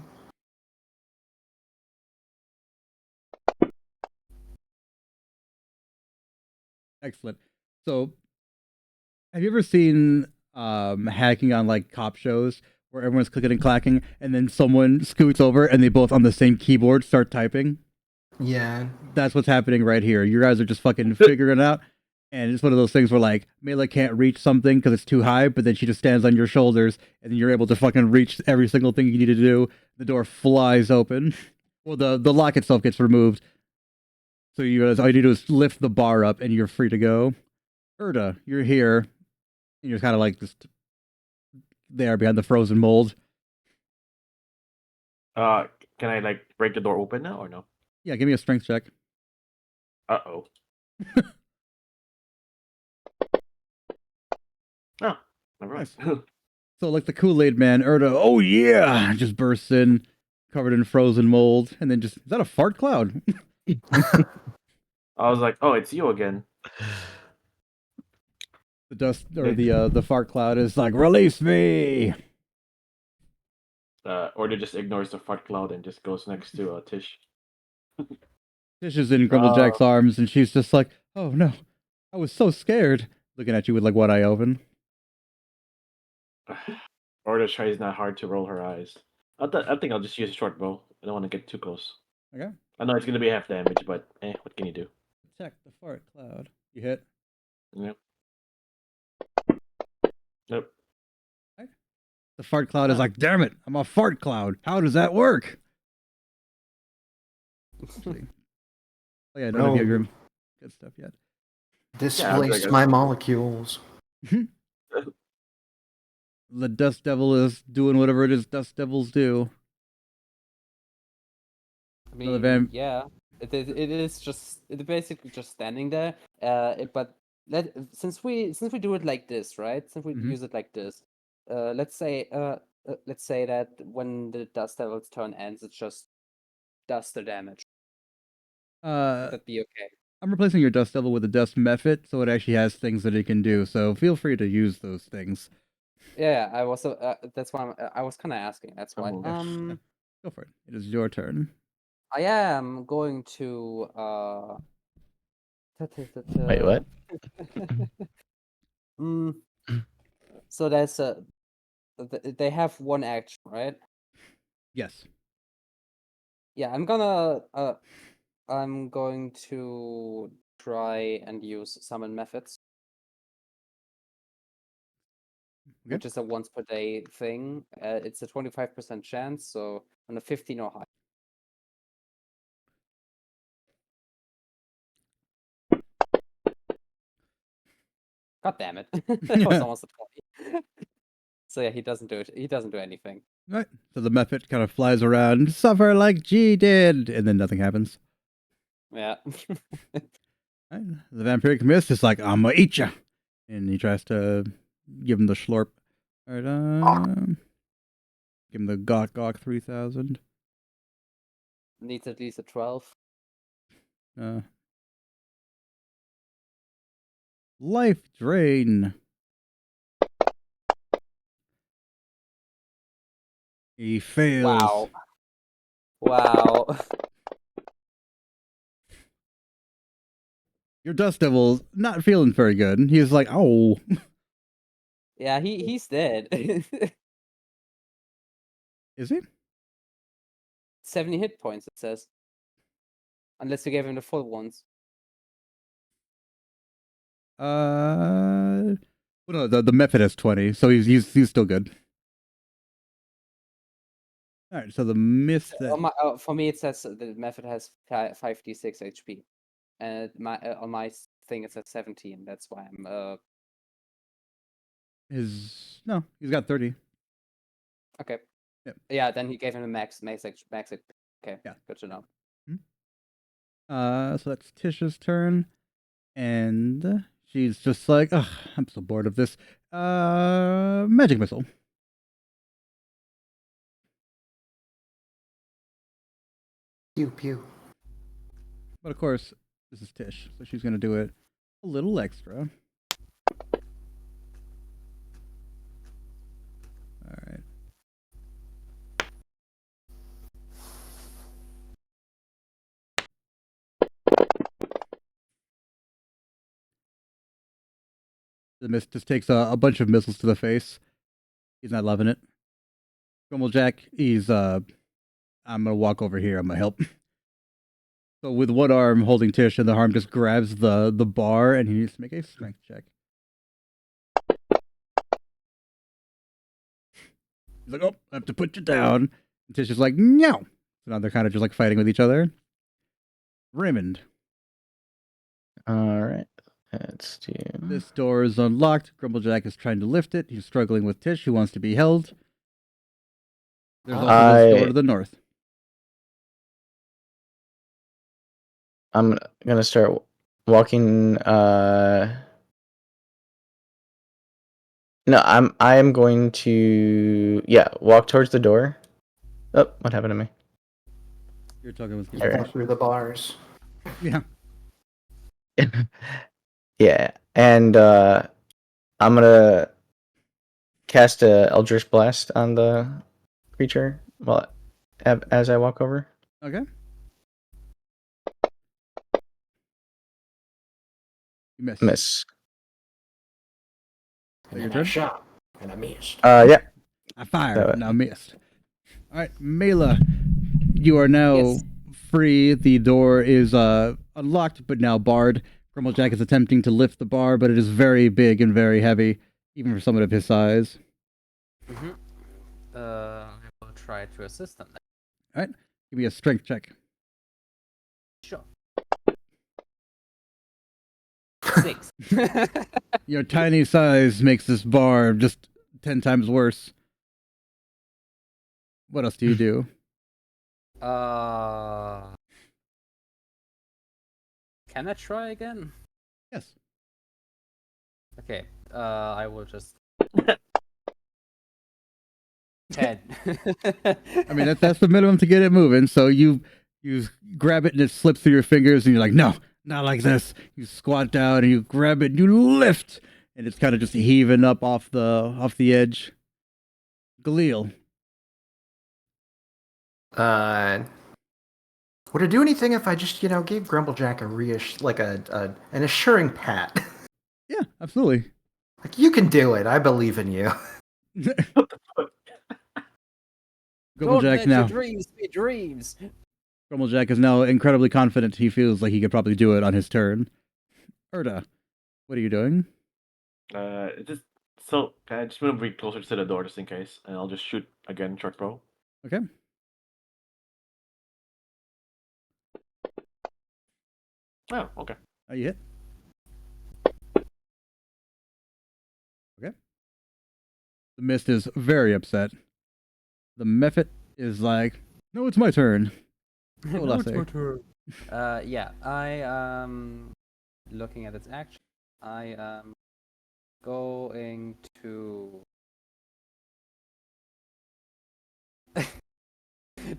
Excellent. So, have you ever seen hacking on like cop shows where everyone's clicking and clacking, and then someone scoots over and they both on the same keyboard start typing? Yeah. That's what's happening right here. You guys are just fucking figuring it out. And it's one of those things where like Mela can't reach something because it's too high, but then she just stands on your shoulders, and then you're able to fucking reach every single thing you need to do. The door flies open. Well, the lock itself gets removed, so you guys all you need to do is lift the bar up, and you're free to go. Erda, you're here. And you're kind of like just there behind the frozen mold. Can I like break the door open now or no? Yeah, give me a strength check. Uh-oh. Oh, never mind. So like the Kool-Aid man, Erda, oh yeah, just bursts in, covered in frozen mold, and then just is that a fart cloud? I was like, oh, it's you again. The dust or the fart cloud is like, release me. Or just ignores the fart cloud and just goes next to Tish. Tish is in Grumblejack's arms, and she's just like, oh no, I was so scared. Looking at you with like one eye open. Or just tries not hard to roll her eyes. I think I'll just use a short bow. I don't want to get too close. Okay. I know it's gonna be half damage, but what can you do? Check the fart cloud. You hit. Yep. Nope. The fart cloud is like, damn it, I'm a fart cloud. How does that work? Actually, oh yeah, none of you have your good stuff yet. Displace Yeah, my molecules. The Dust Devil is doing whatever it is Dust Devils do. I Another mean, yeah, it is just it's basically just standing there. But since we do it like this, right? Since we use it like this, let's say that when the Dust Devil's turn ends, it's just duster damage. Would that be okay? I'm replacing your Dust Devil with a Dust Mephit, so it actually has things that it can do. So feel free to use those things. Yeah, I was. That's why I was kind of asking. That's why. Go for it. It is your turn. I am going to. Wait, what? So there's they have one action, right? Yes. Yeah, I'm going to try and use summon methods. Okay. Which is a once per day thing. It's a 25% chance, so on a 15 or higher. God damn it. That was almost a 20. So yeah, he doesn't do it. He doesn't do anything. Right. So the Mephit kind of flies around, suffer like G did, and then nothing happens. Yeah. Right. The vampiric mist is like, I'm gonna eat ya, and he tries to give him the schlorp. All right. Give him the Gawk 3000. Needs at least a 12. Life drain. He fails. Wow. Your Dust Devil's not feeling very good. He's like, oh. Yeah, he's dead. Is he? 70 hit points, it says. Unless you gave him the full ones. Well, no, the Mephit has 20, so he's still good. All right, so the mist that For me, it says the method has 5d6 HP, and on my thing it says 17. That's why I'm is no, he's got 30. okay. Yep. Yeah, then he gave him a max HP. Okay, Yeah. good to know. So that's Tisha's turn, and she's just like, ugh, I'm so bored of this. Magic missile. Pew pew. But of course, this is Tish, so she's gonna do it a little extra. All right. The mist just takes a bunch of missiles to the face. He's not loving it. Jack, he's I'm gonna walk over here. I'm gonna help. So with one arm holding Tish, and the arm just grabs the bar, and he needs to make a strength check. He's like, "Oh, I have to put you down." And Tish is like, "No." So now they're kind of just like fighting with each other. Raymond, All right. Let's do. this door is unlocked. Jack is trying to lift it. He's struggling with Tish, who wants to be held. There's also this door to the north. I'm gonna start walking. No, I am going to walk towards the door. Oh, what happened to me? You're talking with You fell through the bars. Yeah. Yeah, and I'm gonna cast a Eldritch Blast on the creature as I walk over. Okay. You miss. Miss. And Your then I turn? shot, and I missed. Yeah. I fired, and I missed. All right, Mela, you are now free. The door is unlocked, but now barred. Jack is attempting to lift the bar, but it is very big and very heavy, even for someone of his size. Mm-hmm. I will try to assist them. All right, give me a strength check. Sure. 6. Your tiny size makes this bar just 10 times worse. What else do you do? Can I try again? Yes. Okay. I will just 10. I mean, that's the minimum to get it moving. So you grab it and it slips through your fingers, and you're like, no, not like this. You squat down and you grab it and you lift, and it's kind of just heaving up off the edge. Galil. Would it do anything if I just, gave Grumblejack an assuring pat? Yeah, absolutely. Like, you can do it. I believe in you. Don't Grumblejack let now. your dreams be dreams. Grumblejack is now incredibly confident. He feels like he could probably do it on his turn. Erda, what are you doing? Just so can I just move a bit closer to the door just in case, and I'll just shoot again, short bow. Okay. Oh, okay. You hit. Okay. The mist is very upset. The Mephit is like, no, it's my turn. What will I say? Yeah, I am looking at its action. I am going to.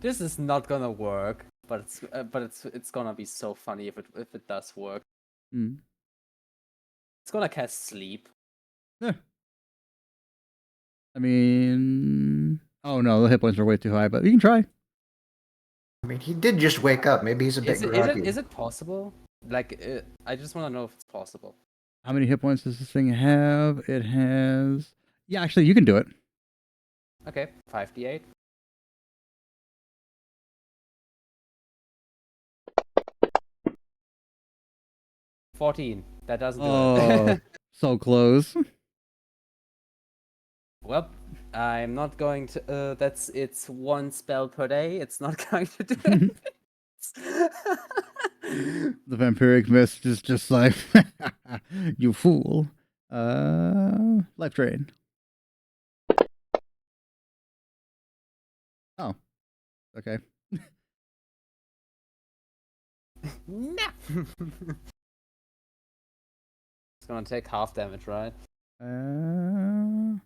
This is not gonna work, but it's gonna be so funny if it does work. Mm. It's gonna cast sleep. Yeah. I mean, oh no, the hit points are way too high, but you can try. I mean, he did just wake up. Maybe he's a bit groggy. Is it possible? Like, I just want to know if it's possible. How many hit points does this thing have? It has. Yeah, actually, you can do it. Okay, 5d8. $14. That doesn't do it. So close. Well, I'm not going to. It's one spell per day. It's not going to do anything. The vampiric mist is just like, you fool. Life drain. Oh, okay. No. It's gonna take half damage, right? I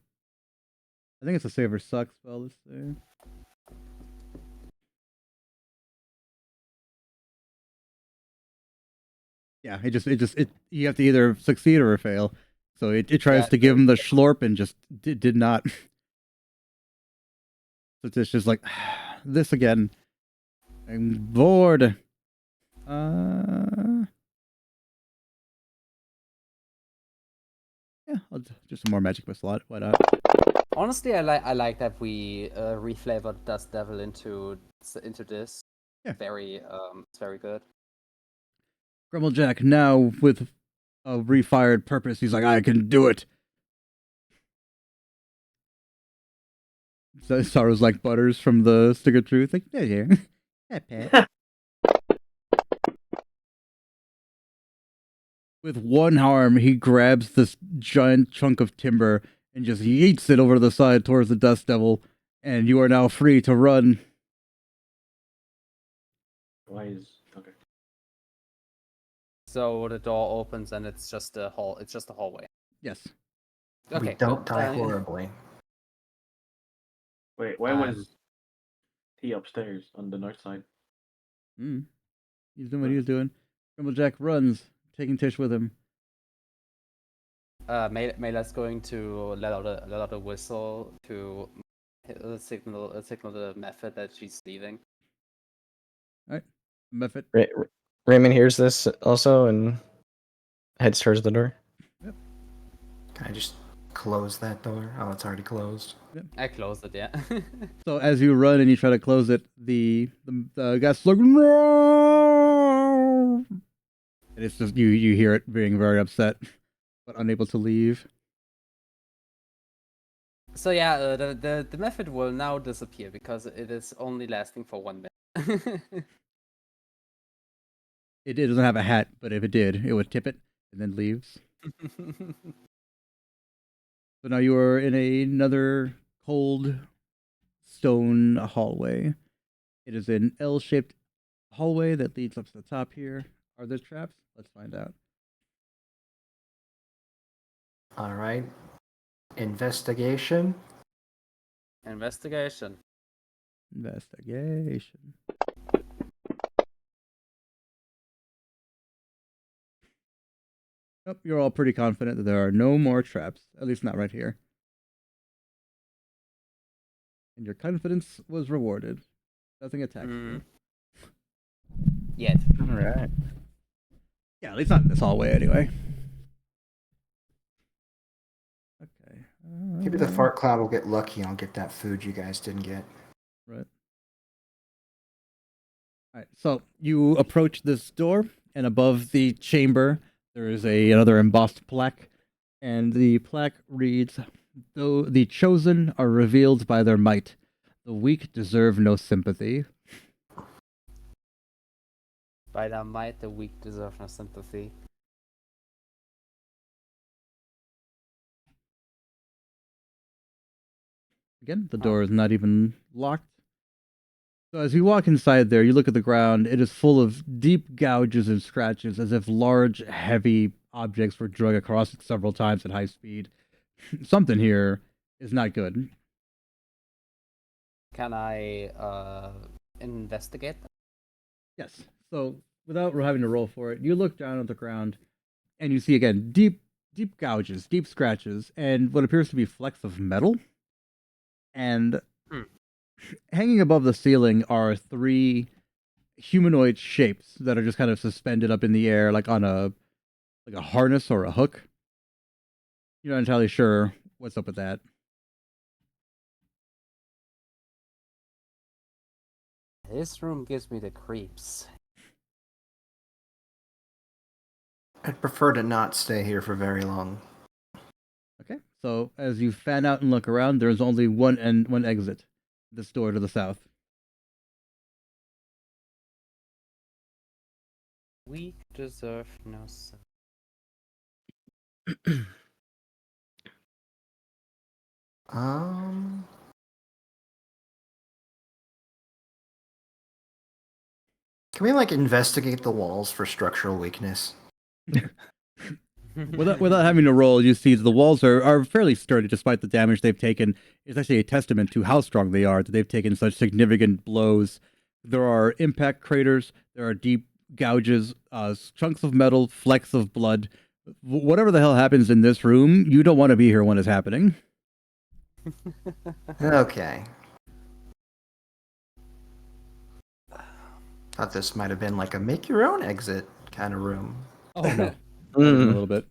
think it's a save or suck spell. Let's see. Yeah, it. You have to either succeed or fail. So it tries Yeah, to give him the schlorp and just did not. So it's just like this again. I'm bored. Yeah, I'll do some more magic missile. Why not? honestly, I like that we reflavored Dust Devil into this. Yeah. It's very good. Grumblejack now with a refired purpose. He's like, I can do it. So Sorrow's like Butters from the Stick of Truth. Like, yeah. Pet. With one arm, he grabs this giant chunk of timber and just yeets it over to the side towards the Dust Devil, and you are now free to run. Why is okay? So the door opens and it's just a hall. It's just a hallway. Yes. Okay. We don't good. die horribly. Wait, why was he upstairs on the north side? He's doing what he was doing. Grumblejack runs, taking Tish with him. Mela's going to let out a whistle to signal the method that she's leaving. All right. Method. Raymond hears this also and heads towards the door. Yep. Can I just close that door? Oh, it's already closed. Yep. I closed it, yeah. So as you run and you try to close it, the guy's like, no! And it's just you hear it being very upset, but unable to leave. So yeah, the method will now disappear because it is only lasting for 1 minute. It doesn't have a hat, but if it did, it would tip it and then leaves. So now you are in another cold stone hallway. It is an L-shaped hallway that leads up to the top here. Are there traps? Let's find out. All right. Investigation. Investigation. Investigation. Nope, you're all pretty confident that there are no more traps, at least not right here. And your confidence was rewarded. Nothing attacks you. Yet. All right. Yeah, at least not in this hallway anyway. Okay. Maybe the fart cloud will get lucky and I'll get that food you guys didn't get. Right. All right. So you approach this door, and above the chamber there is another embossed plaque, and the plaque reads, "Though the chosen are revealed by their might, the weak deserve no sympathy." By their might, the weak deserve no sympathy. Again, the door is not even locked. So as you walk inside there, you look at the ground. It is full of deep gouges and scratches, as if large, heavy objects were dragged across it several times at high speed. Something here is not good. Can I investigate? Yes. So without having to roll for it, you look down at the ground, and you see again deep gouges, deep scratches, and what appears to be flecks of metal. And hanging above the ceiling are 3 humanoid shapes that are just kind of suspended up in the air, like on a harness or a hook. You're not entirely sure what's up with that. This room gives me the creeps. I'd prefer to not stay here for very long. Okay. So as you fan out and look around, there's only one exit. This door to the south. We deserve no sun. Um, can we like investigate the walls for structural weakness? Without having to roll, you see the walls are fairly sturdy despite the damage they've taken. It's actually a testament to how strong they are that they've taken such significant blows. There are impact craters, there are deep gouges, chunks of metal, flecks of blood. Whatever the hell happens in this room, you don't want to be here when it's happening. Okay. Thought this might have been like a make your own exit kind of room. Oh no, not even a little bit.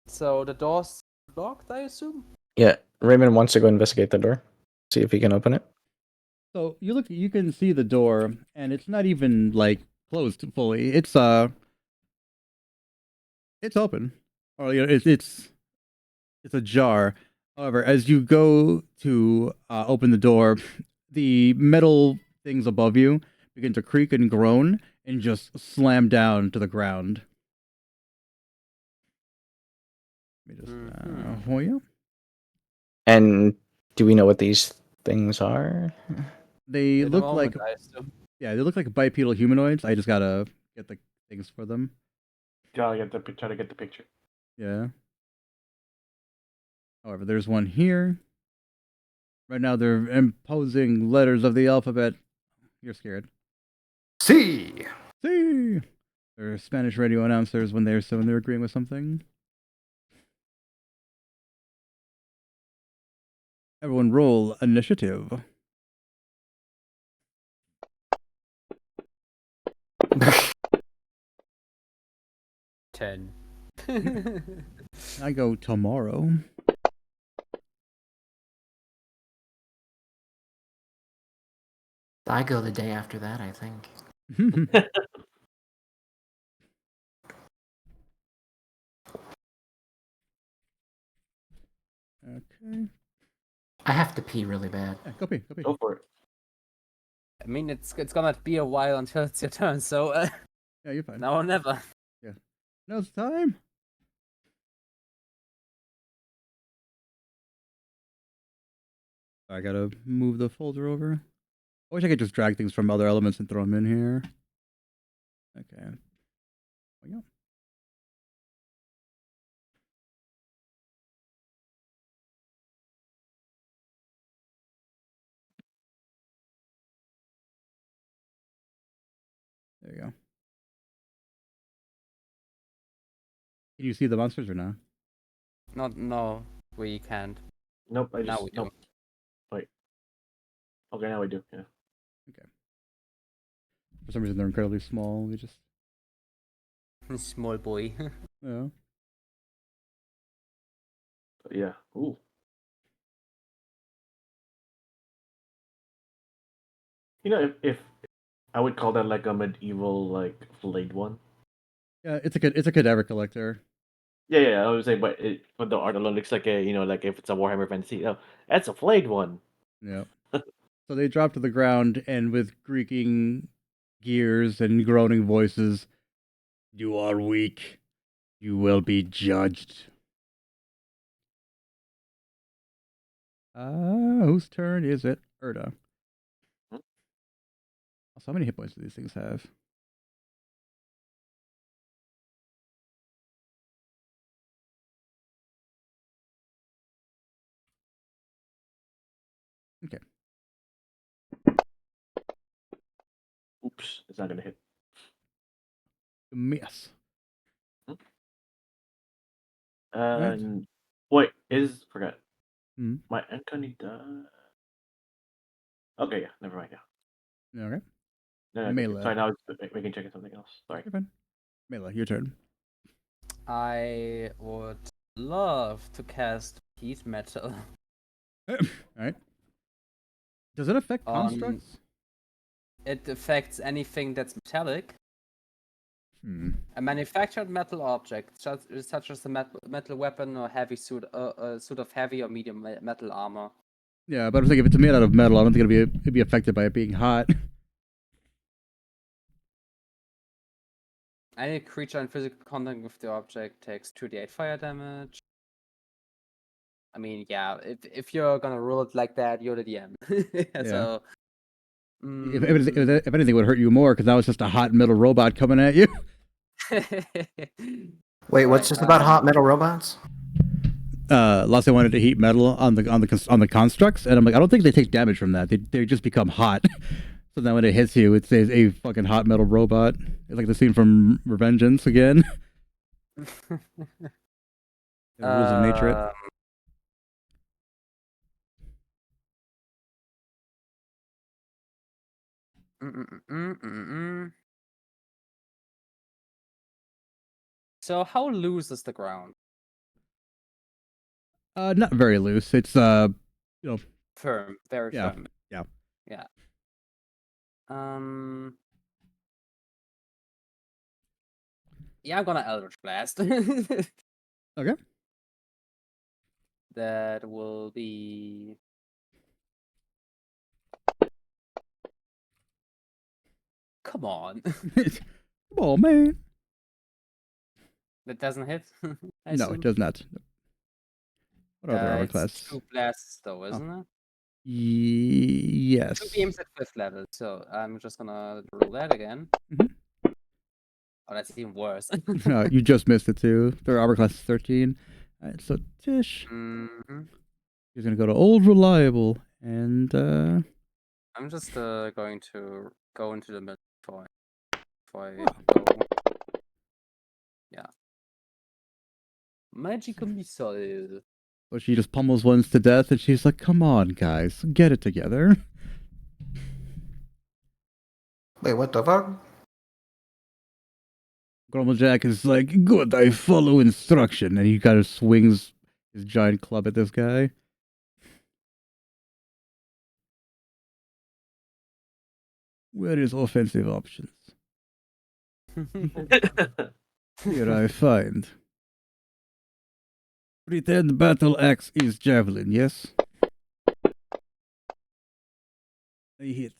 So the door's locked, I assume? Yeah, Raymond wants to go investigate the door, see if he can open it. So you can see the door, and it's not even like closed fully. It's open, or it's ajar. However, as you go to open the door, the metal things above you begin to creak and groan and just slam down to the ground. Let me just hold you. And do we know what these things are? They In a look moment, like I assume. they look like bipedal humanoids. I just gotta get the things for them. Try to get the picture. Yeah. However, there's one here. Right now, they're imposing letters of the alphabet. You're scared. See. See, they're Spanish radio announcers when they're agreeing with something. Everyone, roll initiative. Ten. I go tomorrow. I go the day after that, I think. Okay. I have to pee really bad. Yeah, go pee. Go pee. Go for it. I mean, it's gonna be a while until it's your turn, so Yeah, you're fine. now or never. Yeah. Now it's time. I gotta move the folder over. I wish I could just drag things from other elements and throw them in here. Okay. There we go. There you go. Can you see the monsters or not? No, we can't. Nope. I Now just we do. nope. Wait. Okay, now we do. Yeah. For some reason, they're incredibly small. We just, Small boy. yeah. Yeah. Ooh. You know, if I would call that like a medieval like flayed one. Yeah, it's a cadaver collector. Yeah. I was saying, but the art alone looks like a like if it's a Warhammer Fantasy. Oh, that's a flayed one. Yeah. So they drop to the ground, and with creaking gears and groaning voices, "You are weak. You will be judged." Whose turn is it? Erda. So how many hit points do these things have? Okay. Oops, it's not gonna hit. Miss. And wait, forgot. Hmm. My uncanny Okay, yeah, never mind. Yeah, Okay. no, Melee. sorry. Now we can check on something else. Sorry. You're fine. Melee, your turn. I would love to cast heat metal. Alright. Does it affect Um, constructs? It affects anything that's metallic. A manufactured metal object, such as a metal weapon or heavy suit, a suit of heavy or medium metal armor. Yeah, but I'm thinking if it's made out of metal, I don't think it'd be affected by it being hot. Any creature in physical contact with the object takes 2d8 fire damage. I mean, yeah, if you're gonna rule it like that, you're the DM. So, If anything, it would hurt you more because now it's just a hot metal robot coming at you. Wait, what's this about hot metal robots? Last I wanted to heat metal on the constructs, and I'm like, I don't think they take damage from that. They just become hot. So then when it hits you, it's a fucking hot metal robot. It's like the scene from Revengeance again. The rules of nature. So how loose is the ground? Not very loose. It's Firm, very yeah, firm. yeah. Yeah. Yeah, I'm gonna Eldritch Blast. Okay. That will be. Come on. Come on, man. That doesn't hit. No, it does not. What other armor It's class? 2 blasts though, isn't it? Yes. 2 beams at 5th level, so I'm just gonna roll that again. Mhm. Oh, that's even worse. You just missed it too. Their armor class is 13. All right, so Tish, he's gonna go to old reliable, and I'm just going to go into the middle before I go. Yeah. Magical missile. so she just pummels ones to death, and she's like, "Come on, guys, get it together." Wait, what the fuck? Grumblejack is like, "Good, I follow instruction," and he kind of swings his giant club at this guy. Where is offensive options? Here I find. Pretend battle axe is javelin, yes? I hit.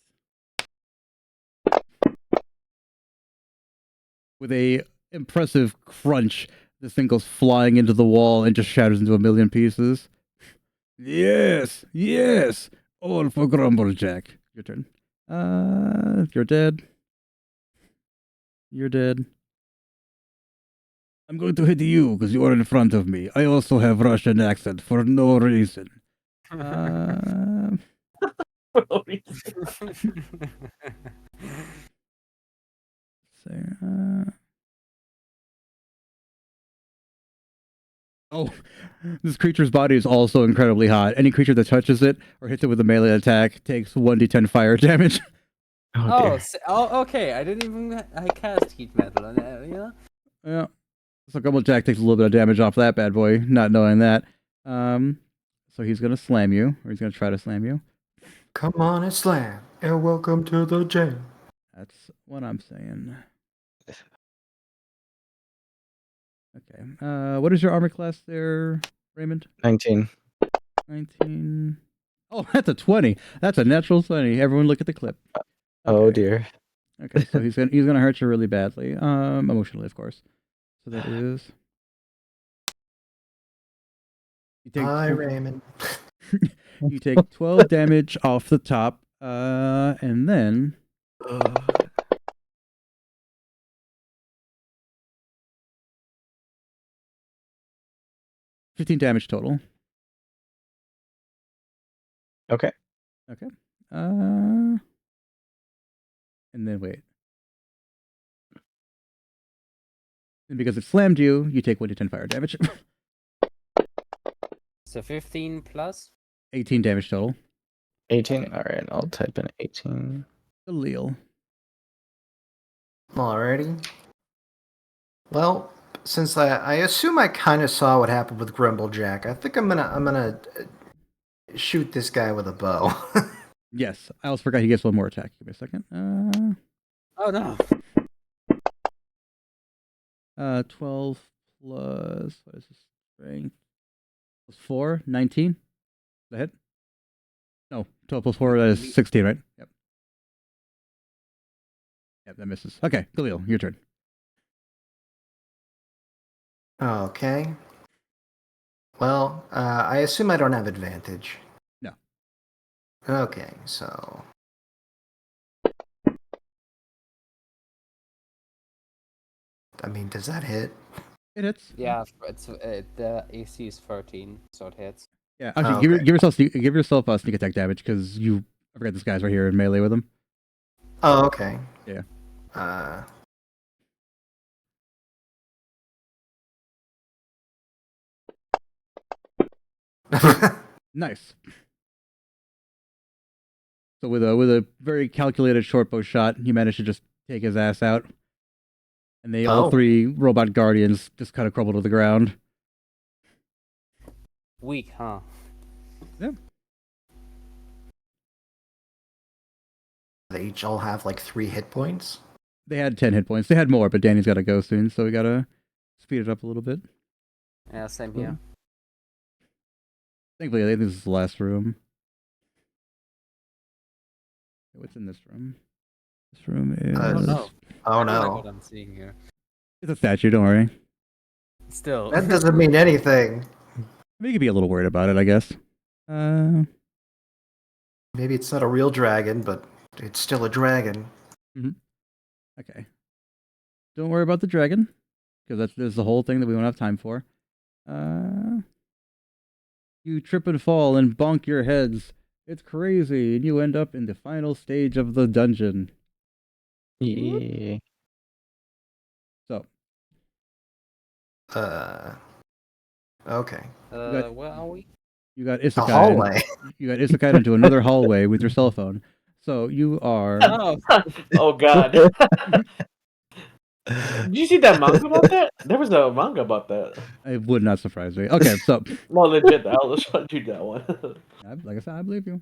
With a impressive crunch, this thing goes flying into the wall and just shatters into a million pieces. Yes, yes, all for Grumblejack. Your turn. You're dead. You're dead. I'm going to hit you because you are in front of me. I also have Russian accent for no reason. Oh, this creature's body is also incredibly hot. Any creature that touches it or hits it with a melee attack takes 1d10 fire damage. Oh, Okay. I didn't even. I cast heat metal, and Yeah. So Grumblejack takes a little bit of damage off that bad boy, not knowing that. So he's gonna slam you, or he's gonna try to slam you. Come on and slam, and welcome to the jam. That's what I'm saying. Okay. What is your armor class there, Raymond? 19. 19. Oh, that's a 20. That's a natural 20. Everyone look at the clip. Okay. Oh dear. Okay, so he's gonna hurt you really badly. Emotionally, of course. So that is. Hi, Raymond. You take 12 damage off the top, and then 15 damage total. Okay. Okay. And then wait. And because it slammed you, you take 1d10 fire damage. So 15 plus? 18 damage total. 18. All right, I'll type in 18. Khalil. Alrighty. Well, since I assume I kind of saw what happened with Grumblejack, I think I'm gonna shoot this guy with a bow. Yes, I almost forgot he gets one more attack. Give me a second. Oh no. 12 plus what is this strength? Plus 4, 19. Is that hit? No, 12 plus 4, that is 16, right? Yep. Yep, that misses. Okay, Khalil, your turn. Okay. Well, I assume I don't have advantage. No. Okay, so I mean, does that hit? It hits. Yeah, it's the AC is 13, so it hits. Yeah, actually, Oh, give, okay. give yourself sneak attack damage because I forgot this guy's right here in melee with him. Oh, okay. Yeah. Uh, Nice. So with a very calculated short bow shot, you managed to just take his ass out, and they all Oh. 3 robot guardians just kind of crumble to the ground. Weak, huh? Yeah. They each all have like 3 hit points. They had 10 hit points. They had more, but Danny's got to go soon, so we gotta speed it up a little bit. Yeah, same here. Thankfully, I think this is the last room. What's in this room? This room is. Oh no. Oh I don't like no. what I'm seeing here. It's a statue. Don't worry. Still. That doesn't mean anything. I mean, you could be a little worried about it, I guess. Maybe it's not a real dragon, but it's still a dragon. Okay. Don't worry about the dragon, because there's the whole thing that we won't have time for. You trip and fall and bonk your heads. It's crazy, and you end up in the final stage of the dungeon. Yeah. So, Okay. Where are we? you got The isekai. hallway. You got isekai into another hallway with your cell phone. So you are. Oh, Oh God. Did you see that manga about that? There was a manga about that. It would not surprise me. Okay, so No, legit. I'll show you that one. like I said, I believe you.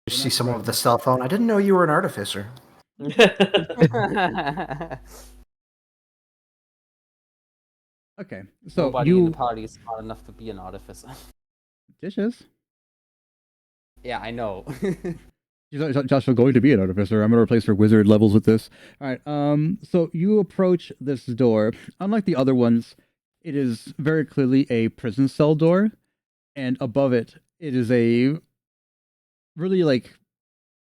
You see someone with a cell phone. I didn't know you were an artificer. Okay, so nobody in you the party is smart enough to be an artificer. dishes. Yeah, I know. Josh, we're going to be an artificer. I'm going to replace her wizard levels with this. All right. So you approach this door. Unlike the other ones, it is very clearly a prison cell door, and above it, it is a really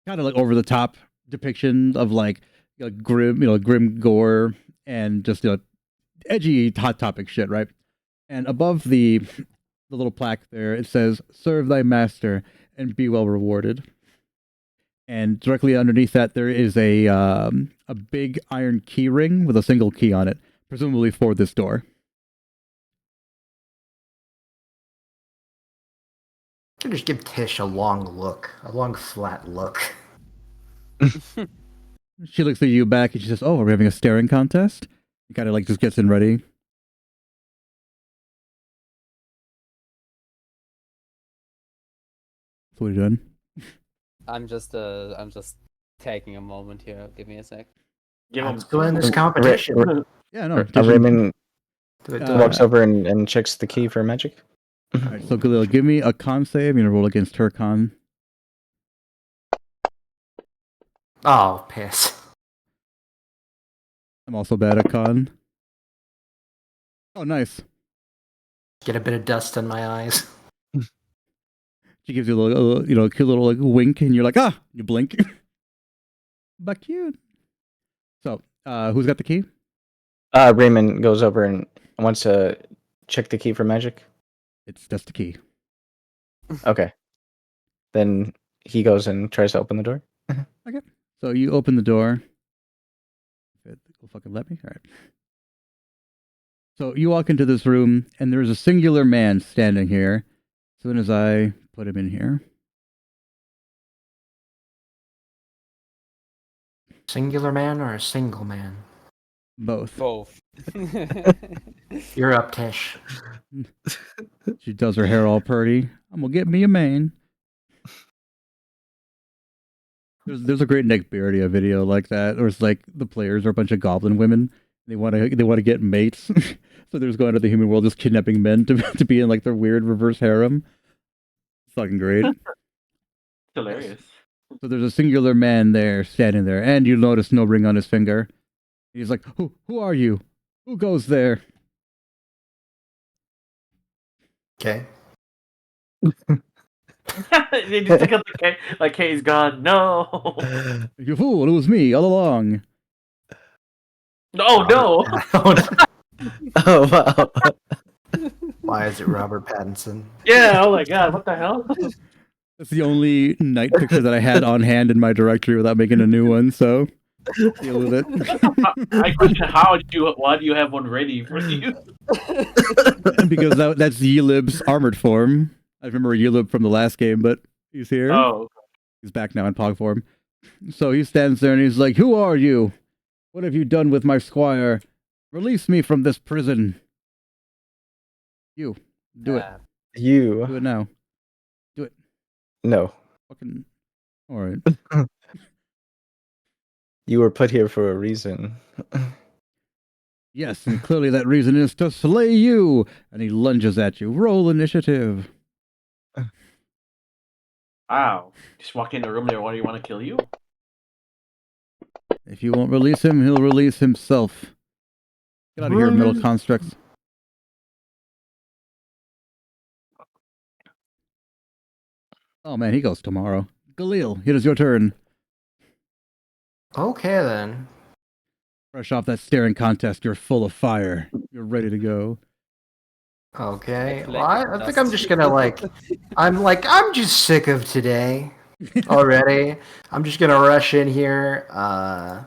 kind of over the top depiction of grim gore and just edgy hot topic shit, right? And above the little plaque there, it says, "Serve thy master and be well rewarded." And directly underneath that, there is a big iron key ring with a single key on it, presumably for this door. You just give Tish a long flat look. She looks at you back and she says, "Oh, are we having a staring contest?" He kind of just gets in ready. So what are you doing? I'm just taking a moment here. Give me a sec. Give him. Let's go in this competition. Yeah, no. Raymond Do it, walks over and checks the key for magic. All right, so Galil, give me a con save. I'm gonna roll against her con. Oh, piss. I'm also bad at con. Oh, nice. Get a bit of dust in my eyes. She gives you a cute little wink, and you're like, ah, you blink. But cute. So, who's got the key? Raymond goes over and wants to check the key for magic. That's the key. Okay. Then he goes and tries to open the door. Okay. So you open the door. It will fucking let me. All right. So you walk into this room, and there's a singular man standing here. As soon as I put him in here. Singular man or a single man? Both. Both. You're up, Tish. She does her hair all pretty. I'm gonna get me a mane. There's a great Nick Beardia video like that, where it's like the players are a bunch of goblin women, They want to get mates. So they're just going to the human world, just kidnapping men to be in like their weird reverse harem. It's fucking great. Hilarious. So there's a singular man there standing there, and you notice no ring on his finger. He's like, "Who are you? Who goes there?" Okay. They just take out the K, like K's gone. No. You fool! It was me all along. No, no. Oh wow. Why is it Robert Pattinson? Yeah. Oh my God. What the hell? That's the only night picture that I had on hand in my directory without making a new one. So deal with it. I question why do you have one ready for you? Because that's Yelib's armored form. I remember Yelib from the last game, but he's here. Oh. He's back now in Pog form. So he stands there and he's like, "Who are you? What have you done with my squire? Release me from this prison." You. Do it. You. Do it now. Do it. No. Fucking. Alright. You were put here for a reason. Yes, and clearly that reason is to slay you. And he lunges at you. Roll initiative. Wow. Just walk in the room there. Why do you want to kill you? If you won't release him, he'll release himself. Get out of here, metal constructs. Oh man, he goes tomorrow. Galil, it is your turn. Okay then. Fresh off that staring contest, you're full of fire. You're ready to go. Okay. Collect Well, I think I'm dust. just gonna I'm just sick of today already. I'm just gonna rush in here. I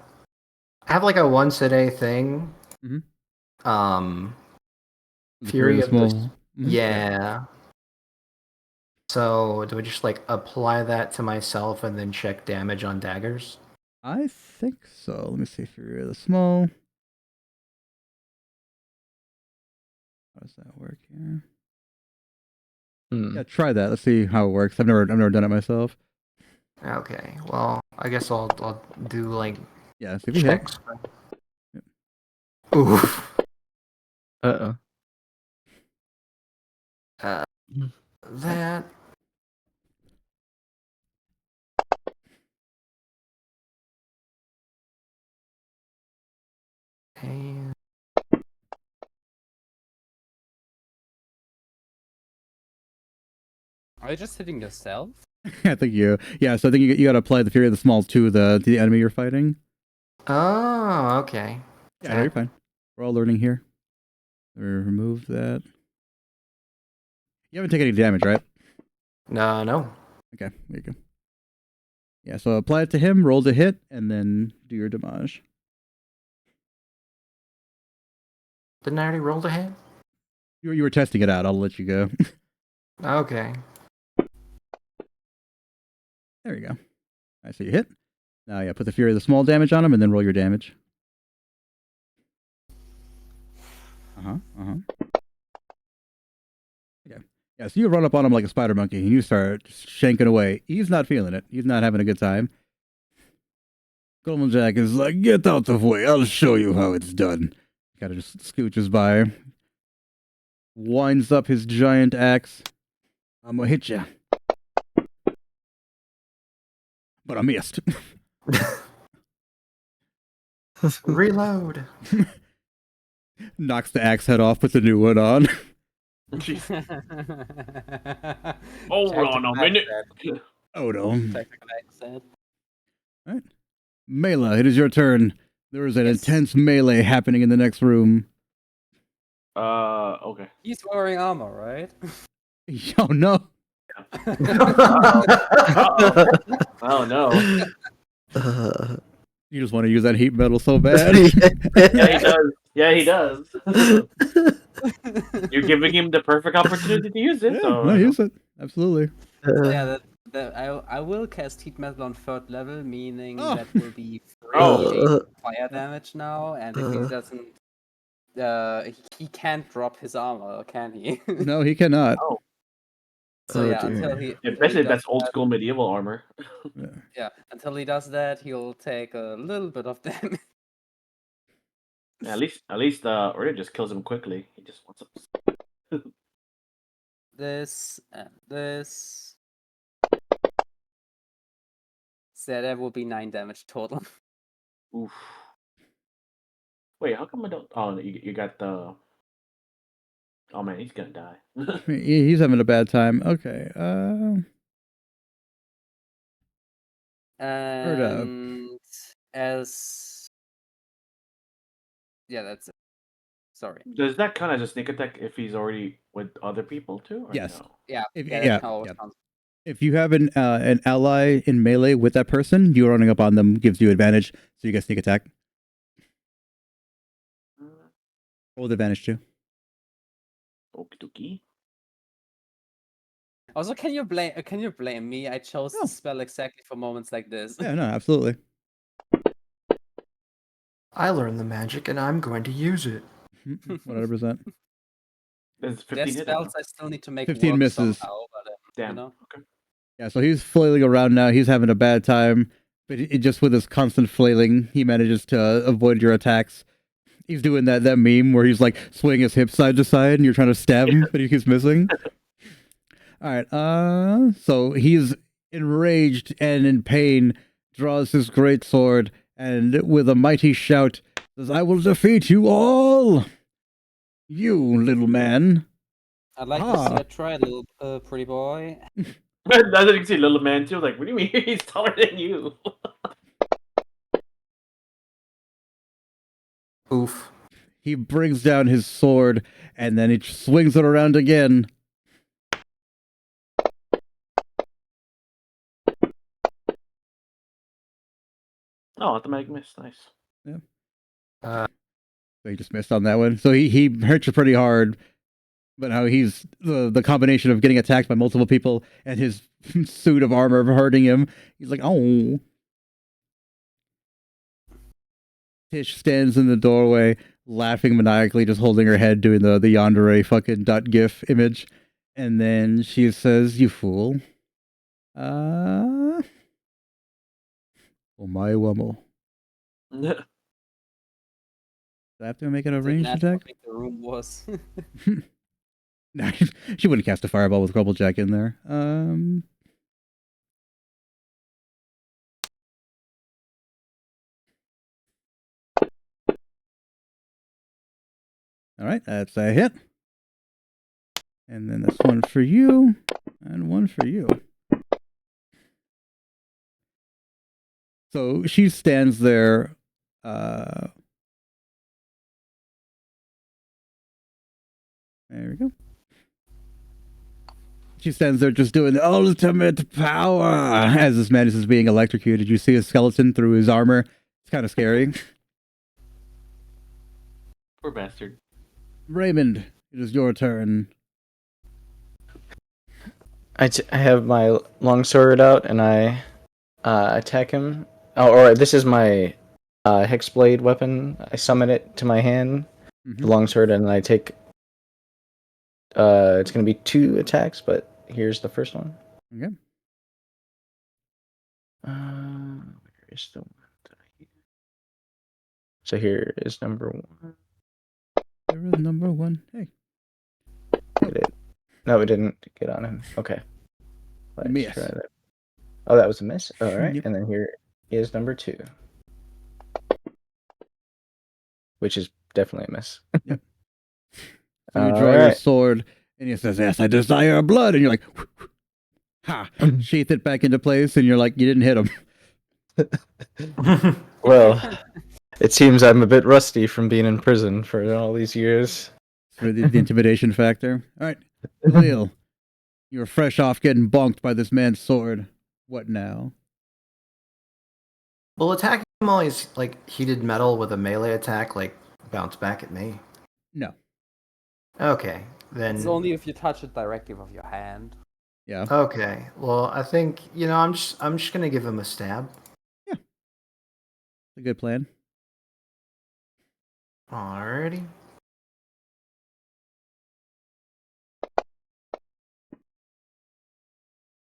have like a once a day thing. Mhm. Fury of the Mhm. Yeah. So do I just like apply that to myself and then check damage on daggers? I think so. Let me see. Fury of the Small. How does that work here? Hmm. Yeah, try that. Let's see how it works. I've never done it myself. Okay. Well, I guess I'll do like Yeah, see if you hit. checks. Oof. Uh-oh. That. And Are you just hitting yourself? I think you. Yeah, so I think you got to apply the Fury of the Small to the enemy you're fighting. oh, okay. Yeah, no, you're fine. We're all learning here. Remove that. You haven't taken any damage, right? No. Okay, there you go. Yeah, so apply it to him, roll to hit, and then do your damage. Didn't I already roll the hit? You were testing it out. I'll let you go. Okay. There you go. I see you hit. Now, yeah, put the Fury of the Small damage on him, and then roll your damage. Okay. Yeah, so you run up on him like a spider monkey, and you start shanking away. He's not feeling it. He's not having a good time. Goldman Jack is like, "Get out of the way. I'll show you how it's done." Kind of just scooches by. Winds up his giant axe. "I'm gonna hit ya." But I missed. Reload. Knocks the axe head off, puts a new one on. Hold on a minute. Oh no. Technical accent. Alright. Mela, it is your turn. There is an Yes. intense melee happening in the next room. Okay. He's wearing armor, right? Oh no. Oh no. You just want to use that heat metal so bad. Yeah, he does. Yeah, he does. You're giving him the perfect opportunity to use it. Yeah, So no, use it. Absolutely. So yeah, I will cast heat metal on 3rd level, meaning Oh. that will be 3 Oh. fire damage now, and if he doesn't, he can't drop his armor, can he? No, he cannot. Oh. So Oh, yeah, dear. until he Especially if does that's old that, school medieval armor. yeah, until he does that, he'll take a little bit of damage. At least Ori just kills him quickly. He just wants to. This and this. So that will be 9 damage total. Oof. Wait, how come I don't? Oh, you got the. Oh man, he's gonna die. He's having a bad time. Okay. Erda. And as yeah, that's it. Sorry. Does that count as a sneak attack if he's already with other people too, or Yes. no? Yeah, If, yeah, yeah. that always Yeah. counts. If you have an ally in melee with that person, you running up on them gives you advantage, so you get sneak attack. Roll with advantage too. Okie dokie. Also, can you blame me? I chose No. the spell exactly for moments like this. Yeah, no, absolutely. I learned the magic and I'm going to use it. 100%. There's 15 There's hit. spells I still need to make 15 work misses. somehow, but Damn. you know. Okay. Yeah, so he's flailing around now. He's having a bad time, but just with his constant flailing, he manages to avoid your attacks. He's doing that meme where he's like swinging his hips side to side, and you're trying to stab him, but he keeps missing. All right. So he's enraged and in pain, draws his great sword, and with a mighty shout, says, "I will defeat you all, you little man." I'd like to Ah. see a try, little pretty boy. That's what you can see, little man too. Like, what do you mean? He's taller than you. Oof. He brings down his sword, and then he swings it around again. Oh, automatic miss. Nice. So he just missed on that one. So he hurt you pretty hard. But how he's the combination of getting attacked by multiple people and his suit of armor hurting him. He's like, oh. Tish stands in the doorway, laughing maniacally, just holding her head, doing the yandere fucking dot gif image. And then she says, "You fool. Omae wamo." Do I have to make it a ranged That's attack? how big the room was. No, she wouldn't cast a fireball with Grubblejack in there. All right, that's a hit. And then that's one for you, and one for you. So she stands there. There we go. She stands there just doing the ultimate power as this man is being electrocuted. You see his skeleton through his armor. It's kind of scary. Poor bastard. Raymond, it is your turn. I have my longsword out and I attack him. Oh, or this is my hexblade weapon. I summon it to my hand, the longsword, and I take. It's gonna be 2 attacks, but here's the first one. Okay. Where is the one? So here is number 1. There is number 1. Hey. Did it? No, it didn't get on him. Okay. Let's Miss. try that. Oh, that was a miss. All right, Yep. and then here is number 2, which is definitely a miss. Yep. So you draw your Alright. sword, and he says, "Yes, I desire blood," and you're like, ha, sheath it back into place, and you're like, you didn't hit him. Well, it seems I'm a bit rusty from being in prison for all these years. For the intimidation factor. All right, Khalil, you're fresh off getting bonked by this man's sword. What now? Will attacking him while he's like heated metal with a melee attack like bounce back at me? No. Okay, then. It's only if you touch it directly with your hand. Yeah. Okay, well I think I'm just gonna give him a stab. A good plan. Alrighty.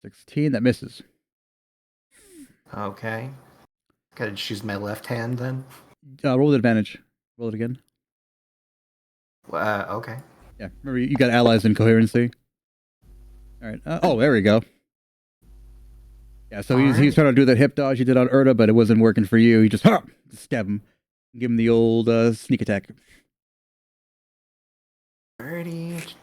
$16, that misses. Okay. Gotta choose my left hand then. Roll with advantage. Roll it again. Okay. Yeah, remember you got allies in coherency. All right. Oh, there we go. Yeah, so he's trying to do that hip dodge you did on Erda, but it wasn't working for you. You just stab him, give him the old sneak attack. Alrighty.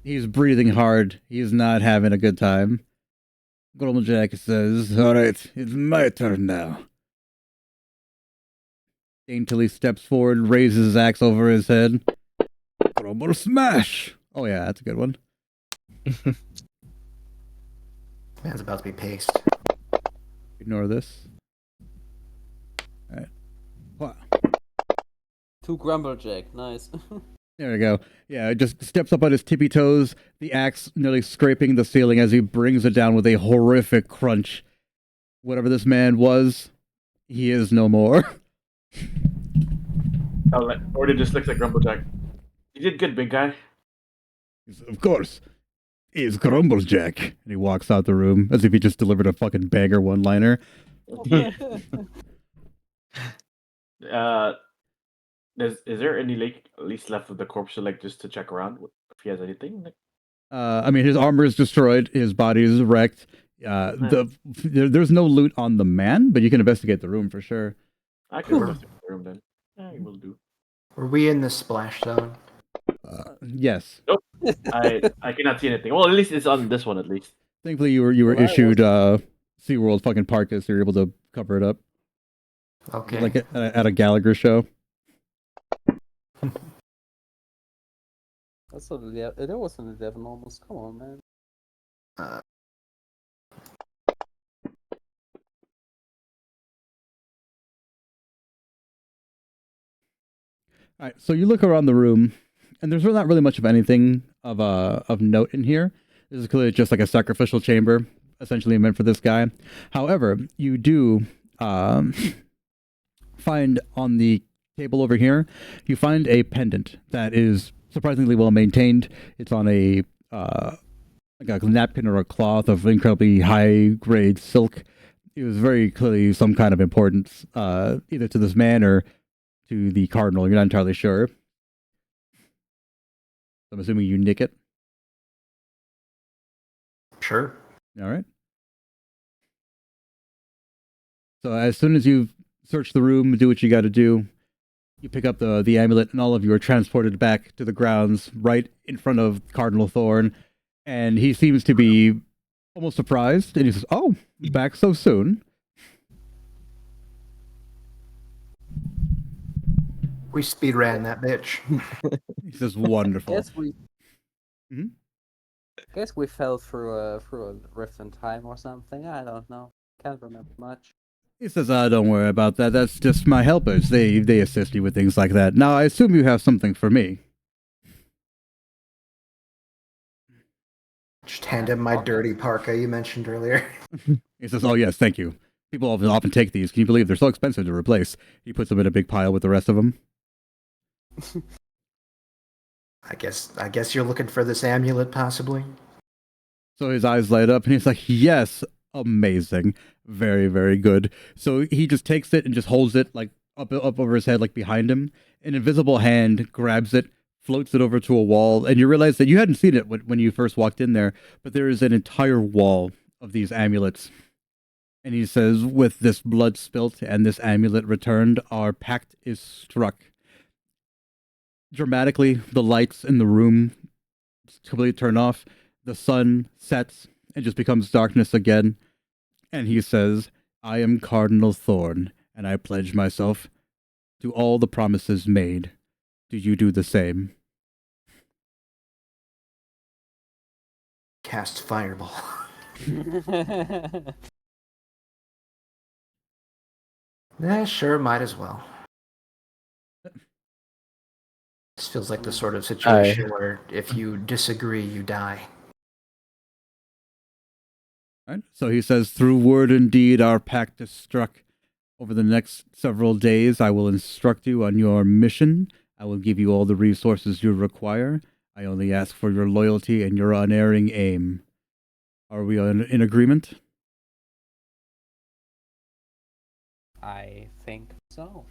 He's breathing hard. He's not having a good time. Jack says, "All right, it's my turn now." Daintily steps forward, raises his axe over his head. Grumble smash! Oh yeah, that's a good one. Man's about to be paced. Ignore this. All right. Wow. 2 Grumblejack, nice. There we go. Yeah, it just steps up on his tippy toes, the axe nearly scraping the ceiling as he brings it down with a horrific crunch. Whatever this man was, he is no more. Or they just looks like Grumblejack. You did good, big guy. Of course. It's Grumblesjack. And he walks out the room as if he just delivered a fucking banger one-liner. Is there any like at least left of the corpse, like just to check around if he has anything? Like, I mean, his armor is destroyed. His body is wrecked. There's no loot on the man, but you can investigate the room for sure. I can run through the room then. Yeah, will do. Were we in the splash zone? Yes. Nope. I cannot see anything. Well, at least it's on this one at least. Thankfully, you were issued SeaWorld fucking parkas, so you're able to cover it up. Okay. Like at a Gallagher show. That's what it was an 11 almost. Come on, man. All right, so you look around the room, and there's not really much of anything of note in here. This is clearly just like a sacrificial chamber, essentially meant for this guy. However, you do find on the table over here, you find a pendant that is surprisingly well maintained. It's on a like a napkin or a cloth of incredibly high grade silk. It was very clearly some kind of importance, either to this man or to the cardinal. You're not entirely sure. I'm assuming you nick it. Sure. All right. So as soon as you search the room, do what you got to do, you pick up the amulet, and all of you are transported back to the grounds right in front of Cardinal Thorn. And he seems to be almost surprised, and he says, "Oh, back so soon." We speed ran that bitch. He says, "Wonderful." Guess we fell through a rift in time or something. I don't know. Can't remember much. He says, "Don't worry about that. That's just my helpers. They assist you with things like that. Now, I assume you have something for me." Just hand him my dirty parka you mentioned earlier. He says, "Oh yes, thank you. People often take these. Can you believe they're so expensive to replace?" He puts them in a big pile with the rest of them. I guess you're looking for this amulet, possibly. So his eyes light up, and he's like, "Yes, amazing, very, very good." So he just takes it and just holds it like up over his head, like behind him. An invisible hand grabs it, floats it over to a wall, and you realize that you hadn't seen it when you first walked in there, but there is an entire wall of these amulets. And he says, "With this blood spilt and this amulet returned, our pact is struck." Dramatically, the lights in the room completely turn off. The sun sets and just becomes darkness again. And he says, "I am Cardinal Thorn, and I pledge myself to all the promises made. Do you do the same?" Cast fireball. Yeah, sure, might as well. This feels like the sort of situation where if you disagree, you die. Right? So he says, "Through word and deed, our pact is struck. Over the next several days, I will instruct you on your mission. I will give you all the resources you require. I only ask for your loyalty and your unerring aim. Are we in agreement?" I think so.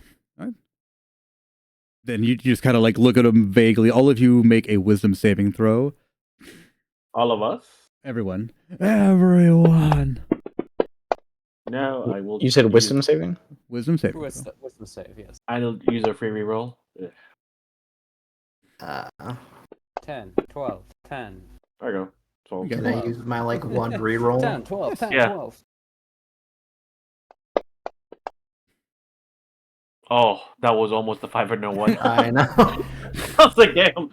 Then you just kind of like look at him vaguely. All of you make a wisdom saving throw. All of us? Everyone. Everyone. No, I will. You said use- wisdom saving? Wisdom saving throw. Wisdom save, yes. I'll use a free reroll. Uh, 10, 12, 10. There you go. 12. Okay. can I use my like one reroll? 10, 12, 10, Yeah. 12. Oh, that was almost the 501. I know. I was like, damn.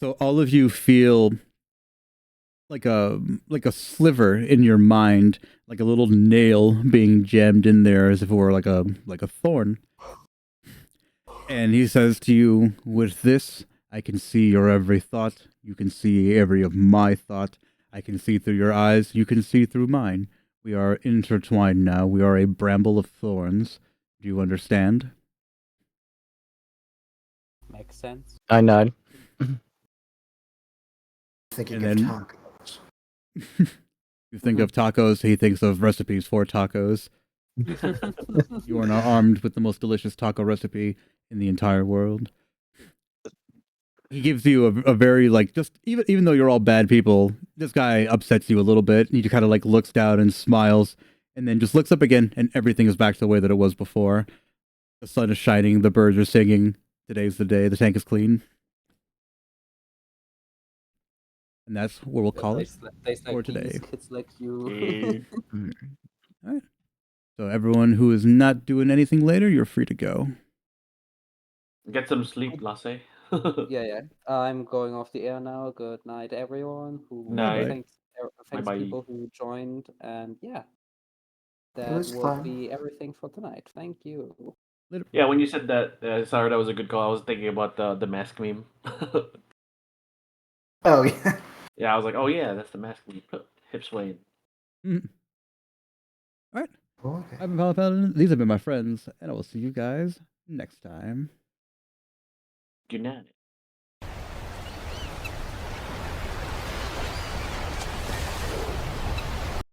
So all of you feel like a sliver in your mind, like a little nail being jammed in there as if it were like a thorn. And he says to you, with this, I can see your every thought. You can see every of my thought. I can see through your eyes. You can see through mine. We are intertwined now. We are a bramble of thorns. Do you understand? Makes sense. I nod. Thinking And of then- tacos. You think of tacos, he thinks of recipes for tacos. You are now armed with the most delicious taco recipe in the entire world. He gives you a very like just even though you're all bad people, this guy upsets you a little bit. He kind of like looks down and smiles, and then just looks up again, and everything is back to the way that it was before. The sun is shining, the birds are singing. Today's the day. The tank is clean, and that's where we'll call it Tastes for like today. these kids like you. Yeah. All right. So everyone who is not doing anything later, you're free to go. Get some sleep, Lasse. Yeah. I'm going off the air now. Good night, everyone. Night. Thanks Bye-bye. people who joined. And yeah, that was will fun. be everything for tonight. Thank you. Later. Yeah, when you said that, sorry, that was a good call. I was thinking about the mask meme. Oh yeah. Yeah, I was like, oh yeah, that's the mask meme. Hip swaying. Mhm. All right. Okay. I've been Paladin. These have been my friends, and I will see you guys next time. Good night.